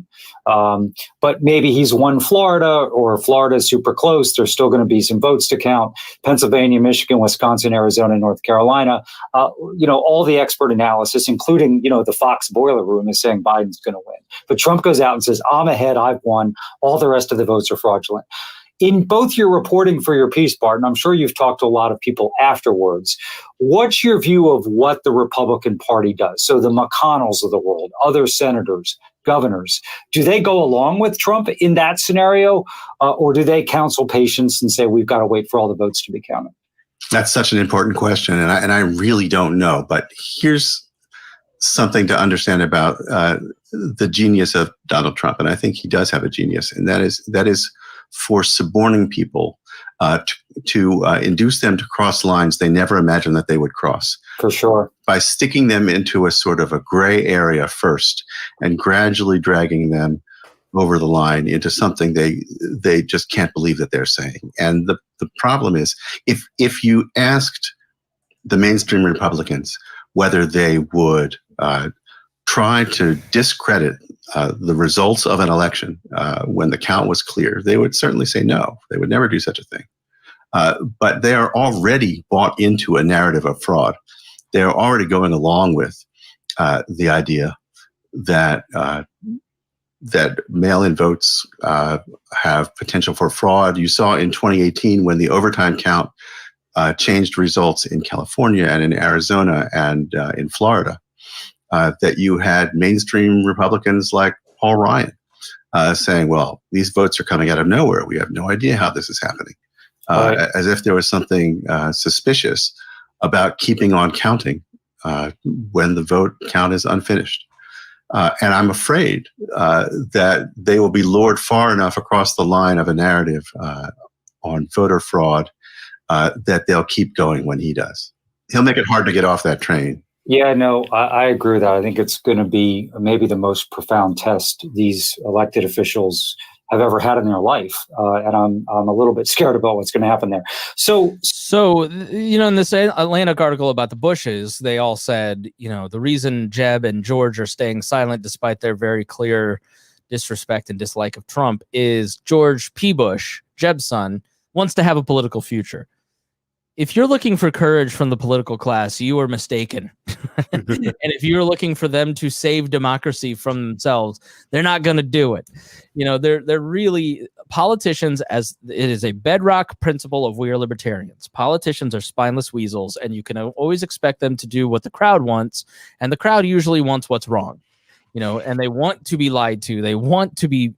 but maybe he's won Florida, or Florida is super close. There's still going to be some votes to count. Pennsylvania, Michigan, Wisconsin, Arizona, North Carolina. All the expert analysis, including, the Fox boiler room, is saying Biden's going to win. But Trump goes out and says, I'm ahead, I've won. All the rest of the votes are fraudulent. In both your reporting for your piece, Bart, and I'm sure you've talked to a lot of people afterwards, what's your view of what the Republican Party does? So the McConnells of the world, other senators, governors, do they go along with Trump in that scenario, or do they counsel patience and say, we've got to wait for all the votes to be counted? That's such an important question, and I really don't know. But here's something to understand about the genius of Donald Trump, and I think he does have a genius, and that is for suborning people to induce them to cross lines they never imagined that they would cross. For sure. By sticking them into a sort of a gray area first and gradually dragging them over the line into something they just can't believe that they're saying. And the problem is, if you asked the mainstream Republicans whether they would try to discredit the results of an election when the count was clear, they would certainly say no. They would never do such a thing. But they are already bought into a narrative of fraud. They're already going along with the idea that that mail-in votes have potential for fraud. You saw in 2018 when the overtime count changed results in California and in Arizona and in Florida, that you had mainstream Republicans like Paul Ryan saying, well, these votes are coming out of nowhere. We have no idea how this is happening. As if there was something suspicious about keeping on counting when the vote count is unfinished. And I'm afraid that they will be lured far enough across the line of a narrative on voter fraud that they'll keep going when he does. He'll make it hard to get off that train. Yeah, no, I agree with that. I think it's going to be maybe the most profound test these elected officials have ever had in their life, and I'm a little bit scared about what's going to happen there. So in this Atlantic article about the Bushes, they all said, the reason Jeb and George are staying silent despite their very clear disrespect and dislike of Trump is George P. Bush, Jeb's son, wants to have a political future. If you're looking for courage from the political class, you are mistaken. And if you're looking for them to save democracy from themselves, they're not going to do it. They're really politicians, as it is a bedrock principle of we are libertarians. Politicians are spineless weasels, and you can always expect them to do what the crowd wants, and the crowd usually wants what's wrong. And they want to be lied to. They want to be,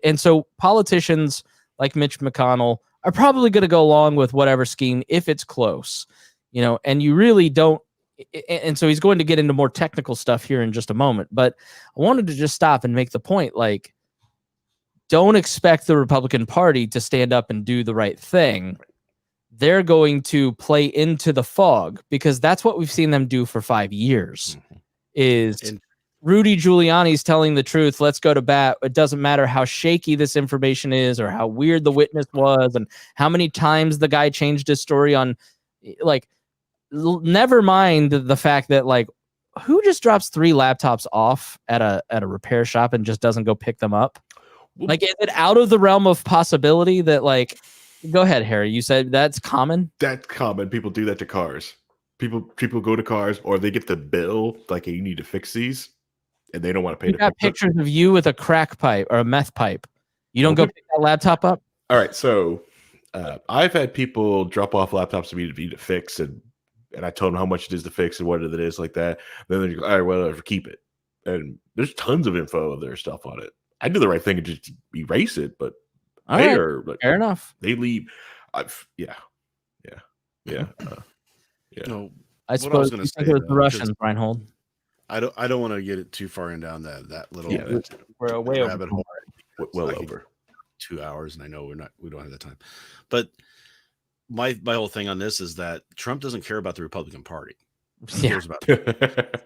and so politicians like Mitch McConnell are probably going to go along with whatever scheme if it's close, and you really don't. And so he's going to get into more technical stuff here in just a moment. But I wanted to just stop and make the point, don't expect the Republican Party to stand up and do the right thing. They're going to play into the fog because that's what we've seen them do for 5 years. Is Rudy Giuliani's telling the truth. Let's go to bat. It doesn't matter how shaky this information is or how weird the witness was and how many times the guy changed his story on, never mind the fact that who just drops 3 laptops off at a repair shop and just doesn't go pick them up? Is it out of the realm of possibility that go ahead, Harry, you said that's common? That's common. People do that to cars. People go to cars or they get the bill hey, you need to fix these. And they don't want to pay. You got pictures of you with a crack pipe or a meth pipe. You don't go pick that laptop up? All right. So I've had people drop off laptops to me to fix, and I told them how much it is to fix and what it is like that. Then they're like, all right, whatever, keep it. And there's tons of info of their stuff on it. I do the right thing and just erase it, but fair enough. They leave. Yeah. No, I suppose you think it was the Russians, Rhinehold. I don't want to get it too far in down that little we're way rabbit hole. Well over 2 hours, and I know we don't have that time. But my whole thing on this is that Trump doesn't care about the Republican Party. He cares about to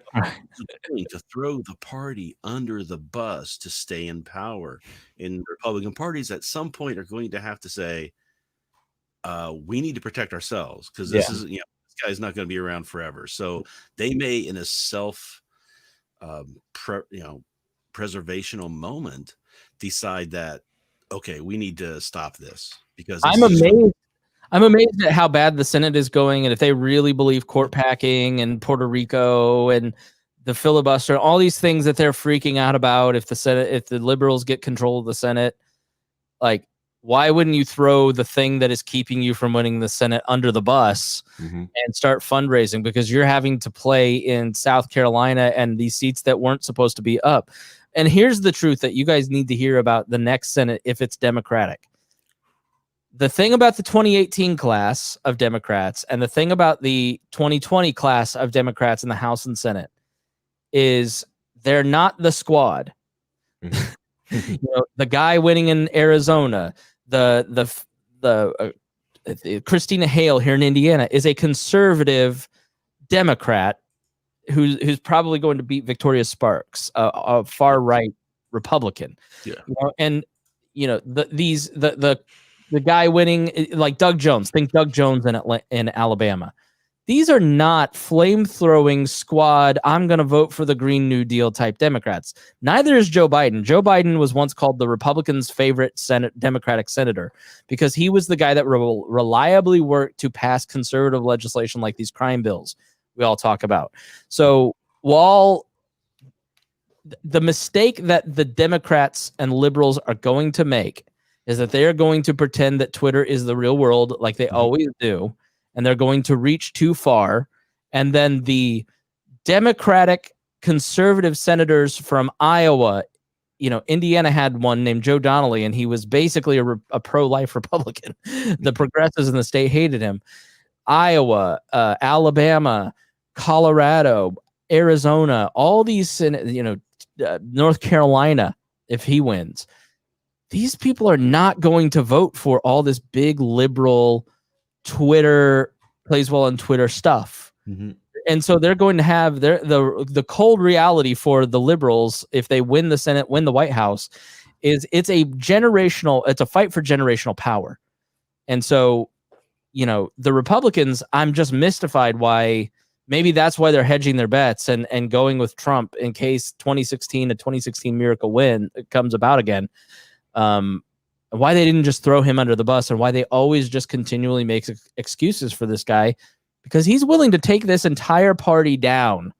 throw the party under the bus to stay in power. And the Republican parties at some point are going to have to say, we need to protect ourselves because this is this guy's not going to be around forever. So they may, in a preservational moment, decide that we need to stop this because I'm amazed at how bad the Senate is going, and if they really believe court packing and Puerto Rico and the filibuster, all these things that they're freaking out about, if the liberals get control of the Senate, why wouldn't you throw the thing that is keeping you from winning the Senate under the bus and start fundraising? Because you're having to play in South Carolina and these seats that weren't supposed to be up. And here's the truth that you guys need to hear about the next Senate if it's Democratic. The thing about the 2018 class of Democrats and the thing about the 2020 class of Democrats in the House and Senate is they're not the squad. The guy winning in Arizona, the Christina Hale here in Indiana is a conservative Democrat who's probably going to beat Victoria Sparks, a far right Republican. Yeah. And the guy winning, like Doug Jones. Think Doug Jones in Alabama. These are not flame-throwing squad, I'm going to vote for the Green New Deal type Democrats. Neither is Joe Biden. Joe Biden was once called the Republicans' favorite Democratic senator because he was the guy that reliably worked to pass conservative legislation like these crime bills we all talk about. So while the mistake that the Democrats and liberals are going to make is that they are going to pretend that Twitter is the real world like they always do, and they're going to reach too far. And then the Democratic conservative senators from Iowa, Indiana had one named Joe Donnelly, and he was basically a pro-life Republican. The progressives in the state hated him. Iowa, Alabama, Colorado, Arizona, all these, North Carolina, if he wins, these people are not going to vote for all this big liberal Twitter plays well on Twitter stuff. And so they're going to have the cold reality for the liberals if they win the Senate, win the White House, is it's a fight for generational power. And so, the Republicans, I'm just mystified why. Maybe that's why they're hedging their bets and going with Trump in case 2016 miracle win comes about again. Why they didn't just throw him under the bus, and why they always just continually make excuses for this guy, because he's willing to take this entire party down.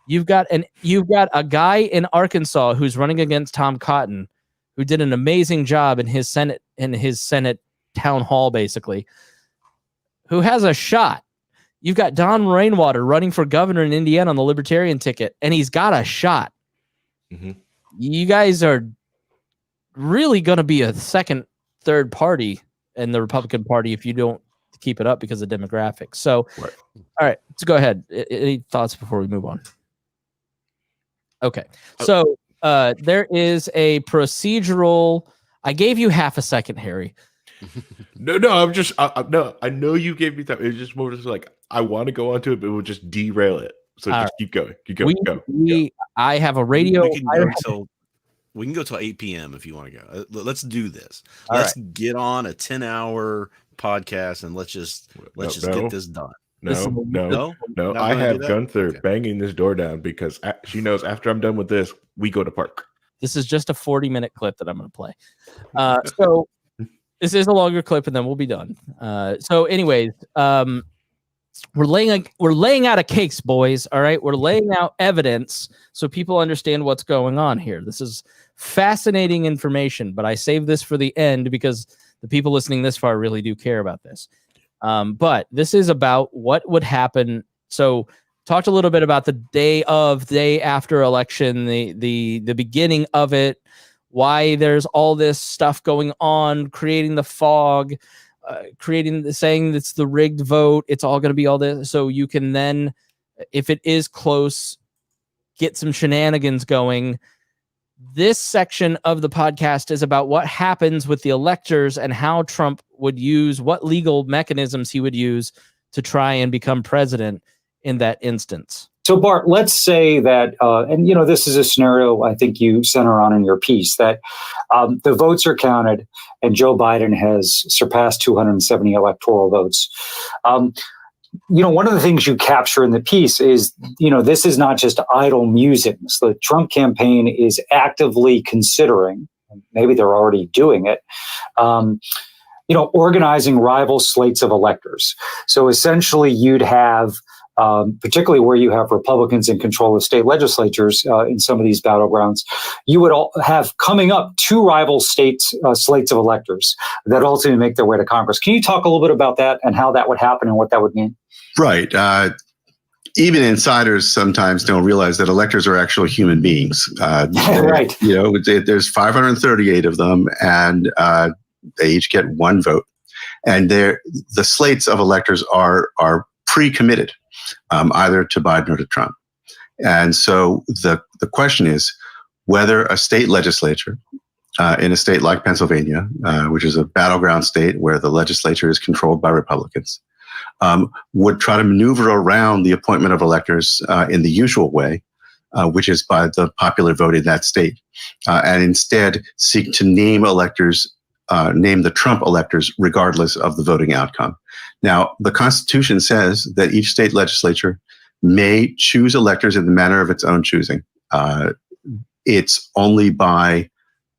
You've got a guy in Arkansas who's running against Tom Cotton, who did an amazing job in his Senate town hall, basically, who has a shot. You've got Don Rainwater running for governor in Indiana on the Libertarian ticket, and he's got a shot. You guys are really going to be a second, third party in the Republican Party if you don't keep it up because of demographics. So, All right, let's go ahead. Any thoughts before we move on? Okay. So there is a procedural. I gave you half a second, Harry. No, I'm just, no, I know you gave me that. It's just more just like, I want to go onto it, but it will just derail it. So just keep going. Go. I have a radio. We can go till 8 p.m. if you want to go. Let's do this. Let's get on a 10-hour podcast and let's just get this done. No. I have Gunther banging this door down because she knows after I'm done with this, we go to park. This is just a 40-minute clip that I'm going to play. So this is a longer clip and then we'll be done. So anyways, we're laying out a case, boys. All right. We're laying out evidence so people understand what's going on here. This is fascinating information, but I saved this for the end because the people listening this far really do care about this. But this is about what would happen. So talked a little bit about the day after election, the beginning of it, why there's all this stuff going on, creating the fog, saying it's the rigged vote. It's all going to be all this. So you can then, if it is close, get some shenanigans going. This section of the podcast is about what happens with the electors and how Trump would use, what legal mechanisms he would use to try and become president in that instance. So Bart, let's say that, and this is a scenario I think you center on in your piece, that the votes are counted and Joe Biden has surpassed 270 electoral votes. One of the things you capture in the piece is, this is not just idle musings. The Trump campaign is actively considering, maybe they're already doing it, organizing rival slates of electors. So essentially you'd have, particularly where you have Republicans in control of state legislatures in some of these battlegrounds, you would have coming up two rival slates of electors that ultimately make their way to Congress. Can you talk a little bit about that and how that would happen and what that would mean? Right. Even insiders sometimes don't realize that electors are actually human beings. Right. There's 538 of them, and they each get one vote. And the slates of electors are pre-committed, either to Biden or to Trump. And so the question is whether a state legislature in a state like Pennsylvania, which is a battleground state where the legislature is controlled by Republicans, would try to maneuver around the appointment of electors in the usual way, which is by the popular vote in that state, and instead seek to name electors, name the Trump electors regardless of the voting outcome. Now, the Constitution says that each state legislature may choose electors in the manner of its own choosing. It's only by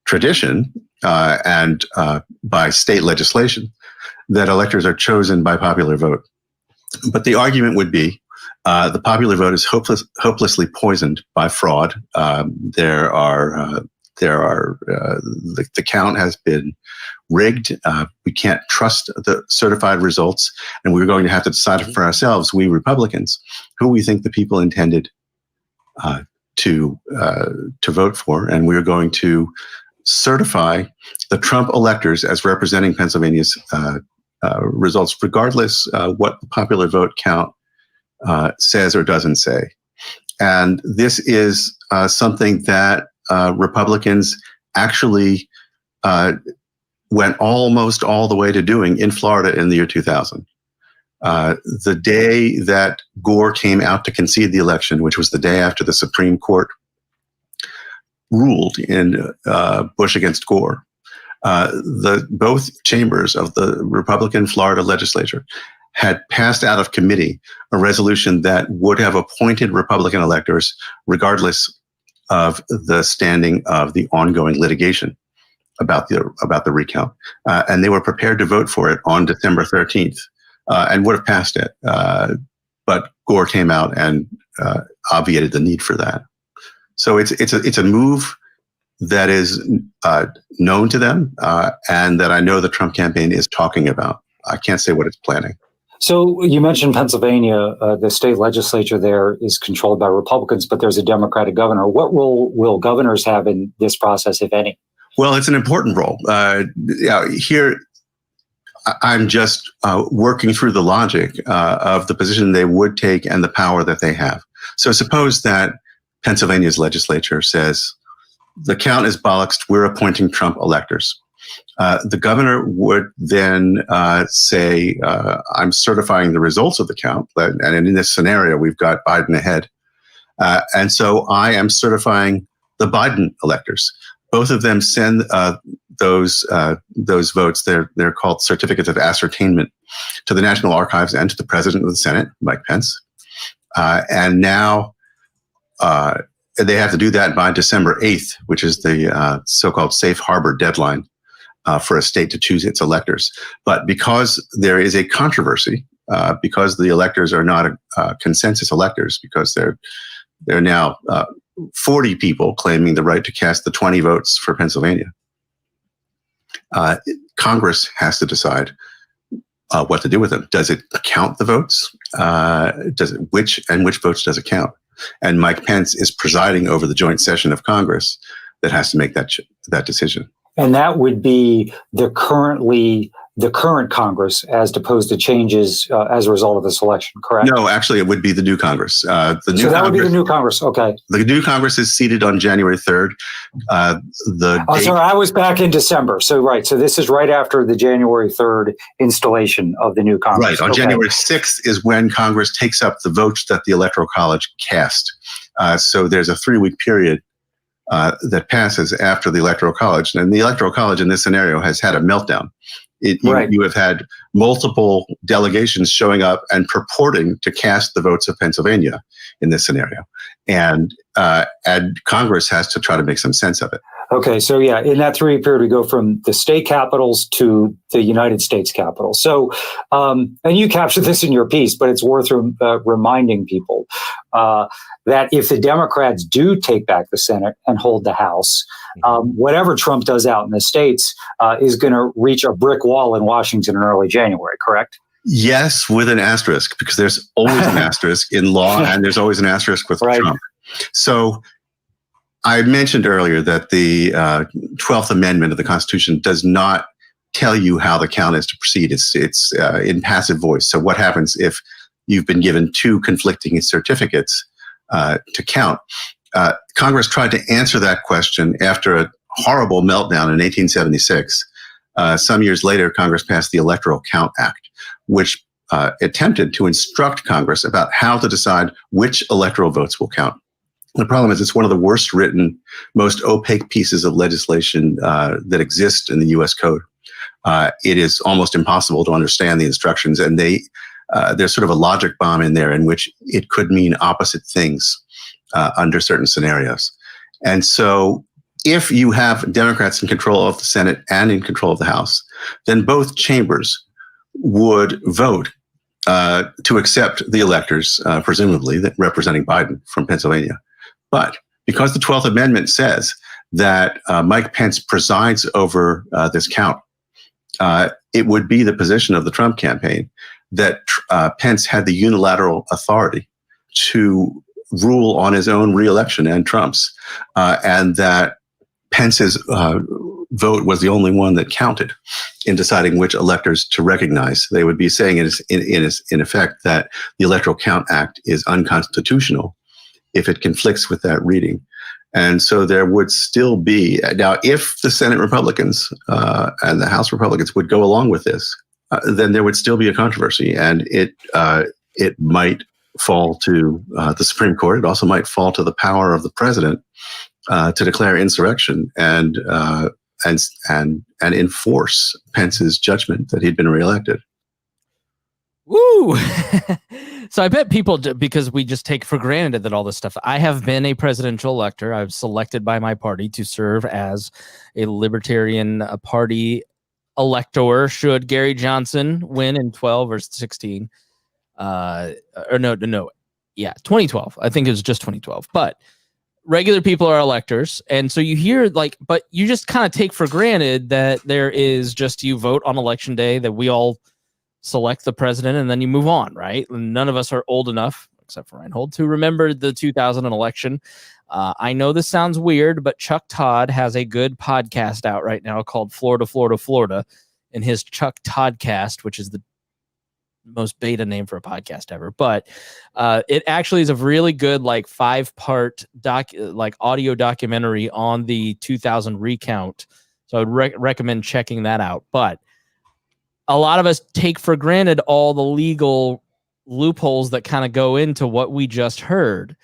tradition and by state legislation that electors are chosen by popular vote. But the argument would be the popular vote is hopelessly poisoned by fraud. The count has been rigged. We can't trust the certified results, and we're going to have to decide for ourselves, we Republicans, who we think the people intended to vote for, and we're going to certify the Trump electors as representing Pennsylvania's results, regardless what the popular vote count says or doesn't say. And this is something that Republicans actually went almost all the way to doing in Florida in the year 2000. The day that Gore came out to concede the election, which was the day after the Supreme Court ruled in Bush against Gore, both chambers of the Republican Florida legislature had passed out of committee a resolution that would have appointed Republican electors regardless of the standing of the ongoing litigation about the recount. And they were prepared to vote for it on December 13th and would have passed it. But Gore came out and obviated the need for that. So it's a move that is known to them and that I know the Trump campaign is talking about. I can't say what it's planning. So you mentioned Pennsylvania, the state legislature there is controlled by Republicans, but there's a Democratic governor. What role will governors have in this process, if any? Well, it's an important role. Here, I'm just working through the logic of the position they would take and the power that they have. So suppose that Pennsylvania's legislature says, the count is bollocks, we're appointing Trump electors. The governor would then say, I'm certifying the results of the count. And in this scenario, we've got Biden ahead. And so I am certifying the Biden electors. Both of them send those votes, they're called certificates of ascertainment, to the National Archives and to the President of the Senate, Mike Pence. And now they have to do that by December 8th, which is the so-called safe harbor deadline for a state to choose its electors. But because there is a controversy, because the electors are not consensus electors, because they're now 40 people claiming the right to cast the 20 votes for Pennsylvania, Congress has to decide what to do with them. Does it count the votes? Which votes does it count? And Mike Pence is presiding over the joint session of Congress that has to make that decision. And that would be the current Congress, as opposed to changes as a result of this election, correct? No, actually, it would be the new Congress. Would be the new Congress, okay. The new Congress is seated on January 3rd. Sorry, I was back in December. So, right, so this is right after the January 3rd installation of the new Congress. Right, on January 6th is when Congress takes up the votes that the Electoral College cast. So there's a 3-week period that passes after the Electoral College. And the Electoral College in this scenario has had a meltdown. You have had multiple delegations showing up and purporting to cast the votes of Pennsylvania in this scenario. And Congress has to try to make some sense of it. Okay, so yeah, in that 3-week period, we go from the state capitals to the United States Capitol. So, and you captured this in your piece, but it's worth reminding people that if the Democrats do take back the Senate and hold the House, whatever Trump does out in the states is going to reach a brick wall in Washington in early January, correct? Yes, with an asterisk, because there's always an asterisk in law, and there's always an asterisk with Trump. So I mentioned earlier that the 12th Amendment of the Constitution does not tell you how the count is to proceed. It's in passive voice. So what happens if you've been given 2 conflicting certificates to count. Congress tried to answer that question after a horrible meltdown in 1876. Some years later, Congress passed the Electoral Count Act, which attempted to instruct Congress about how to decide which electoral votes will count. The problem is it's one of the worst written, most opaque pieces of legislation that exist in the U.S. Code. It is almost impossible to understand the instructions, and there's sort of a logic bomb in there in which it could mean opposite things under certain scenarios. And so if you have Democrats in control of the Senate and in control of the House, then both chambers would vote to accept the electors, presumably, that representing Biden from Pennsylvania. But because the 12th Amendment says that Mike Pence presides over this count, it would be the position of the Trump campaign that Pence had the unilateral authority to rule on his own reelection and Trump's, and that Pence's vote was the only one that counted in deciding which electors to recognize. They would be saying in effect that the Electoral Count Act is unconstitutional if it conflicts with that reading. And so there would still be, now if the Senate Republicans and the House Republicans would go along with this, then there would still be a controversy, and it might fall to the Supreme Court. It also might fall to the power of the president to declare insurrection and enforce Pence's judgment that he'd been reelected. Woo! So I bet people, because we just take for granted that all this stuff. I have been a presidential elector. I was selected by my party to serve as a Libertarian Party elector should Gary Johnson win in 12 or 16. Or no. Yeah, 2012. I think it was just 2012. But regular people are electors. And so you hear but you just kind of take for granted that there is just, you vote on election day, that we all select the president, and then you move on, right? None of us are old enough, except for Rhinehold, to remember the 2000 election. I know this sounds weird, but Chuck Todd has a good podcast out right now called Florida, and his Chuck Toddcast, which is the most beta name for a podcast ever. But it actually is a really good 5-part audio documentary on the 2000 recount. So I'd recommend checking that out. But a lot of us take for granted all the legal loopholes that kind of go into what we just heard.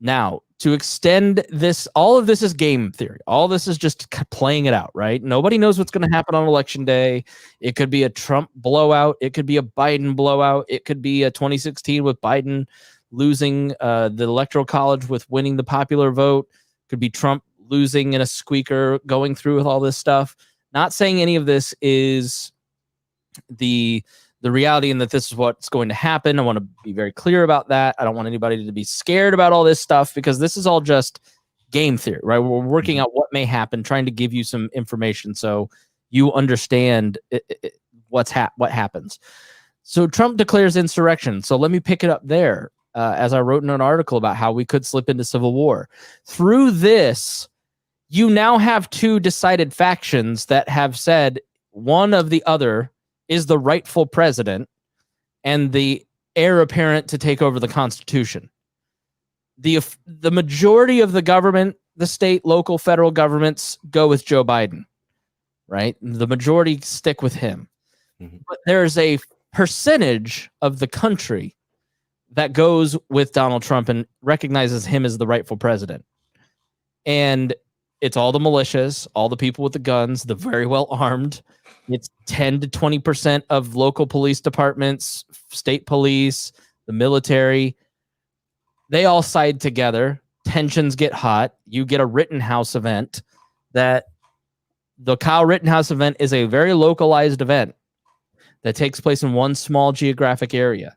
Now, to extend this, all of this is game theory. All this is just playing it out, right? Nobody knows what's going to happen on election day. It could be a Trump blowout. It could be a Biden blowout. It could be a 2016 with Biden losing the Electoral College with winning the popular vote. It could be Trump losing in a squeaker, going through with all this stuff. Not saying any of this is the reality and that this is what's going to happen. I want to be very clear about that. I don't want anybody to be scared about all this stuff, because this is all just game theory, right? We're working out what may happen, trying to give you some information so you understand what happens. So Trump declares insurrection. So let me pick it up there, as I wrote in an article about how we could slip into civil war. Through this, you now have two decided factions that have said one of the other is the rightful president and the heir apparent to take over the Constitution. The majority of the government, the state, local, federal governments go with Joe Biden, right? The majority stick with him. Mm-hmm. But there's a percentage of the country that goes with Donald Trump and recognizes him as the rightful president. And it's all the militias, all the people with the guns, the very well armed. It's 10 to 20% of local police departments, state police, the military. They all side together. Tensions get hot. You get a Rittenhouse event. That the Kyle Rittenhouse event is a very localized event that takes place in one small geographic area.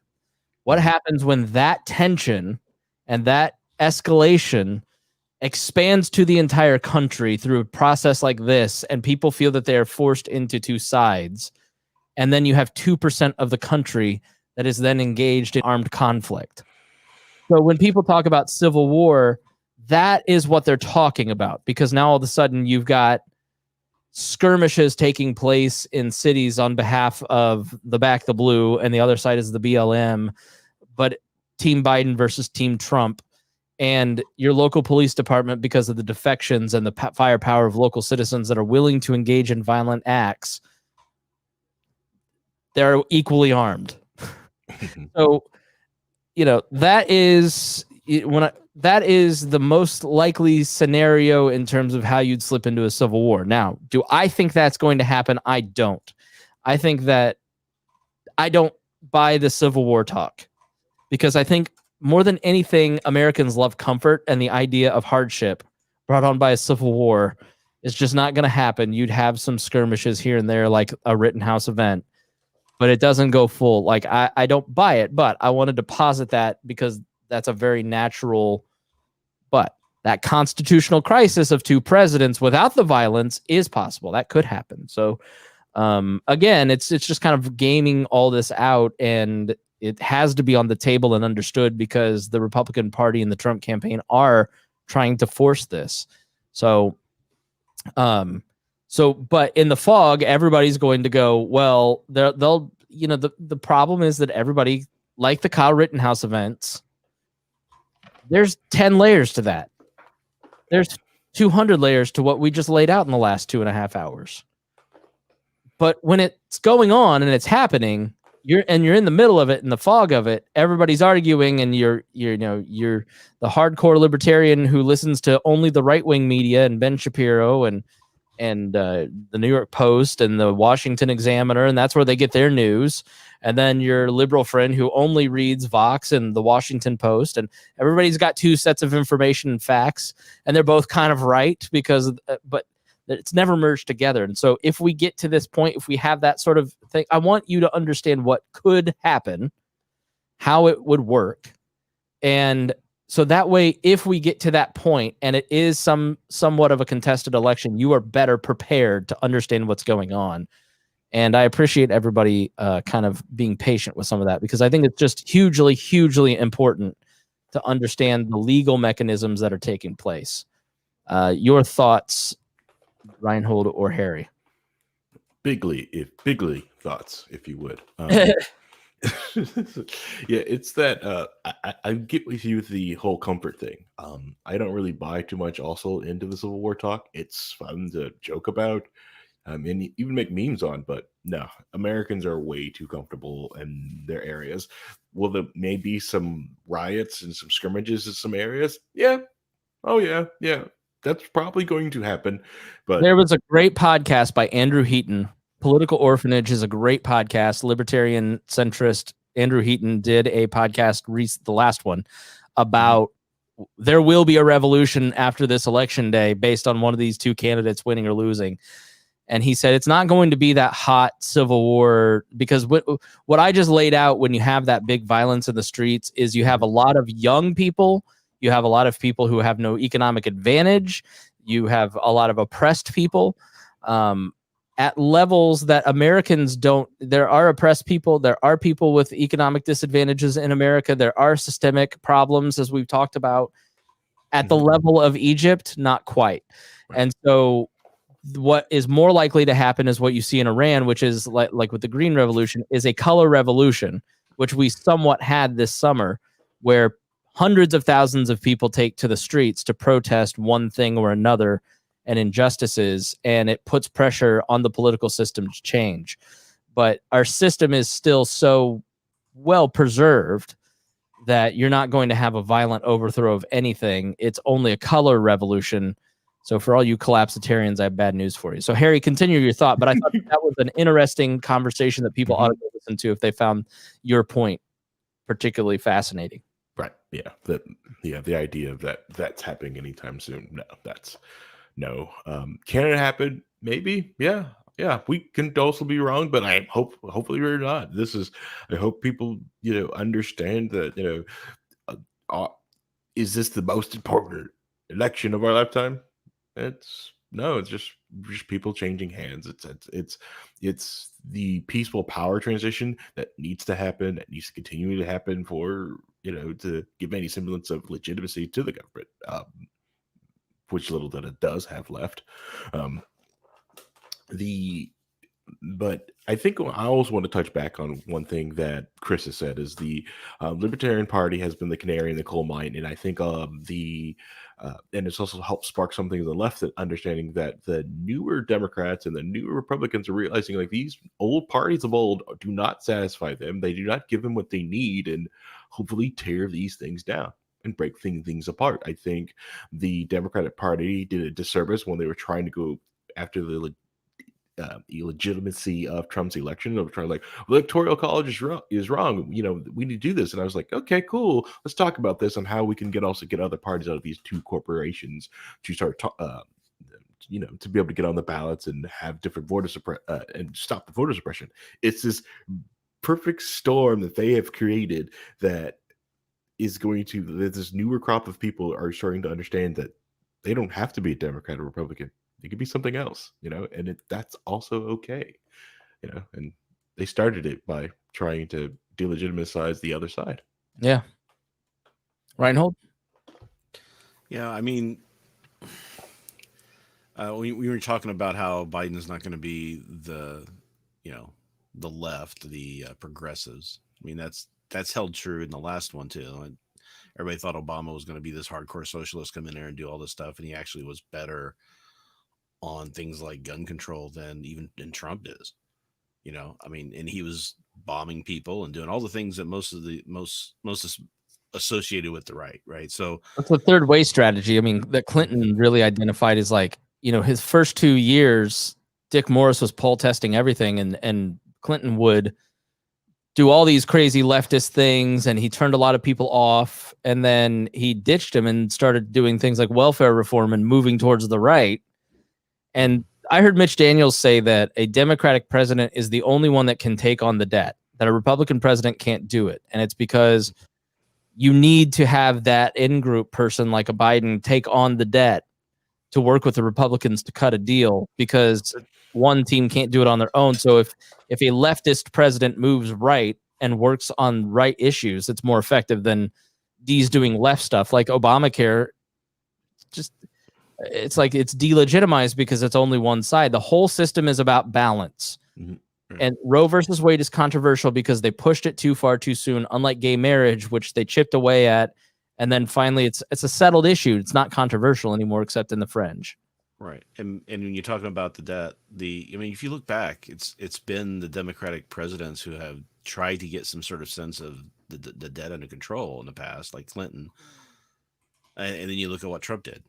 What happens when that tension and that escalation expands to the entire country through a process like this, and people feel that they are forced into two sides, and then you have 2% of the country that is then engaged in armed conflict? So when people talk about civil war, that is what they're talking about, because now all of a sudden you've got skirmishes taking place in cities on behalf of the Back the Blue, and the other side is the BLM, but Team Biden versus Team Trump. and your local police department, because of the defections and the firepower of local citizens that are willing to engage in violent acts, they're equally armed. So, that is that is the most likely scenario in terms of how you'd slip into a civil war. Now, do I think that's going to happen? I don't. I think that I don't buy the Civil War talk, because I think more than anything, Americans love comfort, and the idea of hardship brought on by a civil war is just not going to happen. You'd have some skirmishes here and there, like a Rittenhouse event, but it doesn't go full. Like, I don't buy it, but I wanted to posit that because that's a very natural, but that constitutional crisis of two presidents without the violence is possible. That could happen. So, again, it's just kind of gaming all this out, and it has to be on the table and understood, because the Republican Party and the Trump campaign are trying to force this. So, but in the fog, everybody's going to go, well, they'll the problem is that everybody, like the Kyle Rittenhouse events, there's 10 layers to that. There's 200 layers to what we just laid out in the last 2.5 hours. But when it's going on and it's happening, you're in the middle of it, in the fog of it, everybody's arguing, and you're the hardcore libertarian who listens to only the right-wing media and Ben Shapiro and the New York Post and the Washington Examiner, and that's where they get their news. And then your liberal friend who only reads Vox and the Washington Post, and everybody's got two sets of information and facts, and they're both kind of right, but it's never merged together. And so if we get to this point, if we have that sort of thing, I want you to understand what could happen, how it would work. And so that way, if we get to that point and it is somewhat of a contested election, you are better prepared to understand what's going on. And I appreciate everybody kind of being patient with some of that, because I think it's just hugely, hugely important to understand the legal mechanisms that are taking place. Your thoughts, Rhinehold or Harry? Bigly thoughts, if you would. Yeah, it's that I get with you with the whole comfort thing. I don't really buy too much also into the Civil War talk. It's fun to joke about, and even make memes on, but no, Americans are way too comfortable in their areas. Will there maybe some riots and some scrimmages in some areas? Yeah. Oh yeah. That's probably going to happen. But there was a great podcast by Andrew Heaton. Political Orphanage is a great podcast. Libertarian centrist Andrew Heaton did a podcast, the last one, about there will be a revolution after this election day based on one of these two candidates winning or losing. And he said it's not going to be that hot civil war, because what I just laid out, when you have that big violence in the streets, is you have a lot of young people. You have a lot of people who have no economic advantage. You have a lot of oppressed people at levels that Americans don't. There are oppressed people. There are people with economic disadvantages in America. There are systemic problems, as we've talked about. At the level of Egypt, not quite. And so what is more likely to happen is what you see in Iran, which is like with the Green Revolution, is a color revolution, which we somewhat had this summer, where hundreds of thousands of people take to the streets to protest one thing or another and injustices, and it puts pressure on the political system to change. But our system is still so well preserved that you're not going to have a violent overthrow of anything. It's only a color revolution. So for all you collapsitarians, I have bad news for you. So Harry, continue your thought, but I thought that was an interesting conversation that people ought to go listen to if they found your point particularly fascinating. Right. Yeah. The idea of that's happening anytime soon. No. Can it happen? Maybe. Yeah. We can also be wrong, but hopefully we're not. I hope people, understand that, is this the most important election of our lifetime? It's just people changing hands. It's the peaceful power transition that needs to happen, that needs to continue to happen for, to give any semblance of legitimacy to the government, which little that it does have left. But I think I always want to touch back on one thing that Chris has said is the Libertarian Party has been the canary in the coal mine, and I think and it's also helped spark something in the left, that understanding that the newer Democrats and the newer Republicans are realizing like these old parties of old do not satisfy them. They do not give them what they need, and hopefully tear these things down and break things apart. I think the Democratic Party did a disservice when they were trying to go after the illegitimacy of Trump's election, of trying like electoral college is wrong. We need to do this. And I was like, okay, cool. Let's talk about this and how we can get other parties out of these two corporations to start to be able to get on the ballots and have different and stop the voter suppression. It's this perfect storm that they have created that is that this newer crop of people are starting to understand that they don't have to be a Democrat or Republican. It could be something else, and that's also okay, and they started it by trying to delegitimize the other side. Yeah. Rhinehold? Yeah, I mean, we were talking about how Biden's not going to be the left, the progressives. I mean, that's held true in the last one too. Everybody thought Obama was going to be this hardcore socialist, come in there and do all this stuff, and he actually was better on things like gun control than even Trump is. I mean, and he was bombing people and doing all the things that most associated with the right. So that's the third way strategy. I mean, that Clinton really identified as like, his first 2 years, Dick Morris was poll testing everything, and Clinton would do all these crazy leftist things, and he turned a lot of people off, and then he ditched him and started doing things like welfare reform and moving towards the right. And I heard Mitch Daniels say that a Democratic president is the only one that can take on the debt, that a Republican president can't do it. And it's because you need to have that in-group person like a Biden take on the debt to work with the Republicans to cut a deal, because one team can't do it on their own. So if a leftist president moves right and works on right issues, it's more effective than D's doing left stuff like Obamacare. It's like it's delegitimized because it's only one side. The whole system is about balance. Mm-hmm. And Roe versus Wade is controversial because they pushed it too far too soon, unlike gay marriage, which they chipped away at. And then finally it's a settled issue. It's not controversial anymore, except in the fringe. Right. And when you're talking about the debt, I mean, if you look back, it's been the Democratic presidents who have tried to get some sort of sense of the debt under control in the past, like Clinton. And then you look at what Trump did,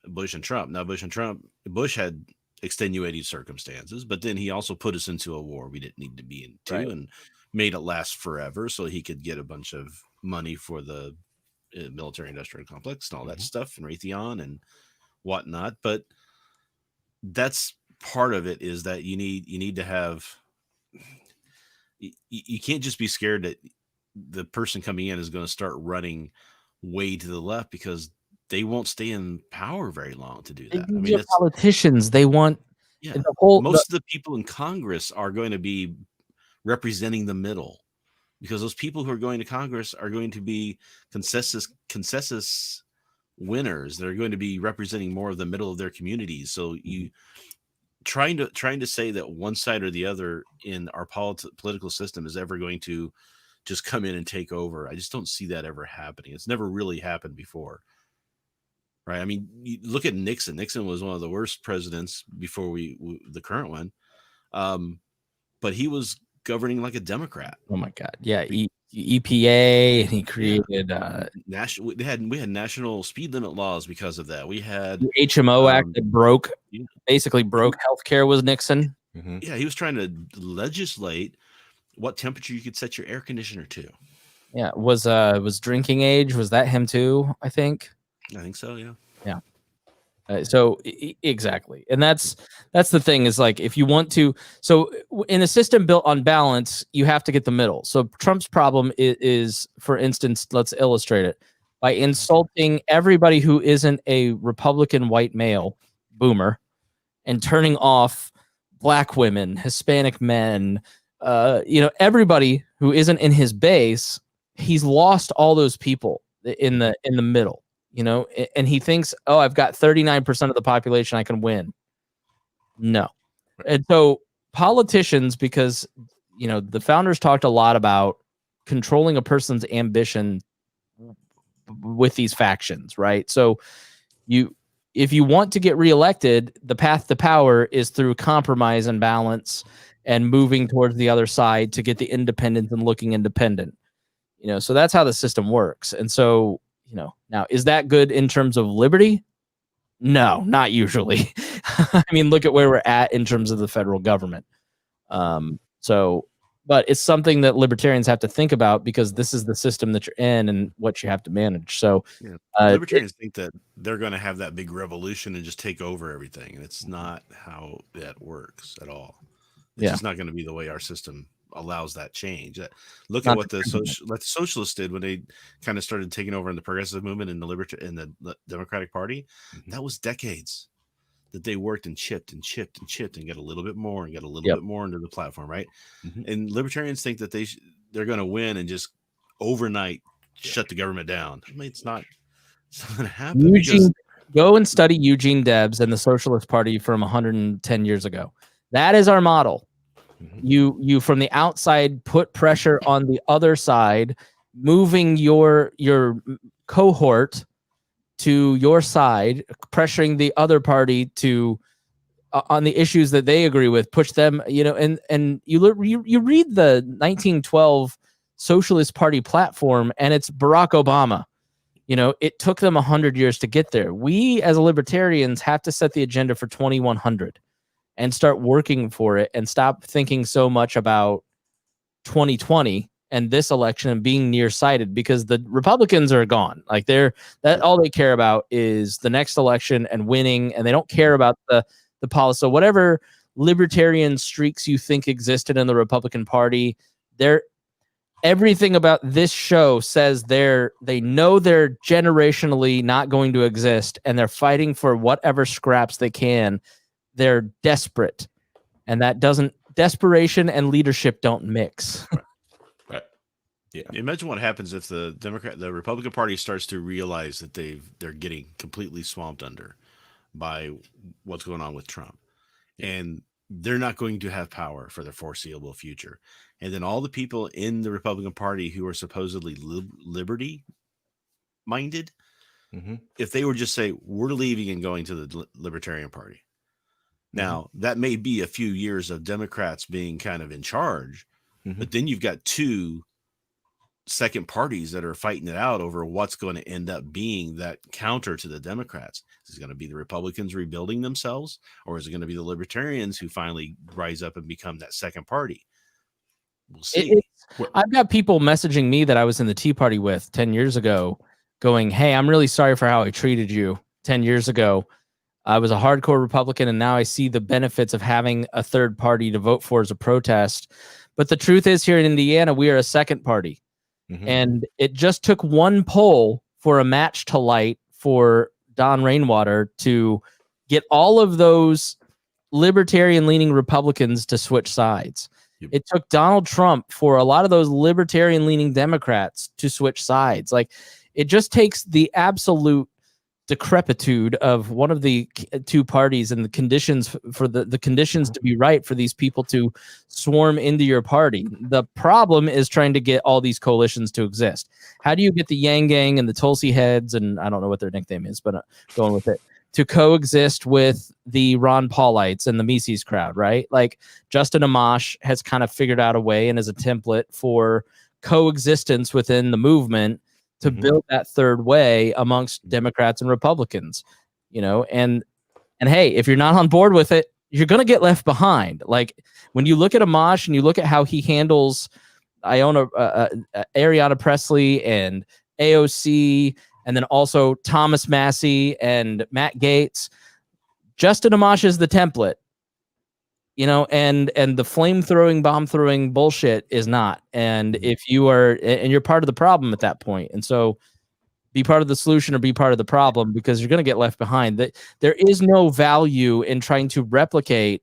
Bush and Trump. Now, Bush had extenuating circumstances, but then he also put us into a war we didn't need to be into, right, and made it last forever so he could get a bunch of money for the military industrial complex and all that stuff, and Raytheon and whatnot. But that's part of it, is that you need to have, you can't just be scared that the person coming in is going to start running way to the left, because they won't stay in power very long to do that. I mean, politicians, they want most of the people in Congress are going to be representing the middle, because those people who are going to Congress are going to be consensus winners. They're going to be representing more of the middle of their communities. So you trying to say that one side or the other in our political system is ever going to just come in and take over, I just don't see that ever happening. It's never really happened before. Right. I mean, you look at Nixon. Nixon was one of the worst presidents before the current one. But he was governing like a Democrat. Oh my God. Yeah. EPA, and he created national. We had national speed limit laws because of that. We had the HMO Act that basically broke healthcare, was Nixon. Mm-hmm. Yeah, he was trying to legislate what temperature you could set your air conditioner to. Yeah, was drinking age, was that him too? I think so. Yeah. Yeah. So exactly. And that's the thing, is like, if you want to, so in a system built on balance, you have to get the middle. So Trump's problem is, for instance, let's illustrate it by insulting everybody who isn't a Republican white male boomer and turning off black women, Hispanic men, everybody who isn't in his base. He's lost all those people in the middle. And he thinks, oh, I've got 39% of the population, I can win. No. And so politicians, because the founders talked a lot about controlling a person's ambition with these factions, right? So if you want to get reelected, the path to power is through compromise and balance and moving towards the other side to get the independence and looking independent. So that's how the system works. And so, now is that good in terms of liberty? No, not usually. I mean, look at where we're at in terms of the federal government. But it's something that libertarians have to think about, because this is the system that you're in and what you have to manage. So libertarians think that they're going to have that big revolution and just take over everything. And it's not how that works at all. It's just not going to be the way our system allows that change. Look at what the socialists did when they kind of started taking over in the progressive movement in the Democratic Party. That was decades that they worked and chipped and chipped and chipped and got a little bit more and got a little bit more into the platform, right? And libertarians think that they're going to win and just overnight shut the government down. I mean, it's not going to happen. Go and study Eugene Debs and the Socialist Party from 110 years ago. That is our model. You from the outside put pressure on the other side, moving your cohort to your side, pressuring the other party to on the issues that they agree with, push them, and you read the 1912 Socialist Party platform, and it's Barack Obama. It took them 100 years to get there. We as libertarians have to set the agenda for 2100 and start working for it, and stop thinking so much about 2020 and this election and being nearsighted, because the Republicans are gone. Like all they care about is the next election and winning, and they don't care about the policy. So whatever libertarian streaks you think existed in the Republican Party, everything about this show says they know they're generationally not going to exist, and they're fighting for whatever scraps they can. They're desperate, and desperation and leadership don't mix. Yeah. Imagine what happens if the Republican Party starts to realize that they're getting completely swamped under by what's going on with Trump, and they're not going to have power for the foreseeable future. And then all the people in the Republican Party who are supposedly liberty minded, if they were just say, we're leaving and going to the Libertarian Party. Now, that may be a few years of Democrats being kind of in charge, but then you've got two second parties that are fighting it out over what's going to end up being that counter to the Democrats. Is it going to be the Republicans rebuilding themselves, or is it going to be the Libertarians who finally rise up and become that second party? We'll see. I've got people messaging me that I was in the Tea Party with 10 years ago going, hey, I'm really sorry for how I treated you 10 years ago. I was a hardcore Republican, and now I see the benefits of having a third party to vote for as a protest. But the truth is, here in Indiana, we are a second party. And it just took one poll for a match to light for Don Rainwater to get all of those libertarian-leaning Republicans to switch sides. It took Donald Trump for a lot of those libertarian-leaning Democrats to switch sides. Like, it just takes the absolute decrepitude of one of the two parties and the conditions for the conditions to be right for these people to swarm into your party. The problem is trying to get all these coalitions to exist. How do you get the Yang Gang and the Tulsi Heads, and I don't know what their nickname is, but going with it, to coexist with the Ron Paulites and the Mises crowd, right? Like, Justin Amash has kind of figured out a way and is a template for coexistence within the movement to build that third way amongst Democrats and Republicans, and hey, if you're not on board with it, you're going to get left behind. Like, when you look at Amash and you look at how he handles Ariana Presley and AOC, and then also Thomas Massey and Matt Gaetz, Justin Amash is the template, and the flame-throwing, bomb-throwing bullshit is not. And if you are, and you're part of the problem at that point. And so be part of the solution or be part of the problem, because you're going to get left behind. There is no value in trying to replicate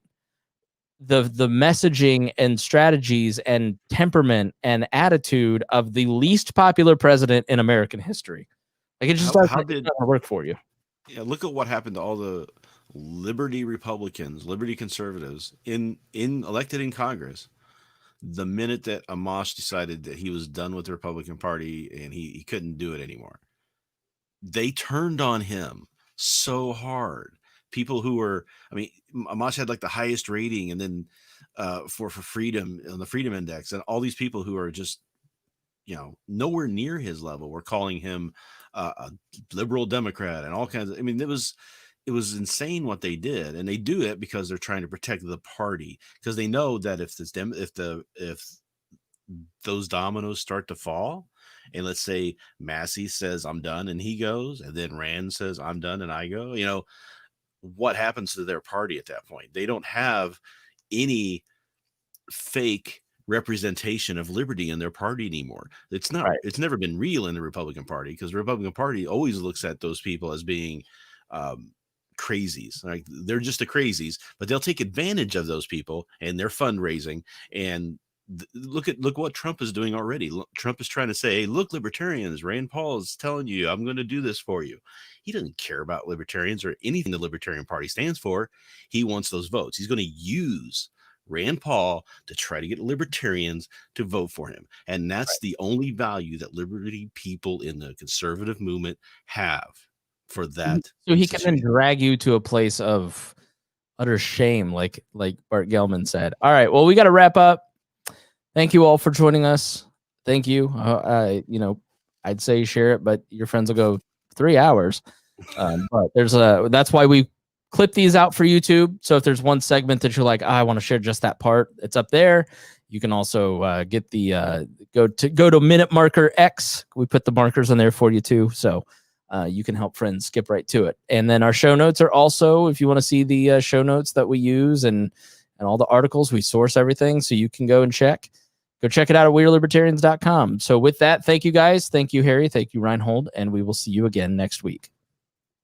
the messaging and strategies and temperament and attitude of the least popular president in American history. Like, it just doesn't work for you. Yeah, look at what happened to all the liberty Republicans, liberty conservatives in elected in Congress, the minute that Amash decided that he was done with the Republican Party and he couldn't do it anymore, they turned on him so hard. People who were, I mean, Amash had like the highest rating, and then for freedom on the Freedom Index, and all these people who are just, nowhere near his level were calling him a liberal Democrat and all kinds of. I mean, it was insane what they did, and they do it because they're trying to protect the party, because they know that if those dominoes start to fall, and let's say Massey says I'm done and he goes, and then Rand says I'm done and I go, what happens to their party at that point? They don't have any fake representation of liberty in their party anymore. It's not Right. It's never been real in the Republican Party, because the Republican Party always looks at those people as being crazies. Like, they're just the crazies, but they'll take advantage of those people and their fundraising. And look what Trump is doing already. Trump is trying to say, hey, look, libertarians, Rand Paul is telling you I'm going to do this for you. He doesn't care about libertarians or anything the Libertarian Party stands for. He wants those votes. He's going to use Rand Paul to try to get libertarians to vote for him. And that's the only value that liberty people in the conservative movement have for that. So he can then drag you to a place of utter shame, like Bart Gelman said. All right, well, we got to wrap up. Thank you all for joining us. Thank you. I'd say share it, but your friends will go 3 hours. But that's why we clip these out for YouTube. So if there's one segment that you're like, I want to share just that part, it's up there. You can also get the go to Minute Marker X. We put the markers on there for you too. So you can help friends skip right to it. And then our show notes are also, if you want to see the show notes that we use and all the articles, we source everything. So you can go and check it out at WeAreLibertarians.com. So with that, thank you guys. Thank you, Harry. Thank you, Rhinehold. And we will see you again next week.